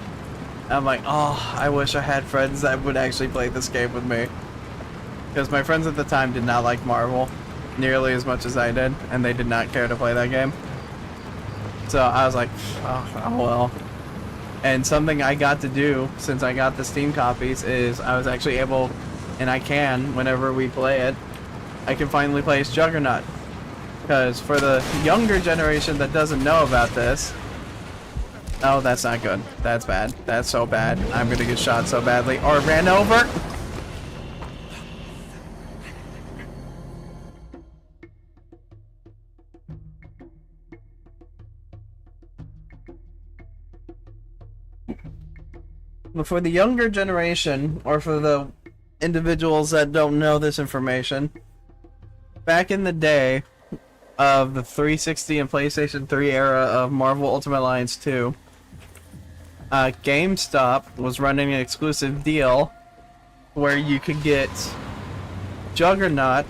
And I'm like, oh, I wish I had friends that would actually play this game with me. Because my friends at the time did not like Marvel nearly as much as I did, and they did not care to play that game. So I was like, oh well. And something I got to do, since I got the Steam copies, is I was actually able, and I can, whenever we play it, I can finally play as Juggernaut. Because for the younger generation that doesn't know about this... Oh, that's not good. That's bad. That's so bad. I'm gonna get shot so badly. Or ran over! But for the younger generation, or for the individuals that don't know this information, back in the day of the 360 and PlayStation 3 era of Marvel Ultimate Alliance 2, GameStop was running an exclusive deal where you could get Juggernaut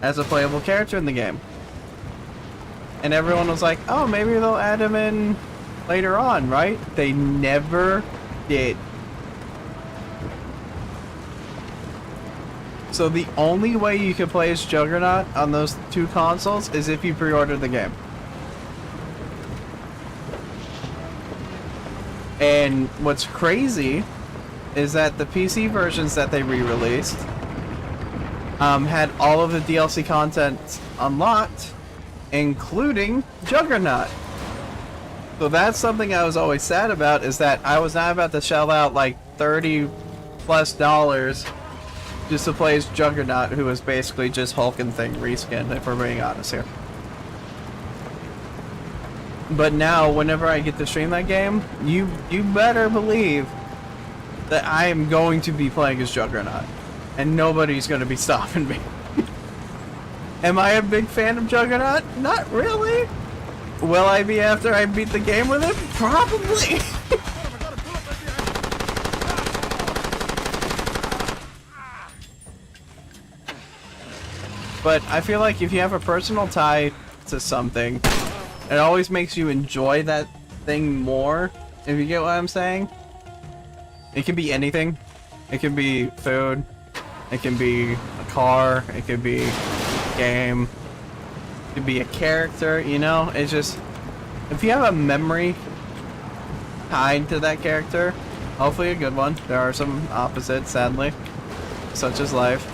as a playable character in the game. And everyone was like, oh, maybe they'll add him in later on, right? They never did. So the only way you can play as Juggernaut on those two consoles is if you pre-order the game. And what's crazy is that the PC versions that they re-released had all of the DLC content unlocked, including Juggernaut. So that's something I was always sad about, is that I was not about to shell out like $30+ just to play as Juggernaut, who was basically just Hulk and Thing reskinned, if we're being honest here. But now, whenever I get to stream that game, you better believe that I am going to be playing as Juggernaut, and nobody's going to be stopping me. Am I a big fan of Juggernaut? Not really. Will I be after I beat the game with him? Probably. But I feel like if you have a personal tie to something, it always makes you enjoy that thing more, if you get what I'm saying. It can be anything. It can be food. It can be a car. It could be a game. It could be a character, you know? It's just, if you have a memory tied to that character, hopefully a good one. There are some opposites, sadly, such as life.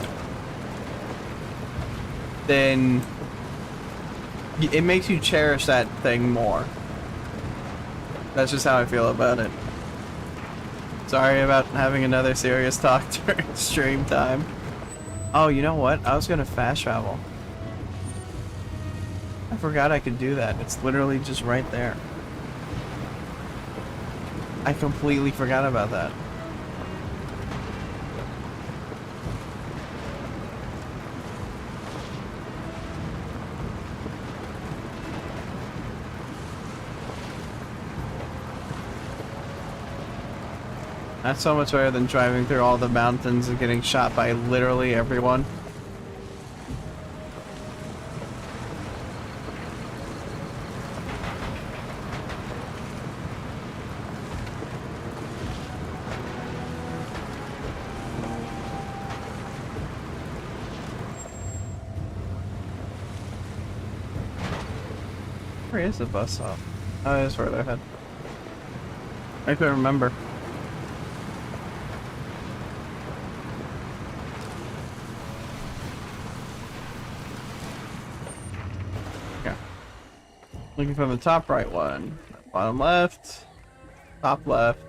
Then it makes you cherish that thing more. That's just how I feel about it. Sorry about having another serious talk during stream time. Oh, you know what? I was gonna fast travel. I forgot I could do that. It's literally just right there. I completely forgot about that. That's so much better than driving through all the mountains and getting shot by literally everyone. Where is the bus stop? Oh, it's further ahead. I couldn't remember. Looking for the top right one. Bottom left. Top left.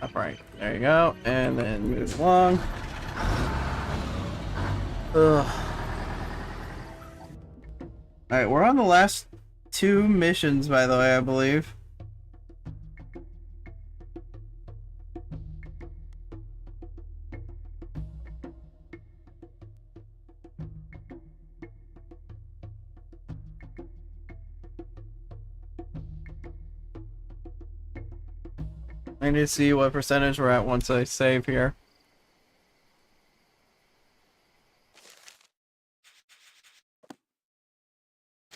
Top right. There you go. And then move along. Ugh. Alright, we're on the last two missions, by the way, I believe. I need to see what percentage we're at once I save here.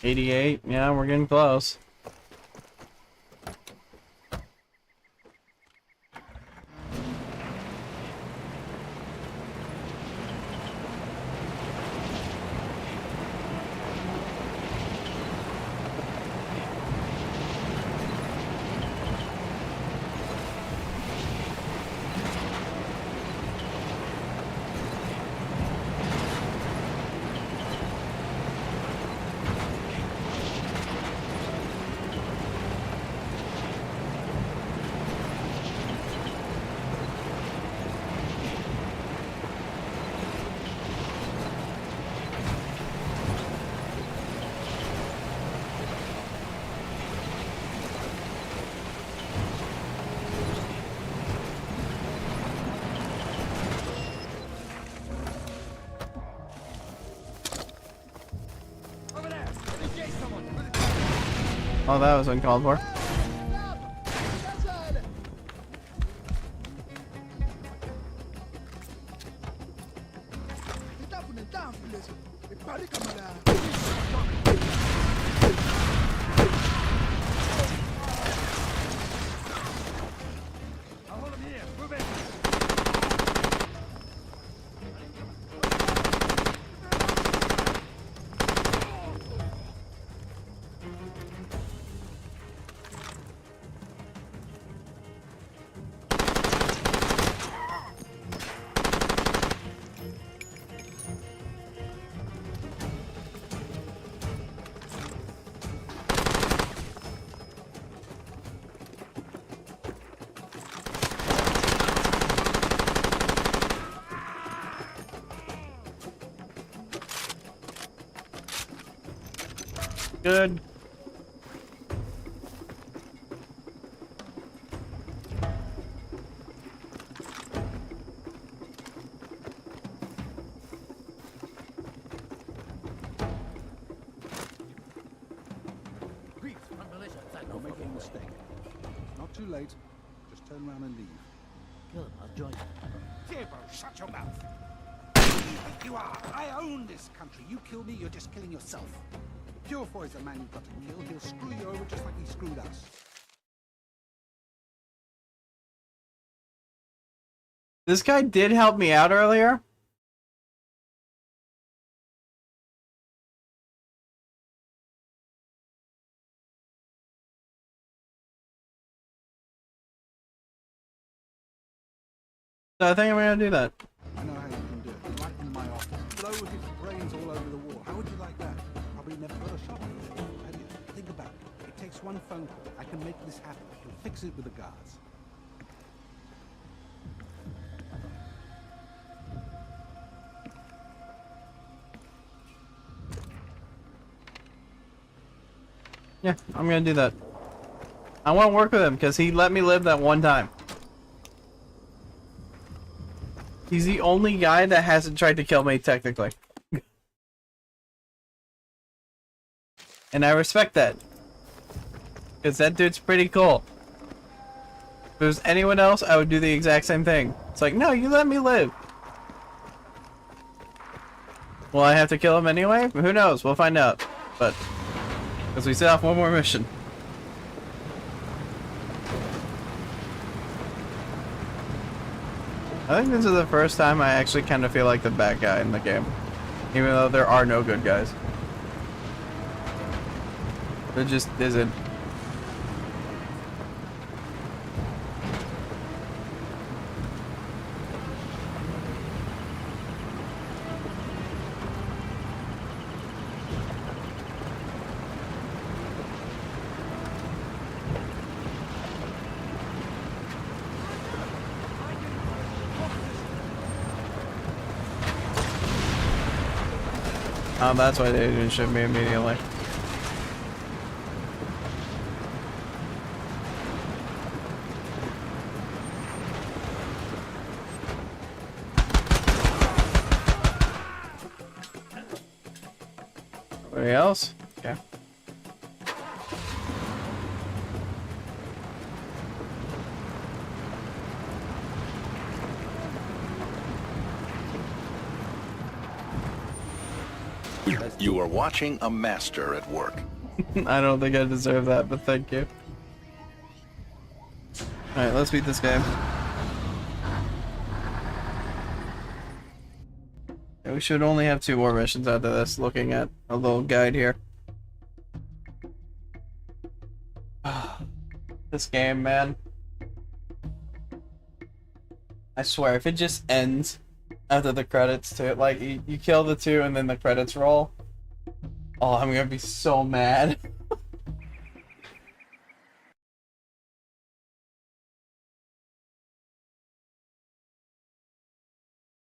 $88. Yeah, we're getting close. Oh, that was uncalled for. I'll hold him here. Move in. Good. Don't make any mistake. It's not too late. Just turn around and leave. Kill him, I'll join you. Gabriel, shut your mouth. Who do you think you are? I own this country. You kill me, you're just killing yourself. Purefoy is the man you've got to kill. He'll screw you over just like he screwed us. This guy did help me out earlier. So I think I'm gonna do that. I know how you can do it. Right in my office. Blow his brains all over the wall. How would you like that? Probably never got a shot at it, have you? Think about it. It takes one phone call. I can make this happen. I can fix it with the guards. Yeah, I'm gonna do that. I want to work with him because he let me live that one time. He's the only guy that hasn't tried to kill me, technically. And I respect that. Because that dude's pretty cool. If it was anyone else, I would do the exact same thing. It's like, no, you let me live. Will I have to kill him anyway? Who knows? We'll find out. But, because we set off one more mission. I think this is the first time I actually kind of feel like the bad guy in the game. Even though there are no good guys. There just isn't. Oh, that's why they didn't shoot me immediately. Anybody else? Okay. You are watching a master at work. I don't think I deserve that, but thank you. Alright, let's beat this game. Yeah, we should only have 2 more missions after this, looking at a little guide here. This game, man. I swear, if it just ends after the credits to it, like, you kill the 2 and then the credits roll. Oh, I'm gonna be so mad.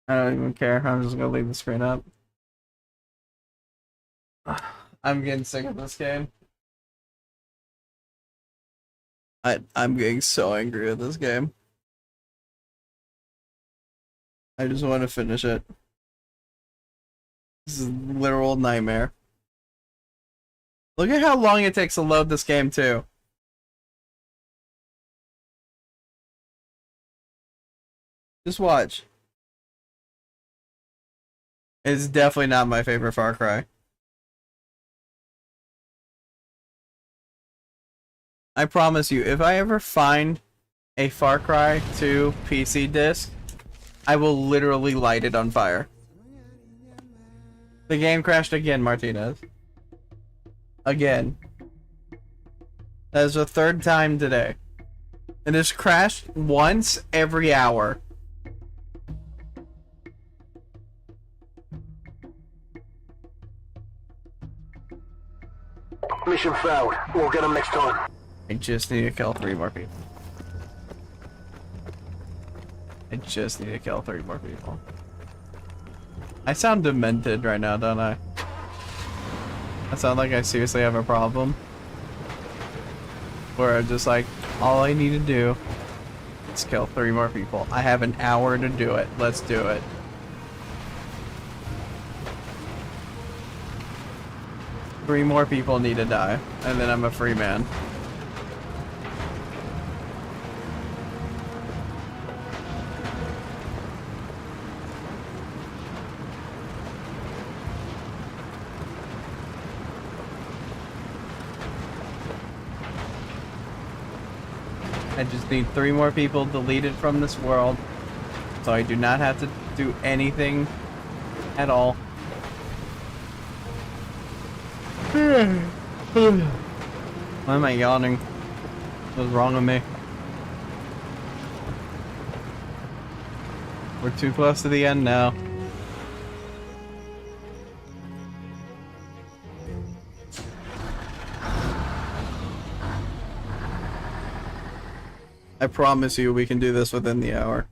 I don't even care. I'm just gonna leave the screen up. I'm getting sick of this game. I'm getting so angry with this game. I just want to finish it. This is a literal nightmare. Look at how long it takes to load this game, too. Just watch. It's definitely not my favorite Far Cry. I promise you, if I ever find a Far Cry 2 PC disc, I will literally light it on fire. The game crashed again, Martinez. Again. That is the third time today. And it's crashed once every hour. Mission failed. We'll get them next time. I just need to kill 3 more people. I just need to kill 3 more people. I sound demented right now, don't I? I sound like I seriously have a problem. Where I'm just like, all I need to do is kill 3 more people. I have an hour to do it. Let's do it. Three more people need to die, and then I'm a free man. I just need 3 more people deleted from this world, so I do not have to do anything at all. Why am I yawning? What's wrong with me? We're too close to the end now. I promise you we can do this within the hour.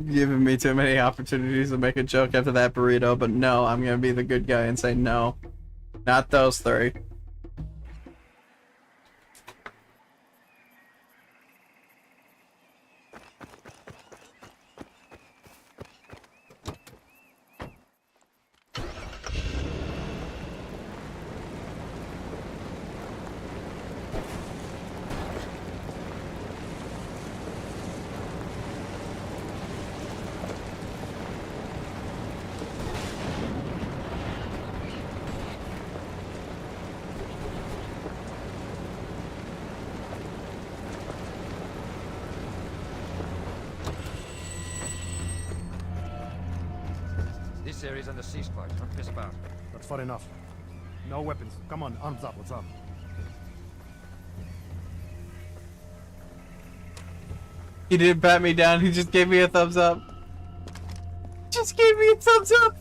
Giving me too many opportunities to make a joke after that burrito, but no, I'm gonna be the good guy and say no. Not those 3. This area's under ceasefire. Don't piss about. That's far enough. No weapons. Come on, arms up. What's up? He didn't pat me down, he just gave me a thumbs up. Just gave me a thumbs up!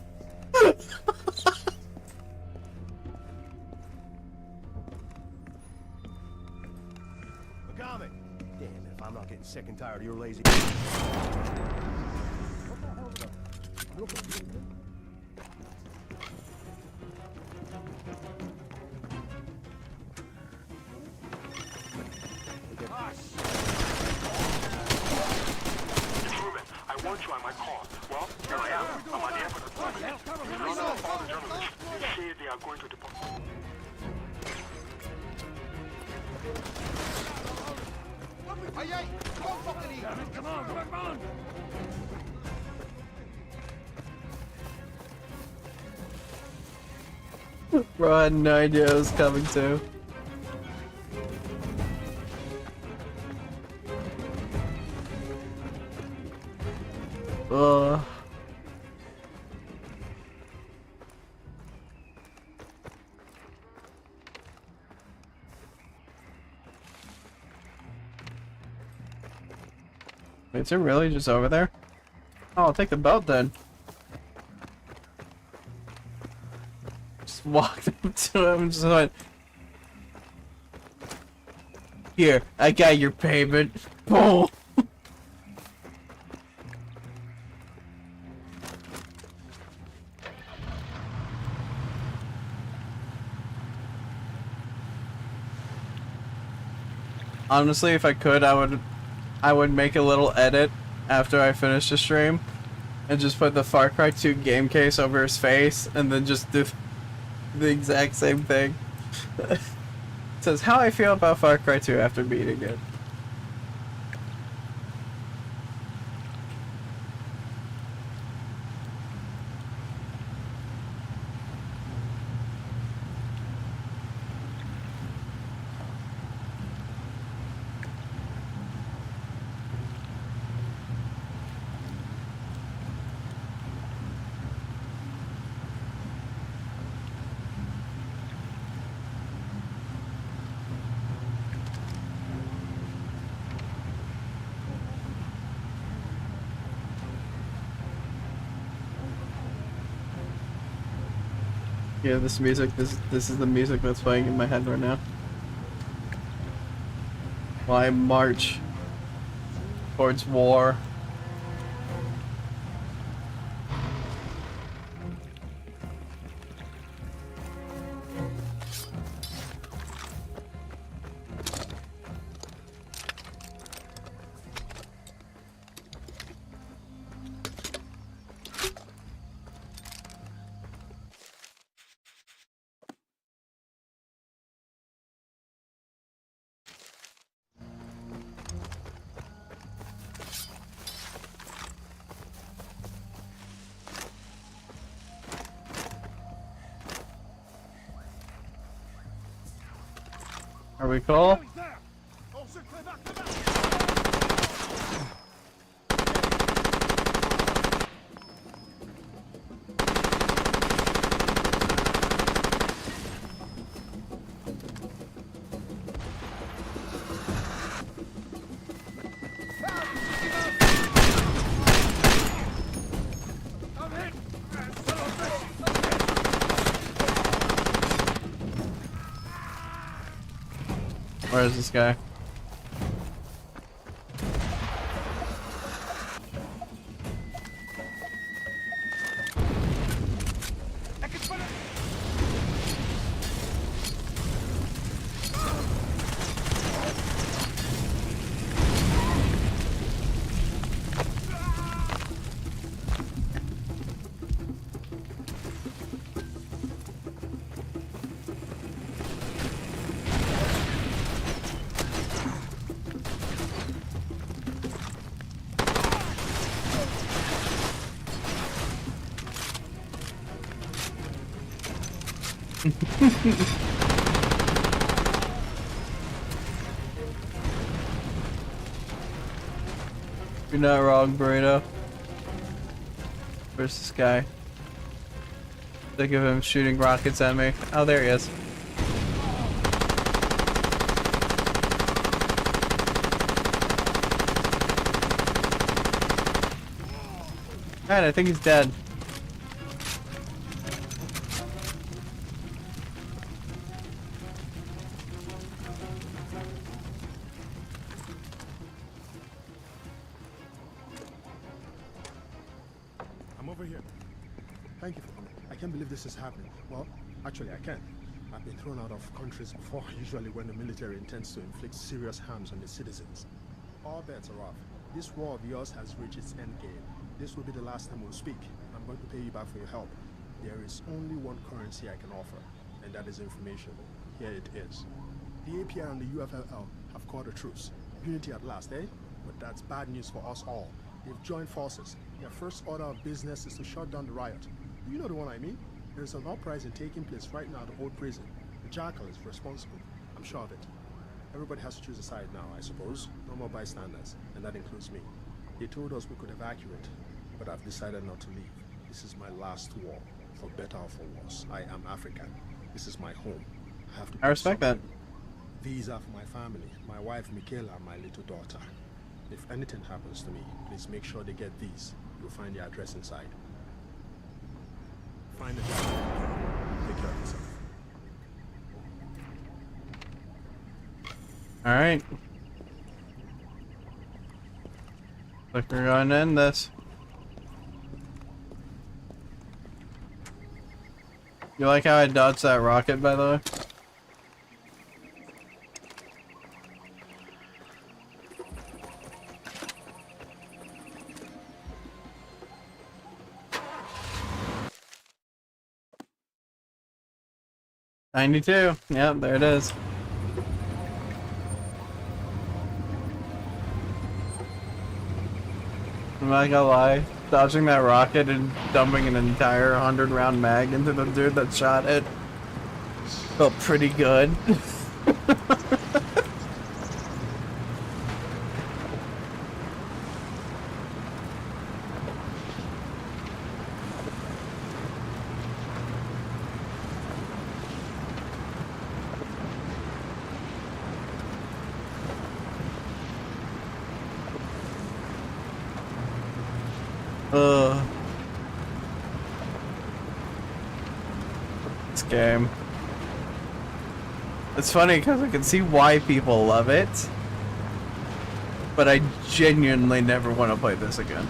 Damn it, if I'm not getting sick and tired of your lazy... I want you on my call. Well, here I am. I'm on the airport authority. You run off all the journalists. They say they are going to deport. Come on, come on! Bro, I had no idea it was coming too. Wait, is it really just over there? Oh, I'll take the boat then. Just walked up to him and just went, "Here, I got your payment." Boom. Honestly, if I could, I would make a little edit after I finish the stream and just put the Far Cry 2 game case over his face and then just do the exact same thing. It says how I feel about Far Cry 2 after beating it. Yeah, this music, this is the music that's playing in my head right now. While I march towards war. Are we cool? Where is this guy? You're not wrong, Burrito. Where's this guy? Think of him shooting rockets at me. Oh, there he is. Alright, I think he's dead. I'm over here. Thank you for coming. I can't believe this is happening. Well, actually I can. I've been thrown out of countries before, usually when the military intends to inflict serious harms on its citizens. All bets are off. This war of yours has reached its end game. This will be the last time we'll speak. I'm going to pay you back for your help. There is only one currency I can offer, and that is information. Here it is. The API and the UFLL have called a truce. Unity at last, eh? But that's bad news for us all. They've joined forces. Their first order of business is to shut down the riot. Do you know the one I mean? There's an uprising taking place right now at the old prison. The Jackal is responsible. I'm sure of it. Everybody has to choose a side now, I suppose. No more bystanders, and that includes me. They told us we could evacuate, but I've decided not to leave. This is my last war, for better or for worse. I am African. This is my home. I have to. I respect that. These are for my family, my wife Michaela and my little daughter. If anything happens to me, please make sure they get these. You'll find the address inside. Find the job. Take care of yourself. Alright. Like we're going to end this. You like how I dodged that rocket, by the way? 92. Yep, there it is. I'm not gonna lie, dodging that rocket and dumping an entire 100-round mag into the dude that shot it felt pretty good. This game. It's funny because I can see why people love it, but I genuinely never want to play this again.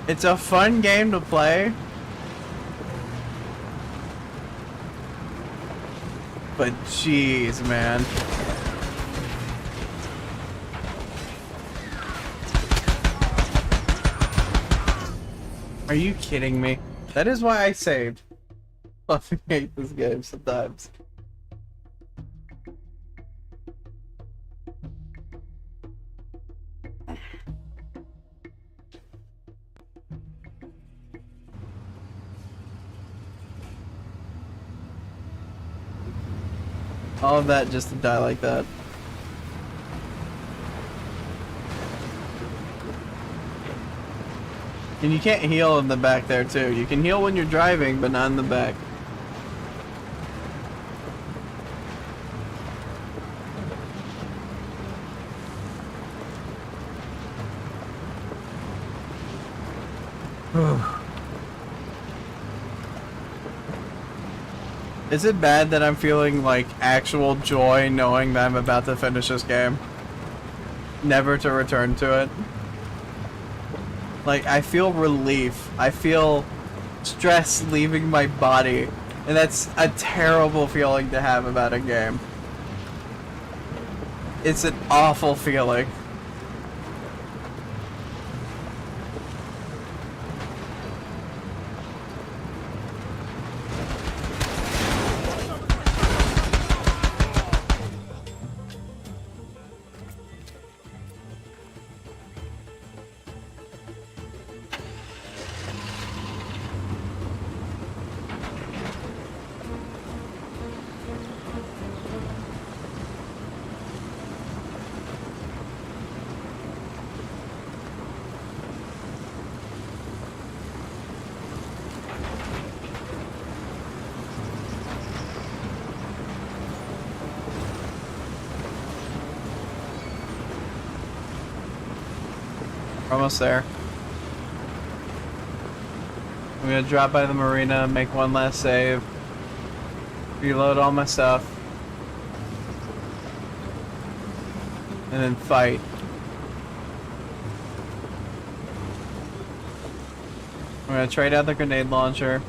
It's a fun game to play, but jeez, man. Are you kidding me? That is why I saved. I fucking hate this game sometimes. All of that just to die like that. And you can't heal in the back there too. You can heal when you're driving, but not in the back. Is it bad that I'm feeling like actual joy knowing that I'm about to finish this game? Never to return to it? Like, I feel relief. I feel stress leaving my body. And that's a terrible feeling to have about a game. It's an awful feeling. Almost there. I'm gonna drop by the marina, make one last save, reload all my stuff, and then fight. I'm gonna trade out the grenade launcher.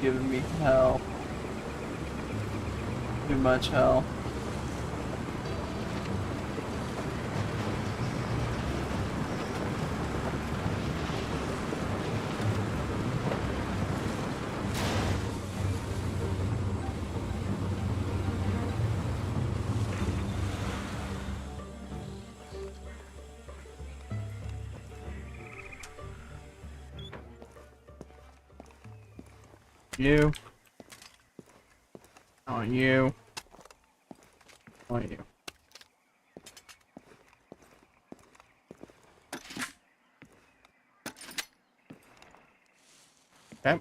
Giving me hell. Too much hell. You. I want you. I want you. Okay.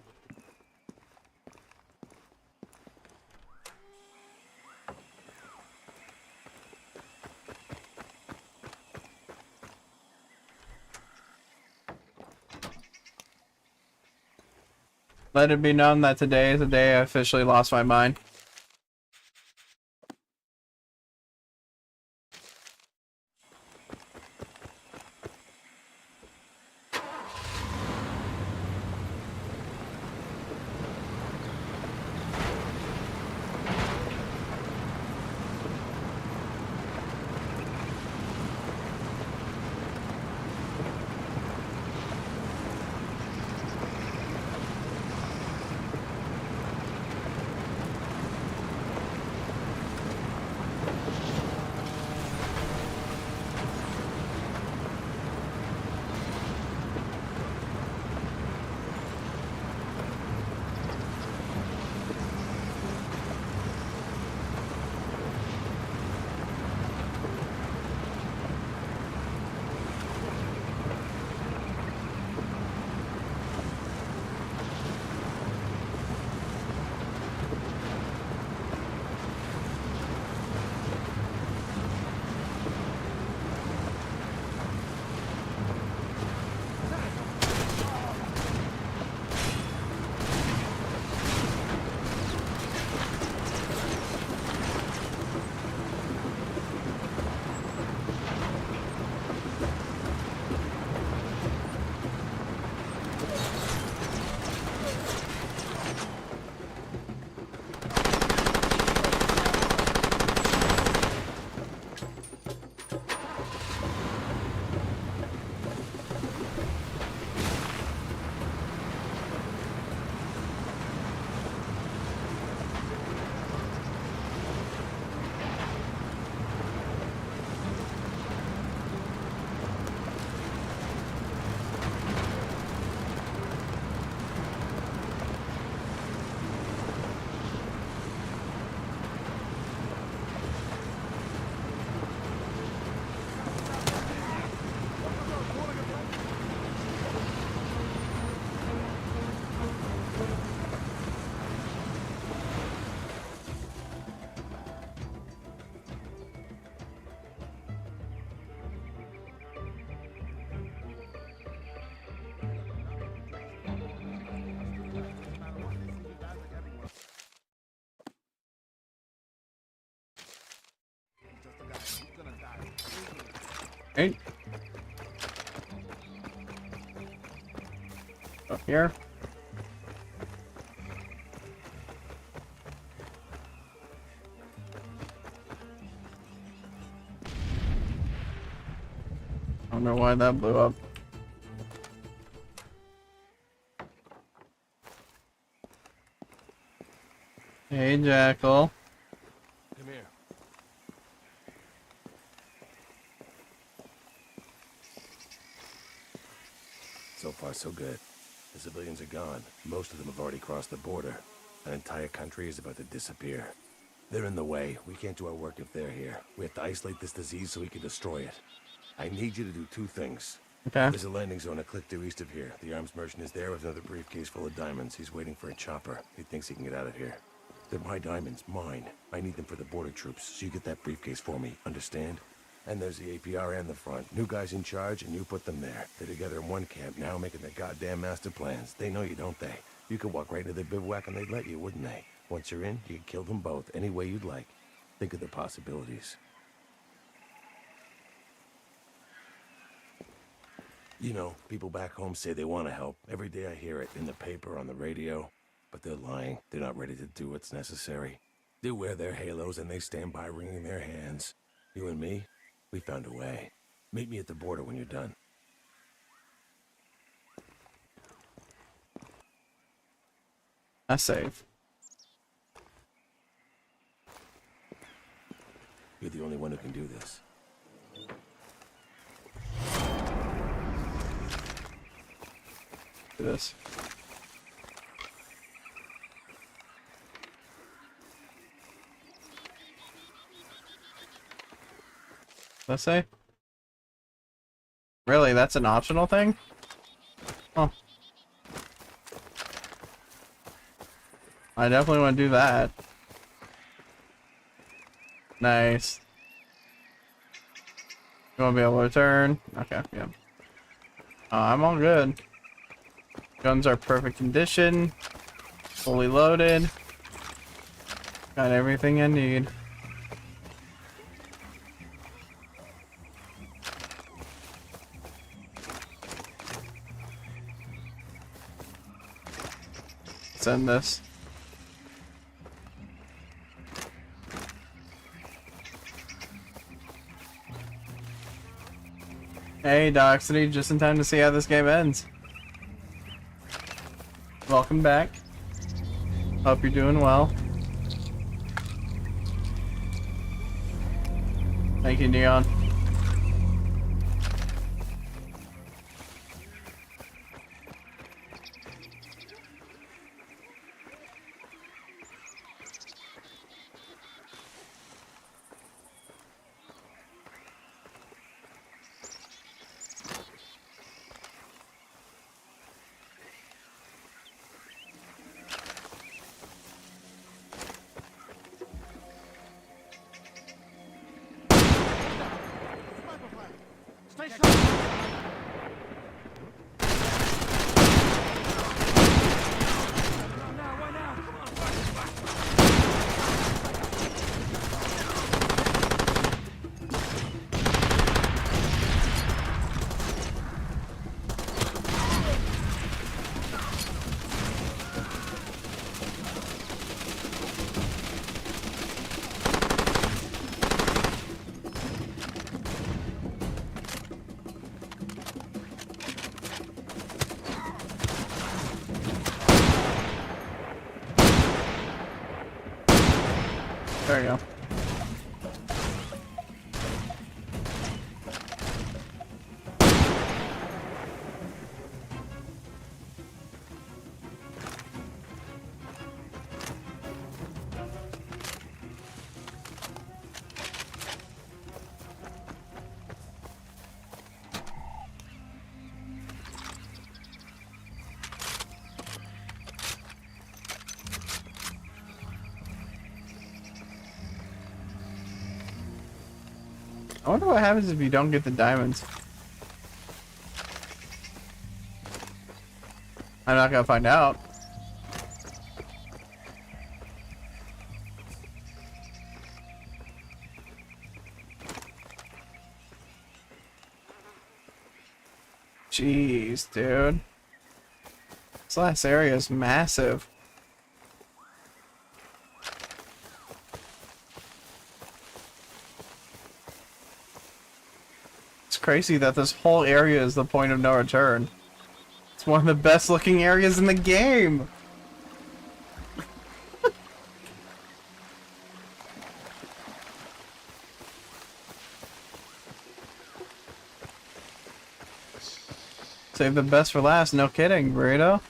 Let it be known that today is the day I officially lost my mind. Right. Up here. I don't know why that blew up. Hey, Jackal. Come here. So far, so good. The civilians are gone. Most of them have already crossed the border. An entire country is about to disappear. They're in the way. We can't do our work if they're here. We have to isolate this disease so we can destroy it. I need you to do two things. Okay. There's a landing zone a click due east of here. The arms merchant is there with another briefcase full of diamonds. He's waiting for a chopper. He thinks he can get out of here. They're my diamonds, mine. I need them for the border troops, so you get that briefcase for me, understand? And there's the APR and the front. New guys in charge, and you put them there. They're together in one camp now, making their goddamn master plans. They know you, don't they? You could walk right into their bivouac and they'd let you, wouldn't they? Once you're in, you could kill them both, any way you'd like. Think of the possibilities. You know, people back home say they want to help. Every day I hear it, in the paper, on the radio. But they're lying. They're not ready to do what's necessary. They wear their halos and they stand by wringing their hands. You and me, we found a way. Meet me at the border when you're done. I save. You're the only one who can do this. Do this. Let's say. Really, that's an optional thing? Huh. I definitely want to do that. Nice. You want to be able to turn? Okay, yeah. I'm all good. Guns are perfect condition. Fully loaded. Got everything I need. Send this. Hey, Doxity, just in time to see how this game ends. Welcome back. Hope you're doing well. Thank you, Neon. There you go. I wonder what happens if you don't get the diamonds. I'm not gonna find out. Jeez, dude. This last area is massive. It's crazy that this whole area is the point of no return. It's one of the best looking areas in the game. Save the best for last, no kidding, Burrito.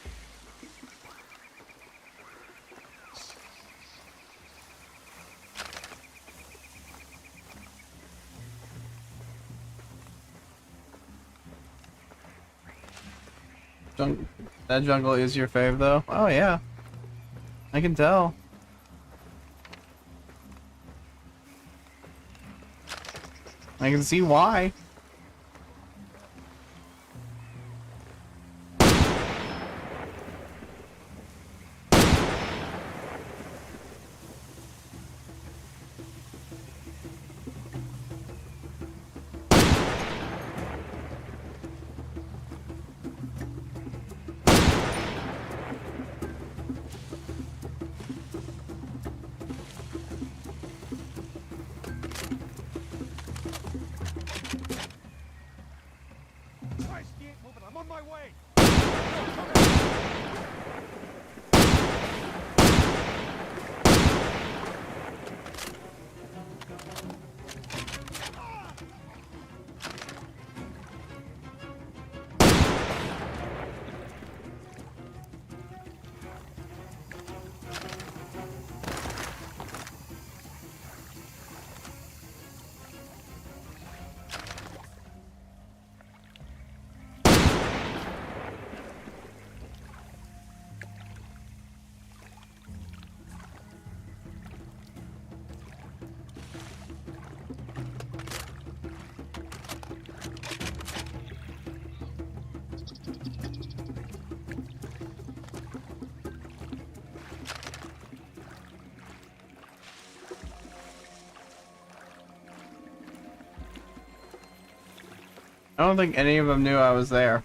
That jungle is your fave, though? Oh, yeah. I can tell. I can see why. I'm on my way! I don't think any of them knew I was there.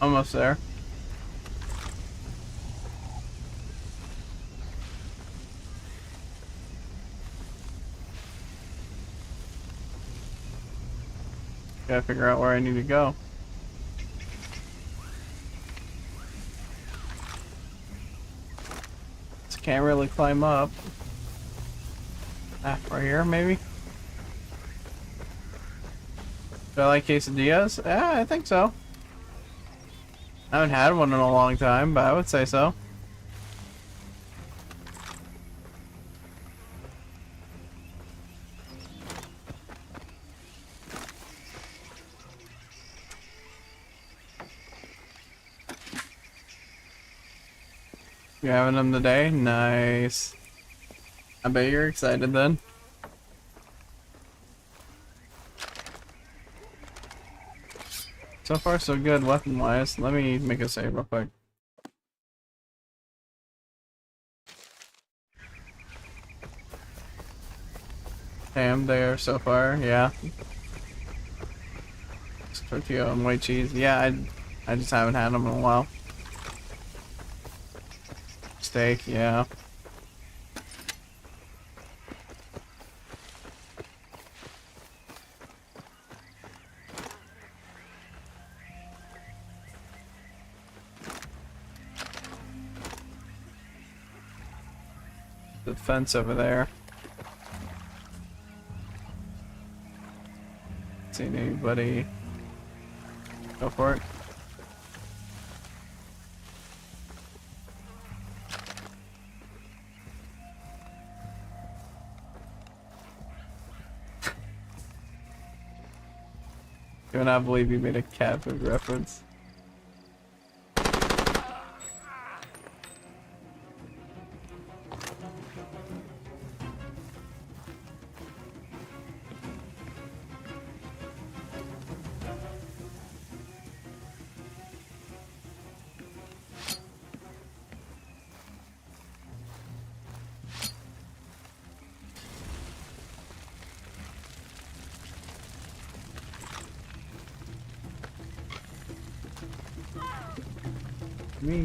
Almost there. Gotta figure out where I need to go. Just can't really climb up. Ah, right here, maybe? Do I like quesadillas? Yeah, I think so. I haven't had one in a long time, but I would say so. You having them today? Nice. I bet you're excited then. So far so good weapon-wise. Let me make a save real quick. Ham there so far, yeah. Tortilla and white cheese. Yeah, I just haven't had them in a while. Steak, yeah. The fence over there. Seen anybody? Go for it. Do not believe you made a cat food reference. Me.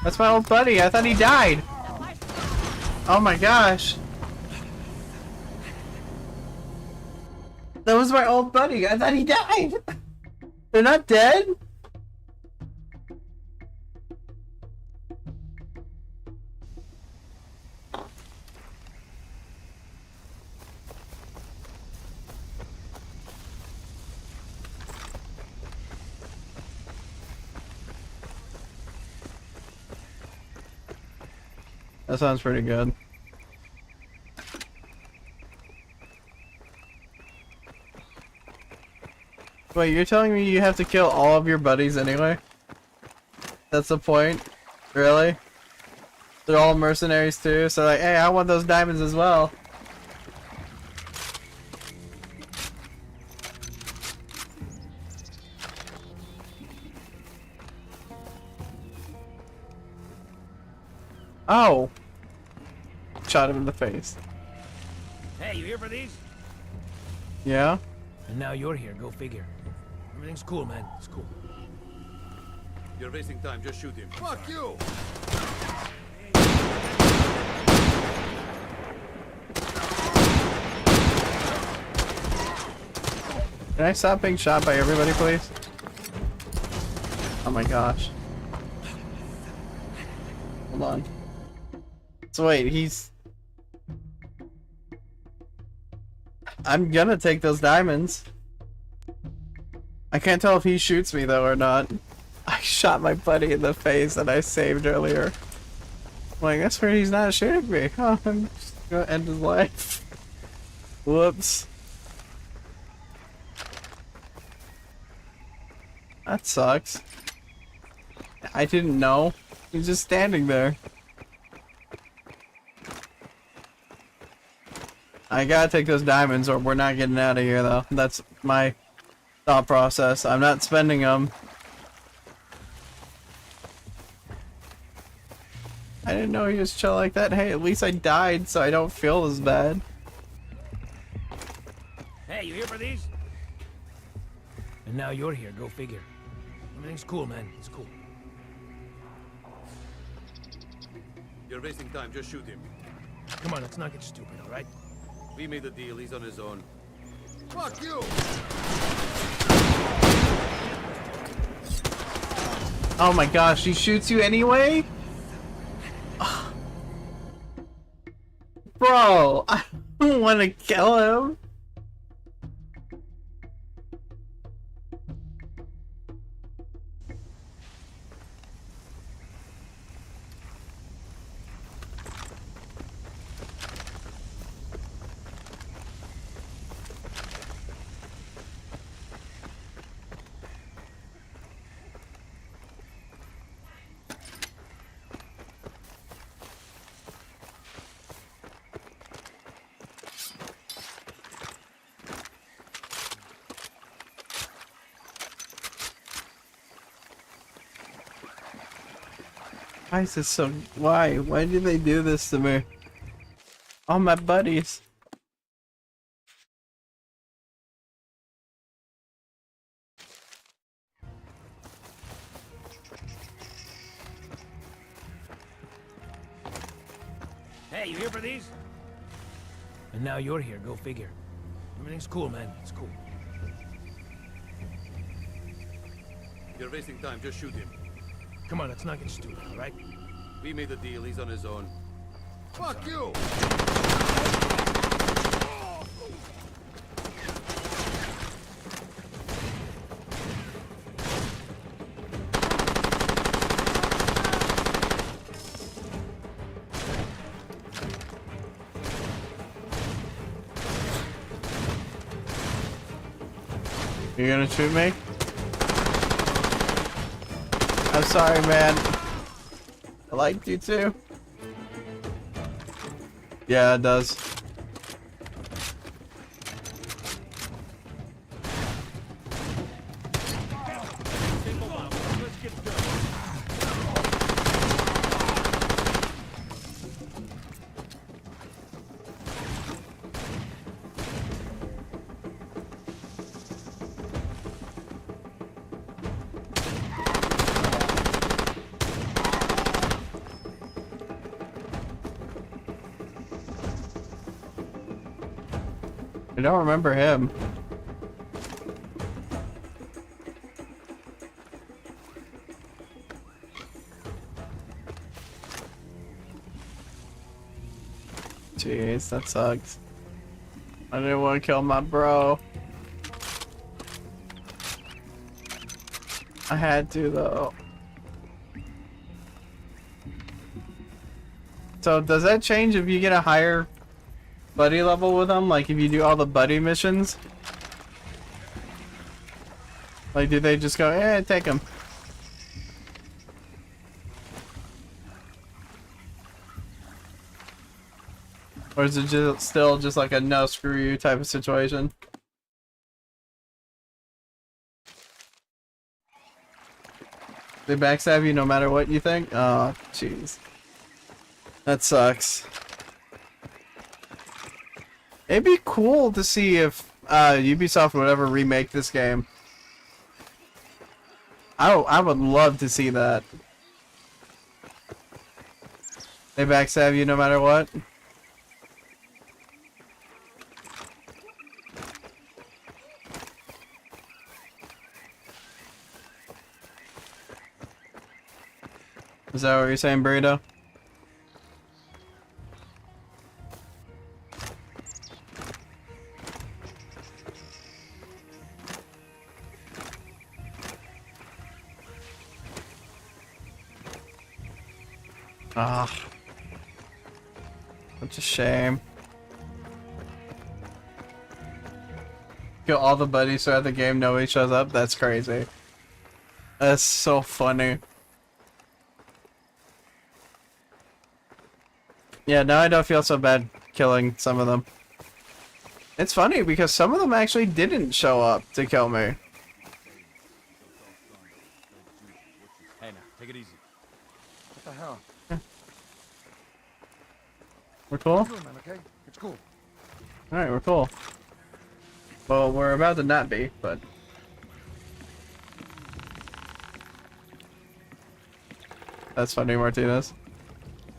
That's my old buddy. I thought he died. Oh my gosh. That was my old buddy. I thought he died. They're not dead? That sounds pretty good. Wait, you're telling me you have to kill all of your buddies anyway? That's the point? Really? They're all mercenaries too, so like, hey, I want those diamonds as well. Oh! Shot him in the face. Hey, you here for these? Yeah? And now you're here, go figure. Everything's cool, man. It's cool. You're wasting time, just shoot him. Fuck you! Can I stop being shot by everybody, please? Oh my gosh. Hold on. So wait, he's... I'm gonna take those diamonds. I can't tell if he shoots me though or not. I shot my buddy in the face that I saved earlier. Like, that's where he's not shooting me. Oh, I'm just gonna end his life. Whoops. That sucks. I didn't know. He's just standing there. I gotta take those diamonds or we're not getting out of here though. That's my thought process. I'm not spending them. I didn't know he was chill like that. Hey, at least I died so I don't feel as bad. Hey, you here for these? And now you're here, go figure. Everything's cool, man. It's cool. You're wasting time, just shoot him. Come on, let's not get stupid, all right? We made the deal. He's on his own. Fuck you! Oh my gosh, he shoots you anyway? Bro, I don't want to kill him. Why is this so... Why? Why did they do this to me? All my buddies. Hey, you here for these? And now you're here, go figure. Everything's cool, man. It's cool. You're wasting time. Just shoot him. Come on, let's not get stupid, all right? We made the deal. He's on his own. Fuck you! You gonna shoot me? I'm sorry, man. I liked you too. Yeah, it does. I don't remember him. Jeez, that sucks. I didn't want to kill my bro. I had to though. So does that change if you get a higher buddy level with them? Like if you do all the buddy missions? Like do they just go, eh, take them? Or is it just still just like a no screw you type of situation? They backstab you no matter what you think? Oh, jeez. That sucks. It'd be cool to see if Ubisoft would ever remake this game. I would love to see that. They backstab you no matter what? Is that what you're saying, Burrito? Ah, such a shame. Kill all the buddies throughout the game, nobody shows up. That's crazy. That's so funny. Yeah, now I don't feel so bad killing some of them. It's funny because some of them actually didn't show up to kill me. Hey, now, take it easy. What the hell? We're cool? Good, man, okay? It's cool. Alright, we're cool. Well, we're about to not be, but... That's funny, Martinez.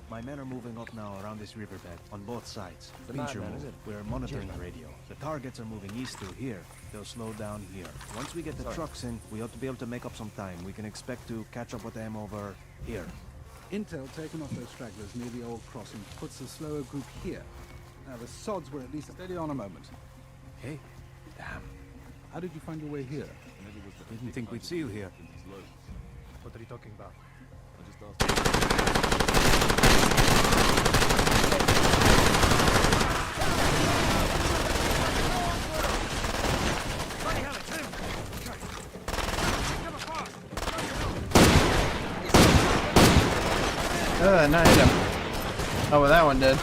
My men are moving up now around this riverbed on both sides. The Pinch your madman, move. is it? We're monitoring Cheers, the radio. The targets are moving east through here. They'll slow down here. Once we get the trucks in, we ought to be able to make up some time. We can expect to catch up with them over here. Intel taken off those stragglers near the old crossing puts the slower group here. Now the sods were at least steady on a moment. Hey, damn. How did you find your way here? Didn't think we'd see you here. What are you talking about? Not hit him. Oh, well, that one did.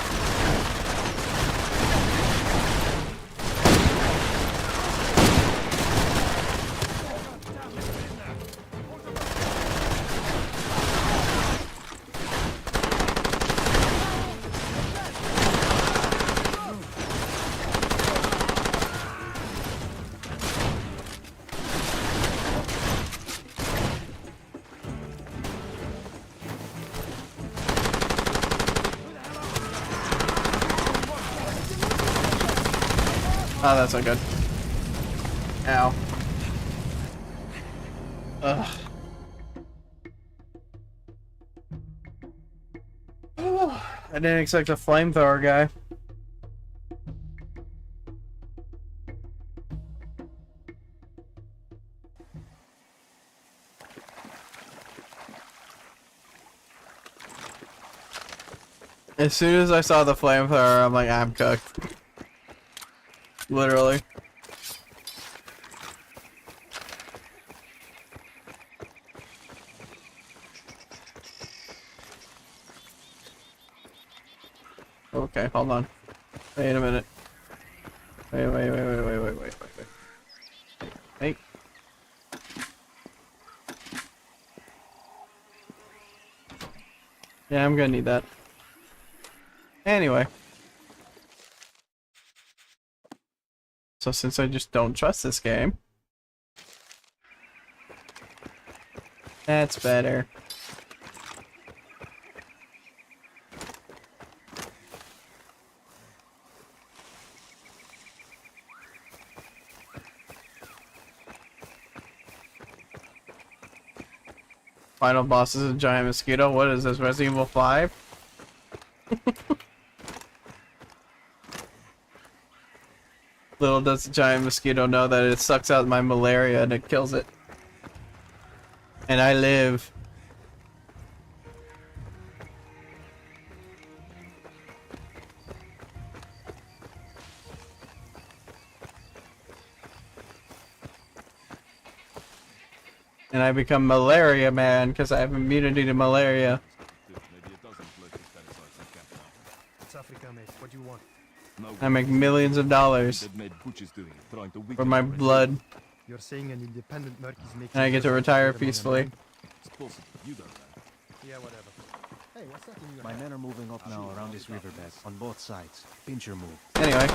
Oh, that's not good. Ow. Ugh. I didn't expect a flamethrower guy. As soon as I saw the flamethrower, I'm like, I'm cooked. Literally. Okay, hold on. Wait a minute. Wait. Hey. Yeah, I'm gonna need that. Anyway. So since I just don't trust this game, that's better. Final boss is a giant mosquito. What is this, Resident Evil 5? Little does the giant mosquito know that it sucks out my malaria and it kills it. And I live. And I become malaria man because I have immunity to malaria. It's Africa, mate. What do you want? I make millions of dollars for my blood. You're saying an independent merc is making... And I get to retire peacefully. Yeah, whatever. Hey, what's that in your My men are moving up now around this riverbed on both sides. Pinch your move. Anyway.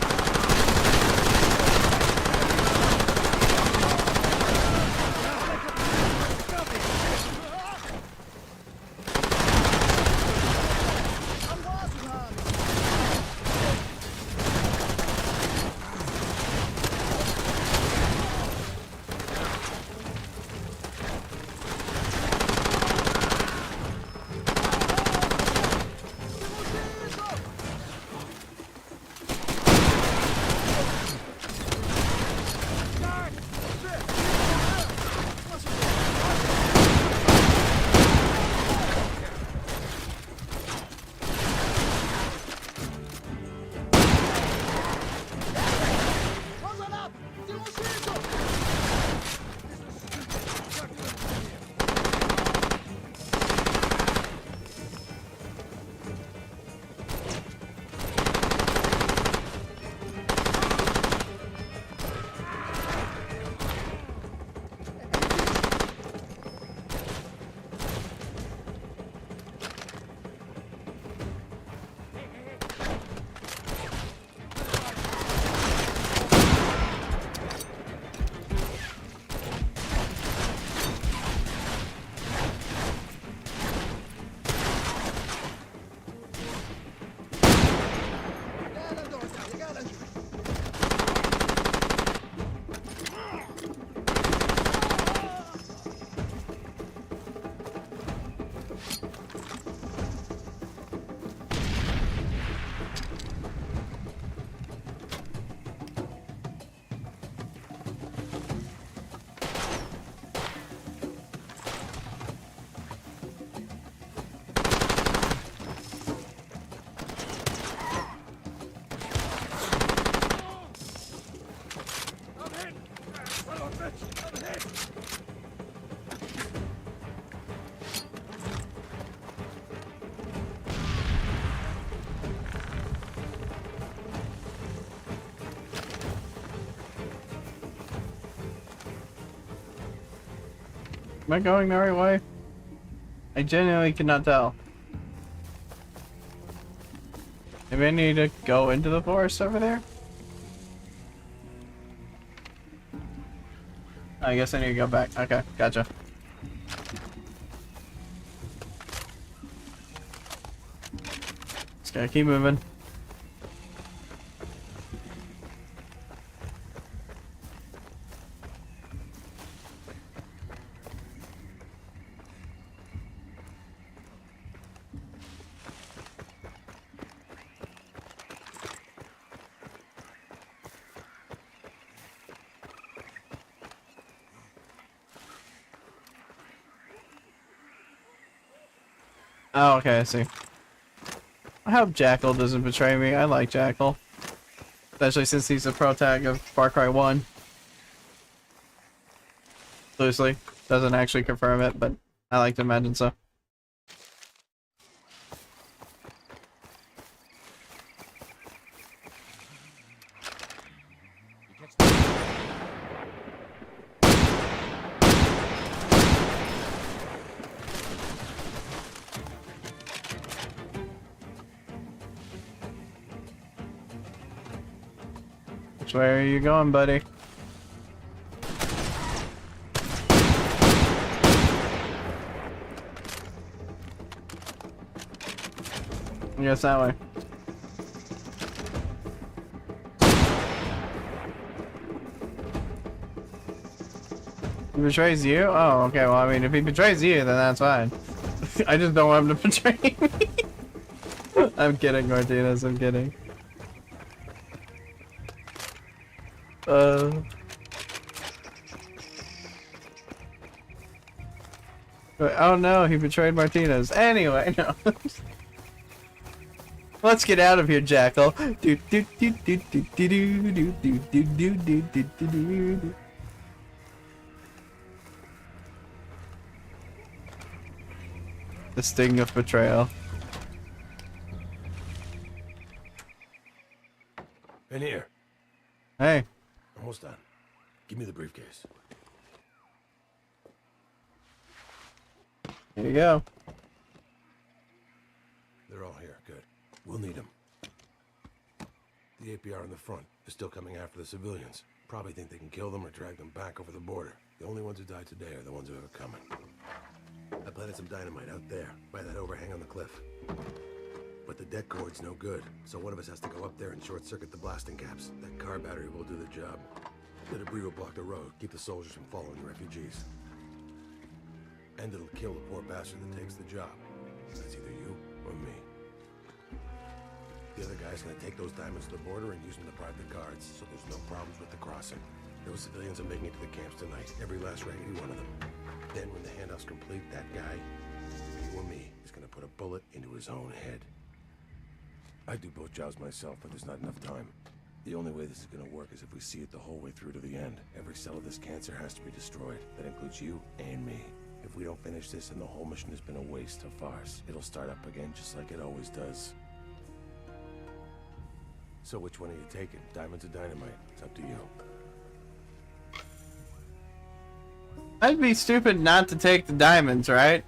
Am I going the right way? I genuinely cannot tell. Maybe I need to go into the forest over there? I guess I need to go back. Okay, gotcha. Just gotta keep moving. Oh, okay, I see. I hope Jackal doesn't betray me. I like Jackal. Especially since he's a pro tag of FarCry 1. Loosely. Doesn't actually confirm it, but I like to imagine so. Which way are you going, buddy? I guess that way. He betrays you? Oh, okay. Well, I mean, if he betrays you, then that's fine. I just don't want him to betray me. I'm kidding, Martinez. I'm kidding. Oh no, he betrayed Martinez. Anyway, no. Let's get out of here, Jackal. The sting of betrayal. In here. Hey. Almost done. Give me the briefcase. Here you go. They're all here. Good. We'll need them. The APR in the front is still coming after the civilians. Probably think they can kill them or drag them back over the border. The only ones who died today are the ones who are coming. I planted some dynamite out there, by that overhang on the cliff. But the det cord's no good, so one of us has to go up there and short-circuit the blasting caps. That car battery will do the job. The debris will block the road, keep the soldiers from following the refugees. And it'll kill the poor bastard that takes the job. That's either you or me. The other guy's gonna take those diamonds to the border and use them to bribe the guards, so there's no problems with the crossing. Those civilians are making it to the camps tonight, every last raggedy one of them. Then when the handoff's complete, that guy, you or me, is gonna put a bullet into his own head. I do both jobs myself, but there's not enough time. The only way this is gonna work is if we see it the whole way through to the end. Every cell of this cancer has to be destroyed. That includes you and me. If we don't finish this, then the whole mission has been a waste, a farce. It'll start up again just like it always does. So which one are you taking? Diamonds or dynamite? It's up to you. I'd be stupid not to take the diamonds, right?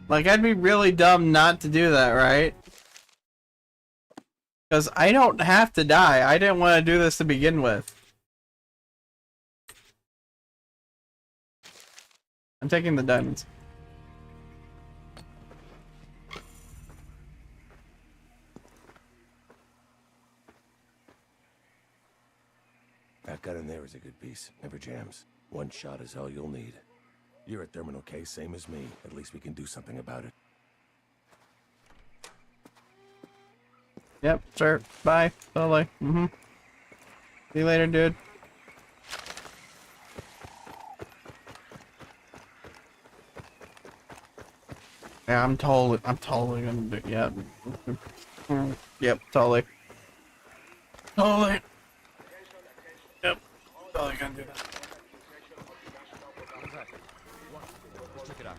Like, I'd be really dumb not to do that, right? Because I don't have to die. I didn't want to do this to begin with. I'm taking the diamonds. That gun in there is a good piece. Never jams. One shot is all you'll need. You're at Terminal K, same as me. At least we can do something about it. Yep, sure. Bye. Totally. See you later, dude. Yeah, I'm totally gonna do, yep. Yep, totally. Totally. Yep, totally gonna do that. Check it out.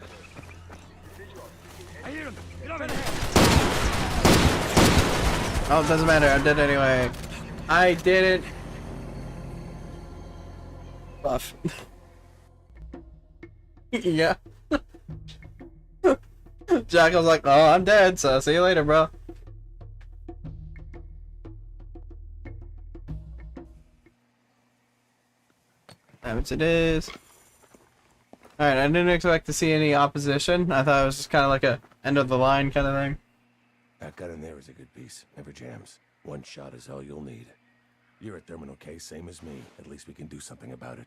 I hear him. Get over here. Oh, it doesn't matter. I did it anyway. I did it. Buff. Yeah. Jackal's like, oh, I'm dead, so see you later, bro. Damage it is. Alright, I didn't expect to see any opposition. I thought it was just kind of like a end of the line kind of thing. That gun in there is a good piece. Never jams. One shot is all you'll need. You're a terminal case, same as me. At least we can do something about it.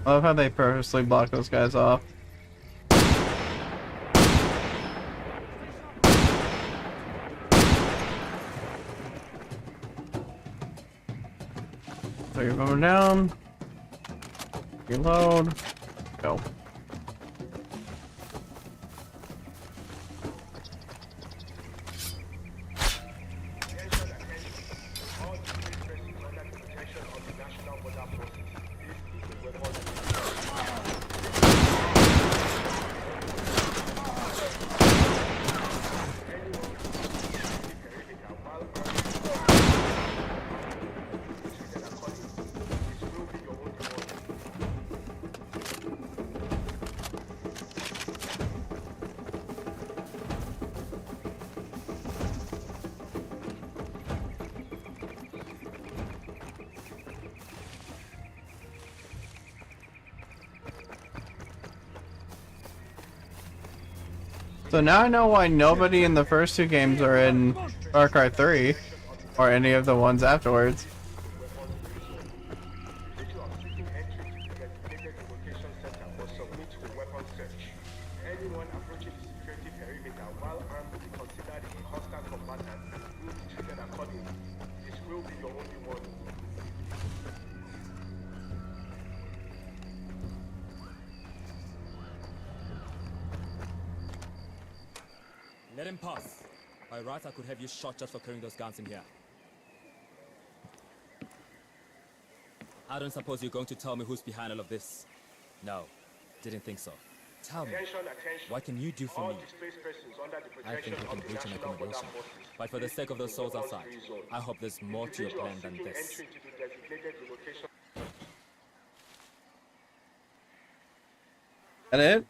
I love how they purposely block those guys off. So you're going down. Reload. Go. So now I know why nobody in the first two games are in FarCry 3, or any of the ones afterwards. Let him pass. By rights, I could have you shot just for carrying those guns in here. I don't suppose you're going to tell me who's behind all of this. No, didn't think so. Tell me, what can you do for me? I think we can reach an accommodation. But for the sake of those souls outside, I hope there's more to your plan than this. That it?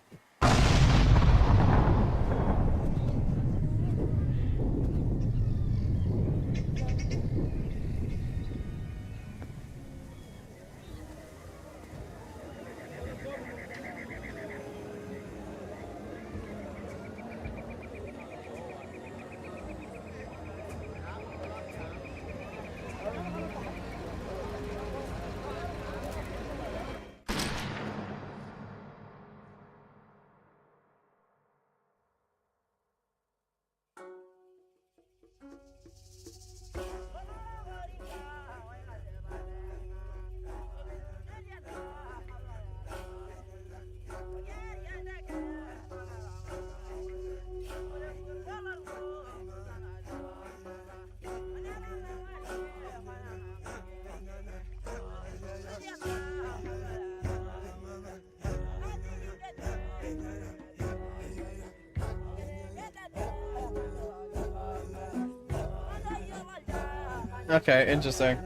Okay, interesting.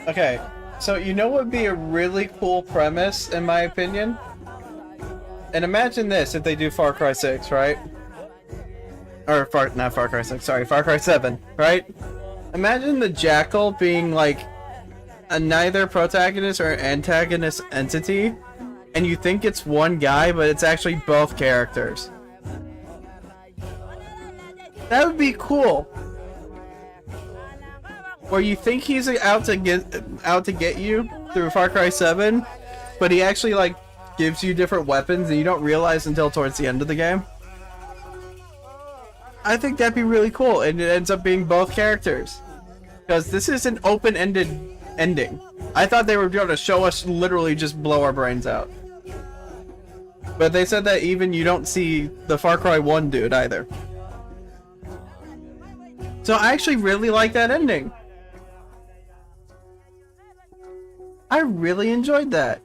Okay, so you know what would be a really cool premise, in my opinion? And imagine this if they do Far Cry 6, right? Or, not Far Cry 6, sorry, Far Cry 7, right? Imagine the Jackal being like a neither protagonist or antagonist entity, and you think it's one guy, but it's actually both characters. That would be cool. Where you think he's out to get you through Far Cry 7, but he actually like gives you different weapons and you don't realize until towards the end of the game. I think that'd be really cool, and it ends up being both characters. Because this is an open-ended ending. I thought they were going to show us literally just blow our brains out. But they said that even you don't see the Far Cry 1 dude either. So I actually really like that ending. I really enjoyed that.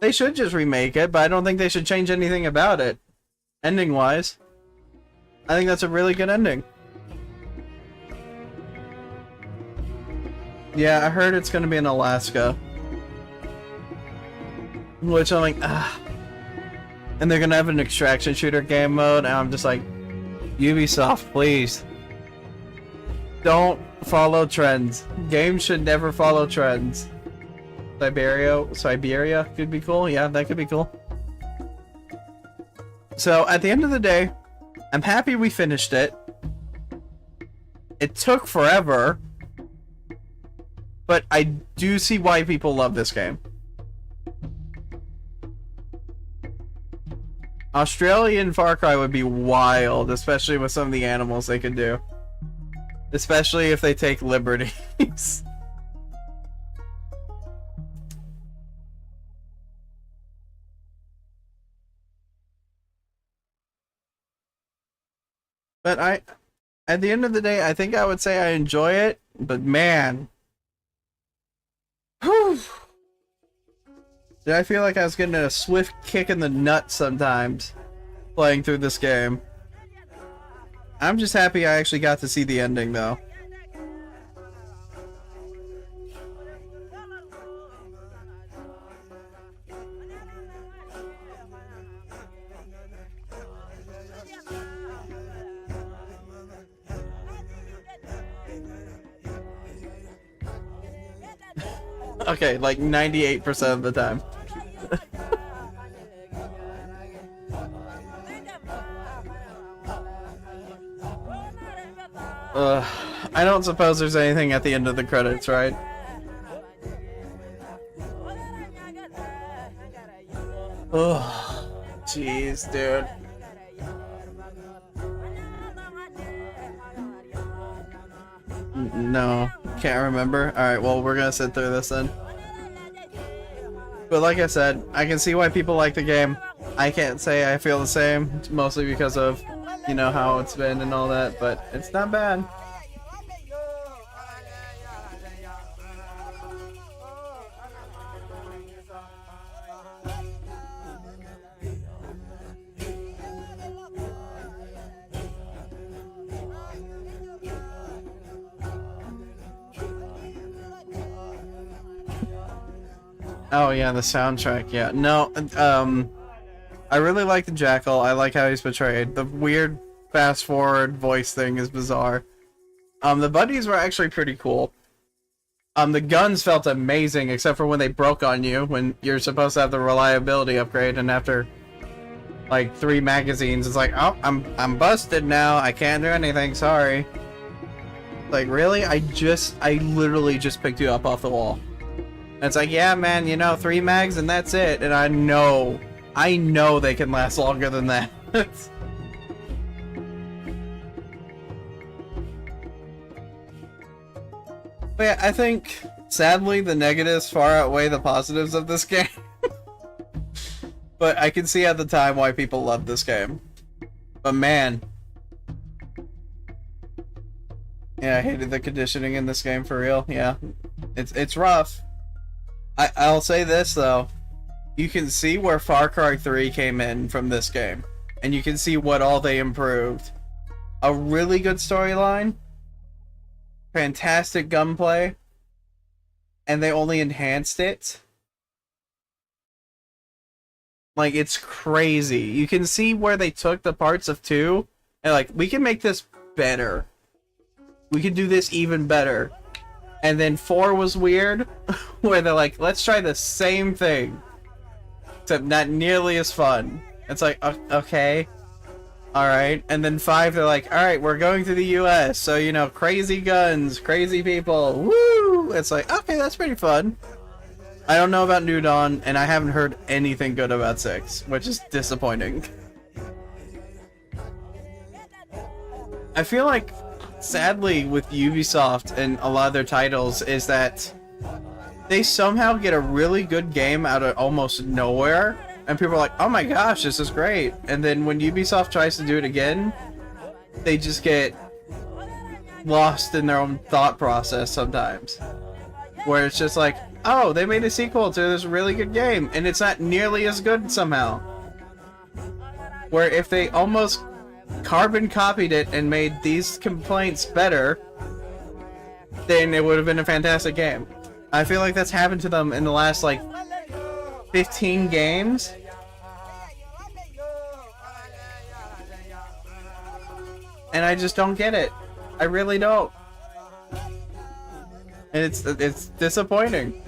They should just remake it, but I don't think they should change anything about it. Ending-wise. I think that's a really good ending. Yeah, I heard it's gonna be in Alaska. Which I'm like, ah. And they're gonna have an extraction shooter game mode, and I'm just like, Ubisoft, please. Don't follow trends. Games should never follow trends. Siberia could be cool. Yeah, that could be cool. So, at the end of the day, I'm happy we finished it. It took forever. But I do see why people love this game. Australian FarCry would be wild, especially with some of the animals they could do. Especially if they take liberties. But at the end of the day, I think I would say I enjoy it, but man. Whew. Did I feel like I was getting a swift kick in the nuts sometimes playing through this game. I'm just happy I actually got to see the ending though. Okay, like 98% of the time. I don't suppose there's anything at the end of the credits, right? Ugh. Jeez, dude. No, can't remember. Alright, well, we're gonna sit through this then. But like I said, I can see why people like the game. I can't say I feel the same. It's mostly because of, you know, how it's been and all that, but it's not bad. Oh yeah, the soundtrack, yeah. No, I really like the Jackal. I like how he's portrayed. The weird fast-forward voice thing is bizarre. The buddies were actually pretty cool. The guns felt amazing, except for when they broke on you, when you're supposed to have the reliability upgrade, and after, like, 3 magazines, it's like, oh, I'm busted now, I can't do anything, sorry. Like, really? I literally just picked you up off the wall. And it's like, yeah, man, you know, 3 mags and that's it. And I know they can last longer than that. But yeah, I think, sadly, the negatives far outweigh the positives of this game. But I can see at the time why people love this game. But man. Yeah, I hated the conditioning in this game for real. Yeah. It's rough. I'll say this though, you can see where Far Cry 3 came in from this game, and you can see what all they improved. A really good storyline, fantastic gunplay, and they only enhanced it. Like, it's crazy. You can see where they took the parts of 2, and like, we can make this better. We can do this even better. And then 4 was weird, where they're like, let's try the same thing, except not nearly as fun. It's like, okay, alright. And then 5, they're like, alright, we're going to the US, so, you know, crazy guns, crazy people, woo! It's like, okay, that's pretty fun. I don't know about New Dawn, and I haven't heard anything good about 6, which is disappointing. I feel like, sadly, with Ubisoft and a lot of their titles, is that they somehow get a really good game out of almost nowhere, and people are like, oh my gosh, this is great. And then when Ubisoft tries to do it again, they just get lost in their own thought process sometimes. where it's just like, oh, they made a sequel to this really good game, and it's not nearly as good somehow. Where if they almost carbon copied it and made these complaints better, then it would have been a fantastic game. I feel like that's happened to them in the last, like, 15 games. And I just don't get it. I really don't. And it's disappointing.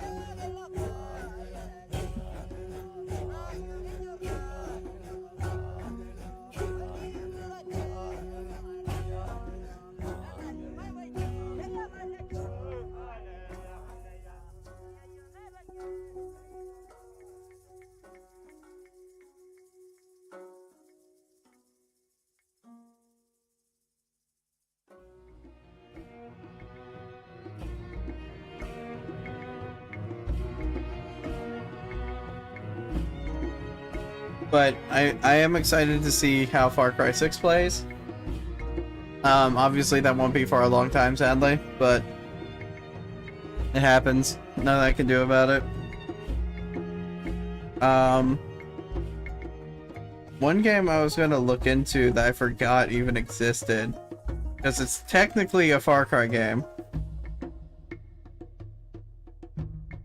But I am excited to see how Far Cry 6 plays. Obviously that won't be for a long time, sadly, but it happens. Nothing I can do about it. One game I was gonna look into that I forgot even existed, because it's technically a Far Cry game,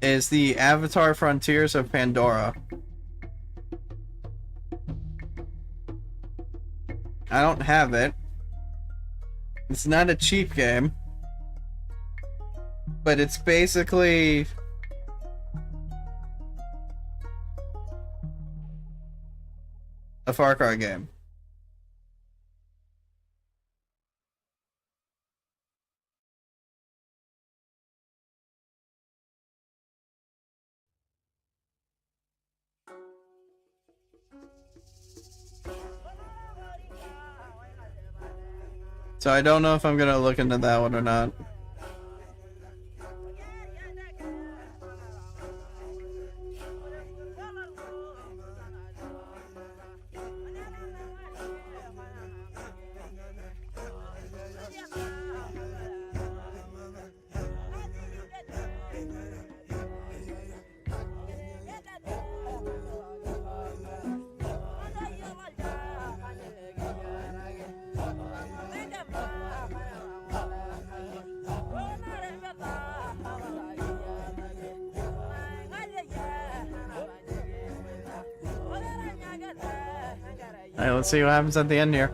is the Avatar Frontiers of Pandora. I don't have it. It's not a cheap game, but it's basically a Far Cry game. So I don't know if I'm gonna look into that one or not. Alright, let's see what happens at the end here.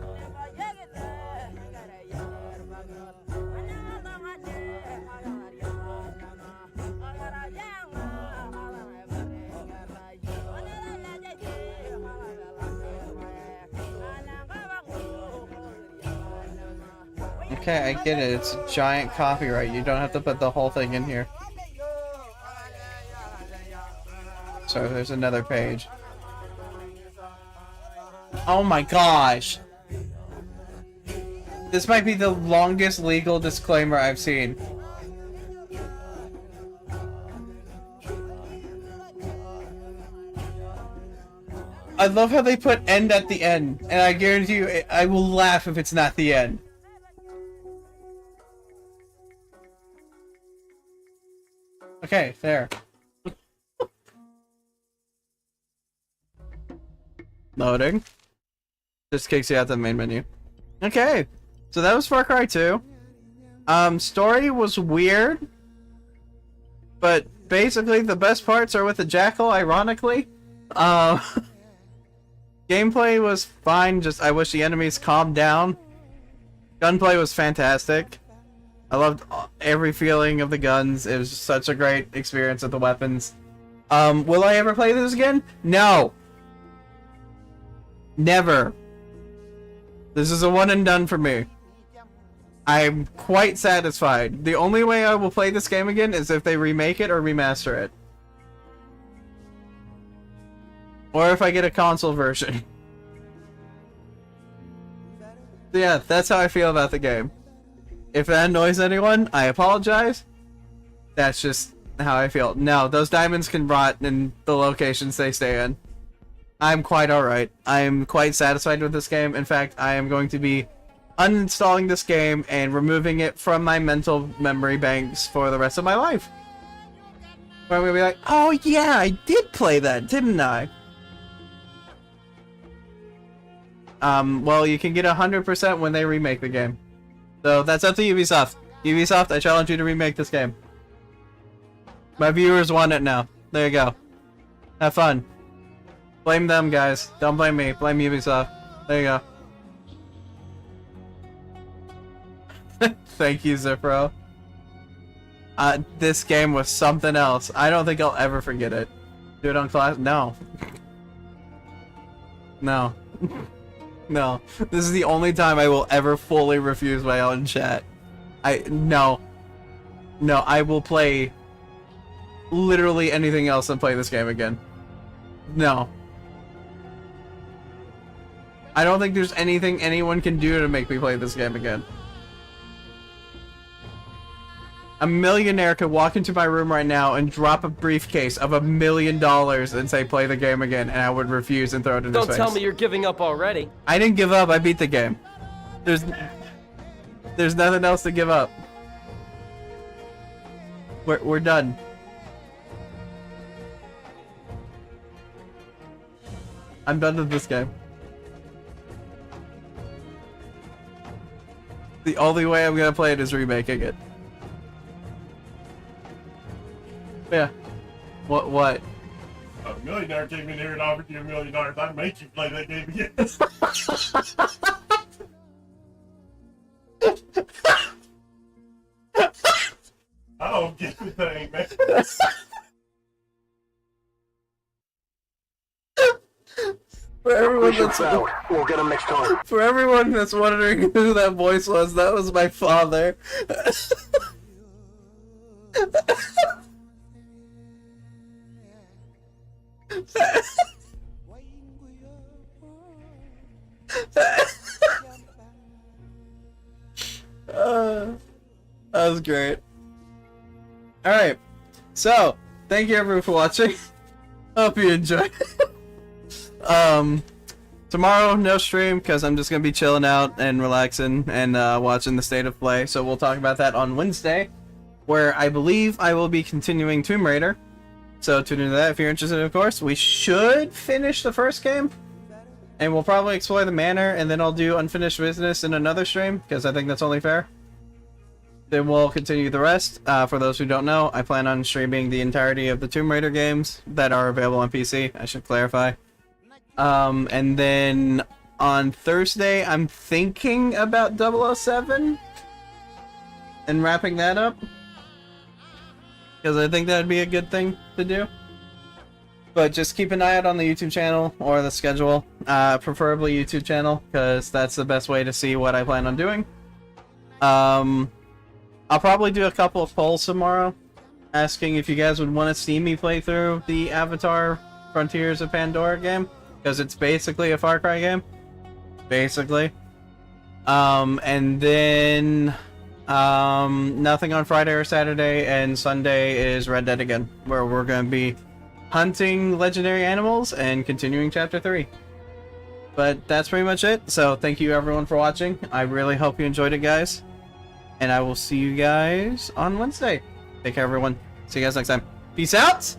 Okay, I get it. It's a giant copyright. You don't have to put the whole thing in here. So there's another page. Oh my gosh! This might be the longest legal disclaimer I've seen. I love how they put end at the end, and I guarantee you I will laugh if it's not the end. Okay, there. Loading. Just kicks you out the main menu. Okay, so that was Far Cry 2. Story was weird, but basically the best parts are with the jackal, ironically. Gameplay was fine, just I wish the enemies calmed down. Gunplay was fantastic. I loved every feeling of the guns. It was such a great experience with the weapons. Will I ever play this again? No! Never. This is a one and done for me. I'm quite satisfied. The only way I will play this game again is if they remake it or remaster it. Or if I get a console version. Yeah, that's how I feel about the game. If that annoys anyone, I apologize. That's just how I feel. No, those diamonds can rot in the locations they stay in. I'm quite alright. I'm quite satisfied with this game. In fact, I am going to be uninstalling this game and removing it from my mental memory banks for the rest of my life. Where I'm gonna be like, oh yeah, I did play that, didn't I? Well, you can get 100% when they remake the game. So that's up to Ubisoft. Ubisoft, I challenge you to remake this game. My viewers want it now. There you go. Have fun. Blame them, guys. Don't blame me. Blame Ubisoft. There you go. Thank you, Zipro. This game was something else. I don't think I'll ever forget it. Do it on class? No. No. No. This is the only time I will ever fully refuse my own chat. No. No, I will play literally anything else than play this game again. No. I don't think there's anything anyone can do to make me play this game again. A millionaire could walk into my room right now and drop a briefcase of $1 million and say play the game again, and I would refuse and throw it in his face. Don't tell me you're giving up already. I didn't give up, I beat the game. There's nothing else to give up. We're done. I'm done with this game. The only way I'm gonna play it is remaking it. Yeah. What? A millionaire came in here and offered you $1 million. I'd make you play that game again. I don't get the thing, man. For everyone that's we'll get him next time. For everyone that's wondering who that voice was, that was my father. That was great. Alright, so thank you everyone for watching. Hope you enjoyed. Tomorrow no stream because I'm just gonna be chilling out and relaxing and watching the state of play, so we'll talk about that on Wednesday, where I believe I will be continuing Tomb Raider. So tune into that if you're interested, of course. We should finish the first game, and we'll probably explore the manor, and then I'll do unfinished business in another stream, because I think that's only fair. Then we'll continue the rest. For those who don't know, I plan on streaming the entirety of the Tomb Raider games that are available on PC, I should clarify. And then on Thursday, I'm thinking about 007 and wrapping that up, because I think that'd be a good thing to do. But just keep an eye out on the YouTube channel or the schedule, preferably YouTube channel, because that's the best way to see what I plan on doing. I'll probably do a couple of polls tomorrow, asking if you guys would want to see me play through the Avatar Frontiers of Pandora game, because it's basically a FarCry game. Basically. And then nothing on Friday or Saturday, and Sunday is Red Dead again, where we're going to be hunting legendary animals and continuing Chapter 3. But that's pretty much it, so thank you everyone for watching. I really hope you enjoyed it, guys. And I will see you guys on Wednesday. Take care, everyone. See you guys next time. Peace out,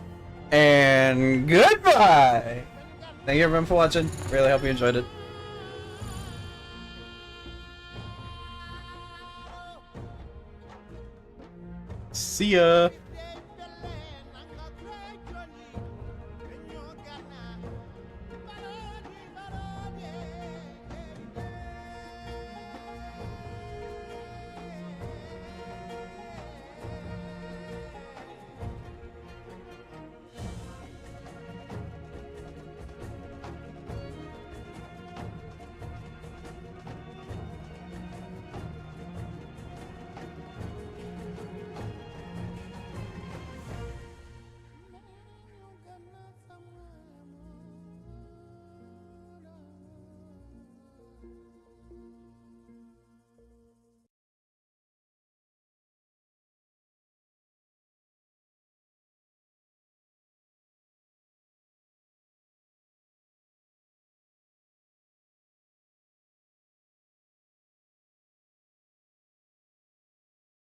and goodbye! Thank you everyone for watching. Really hope you enjoyed it. See ya!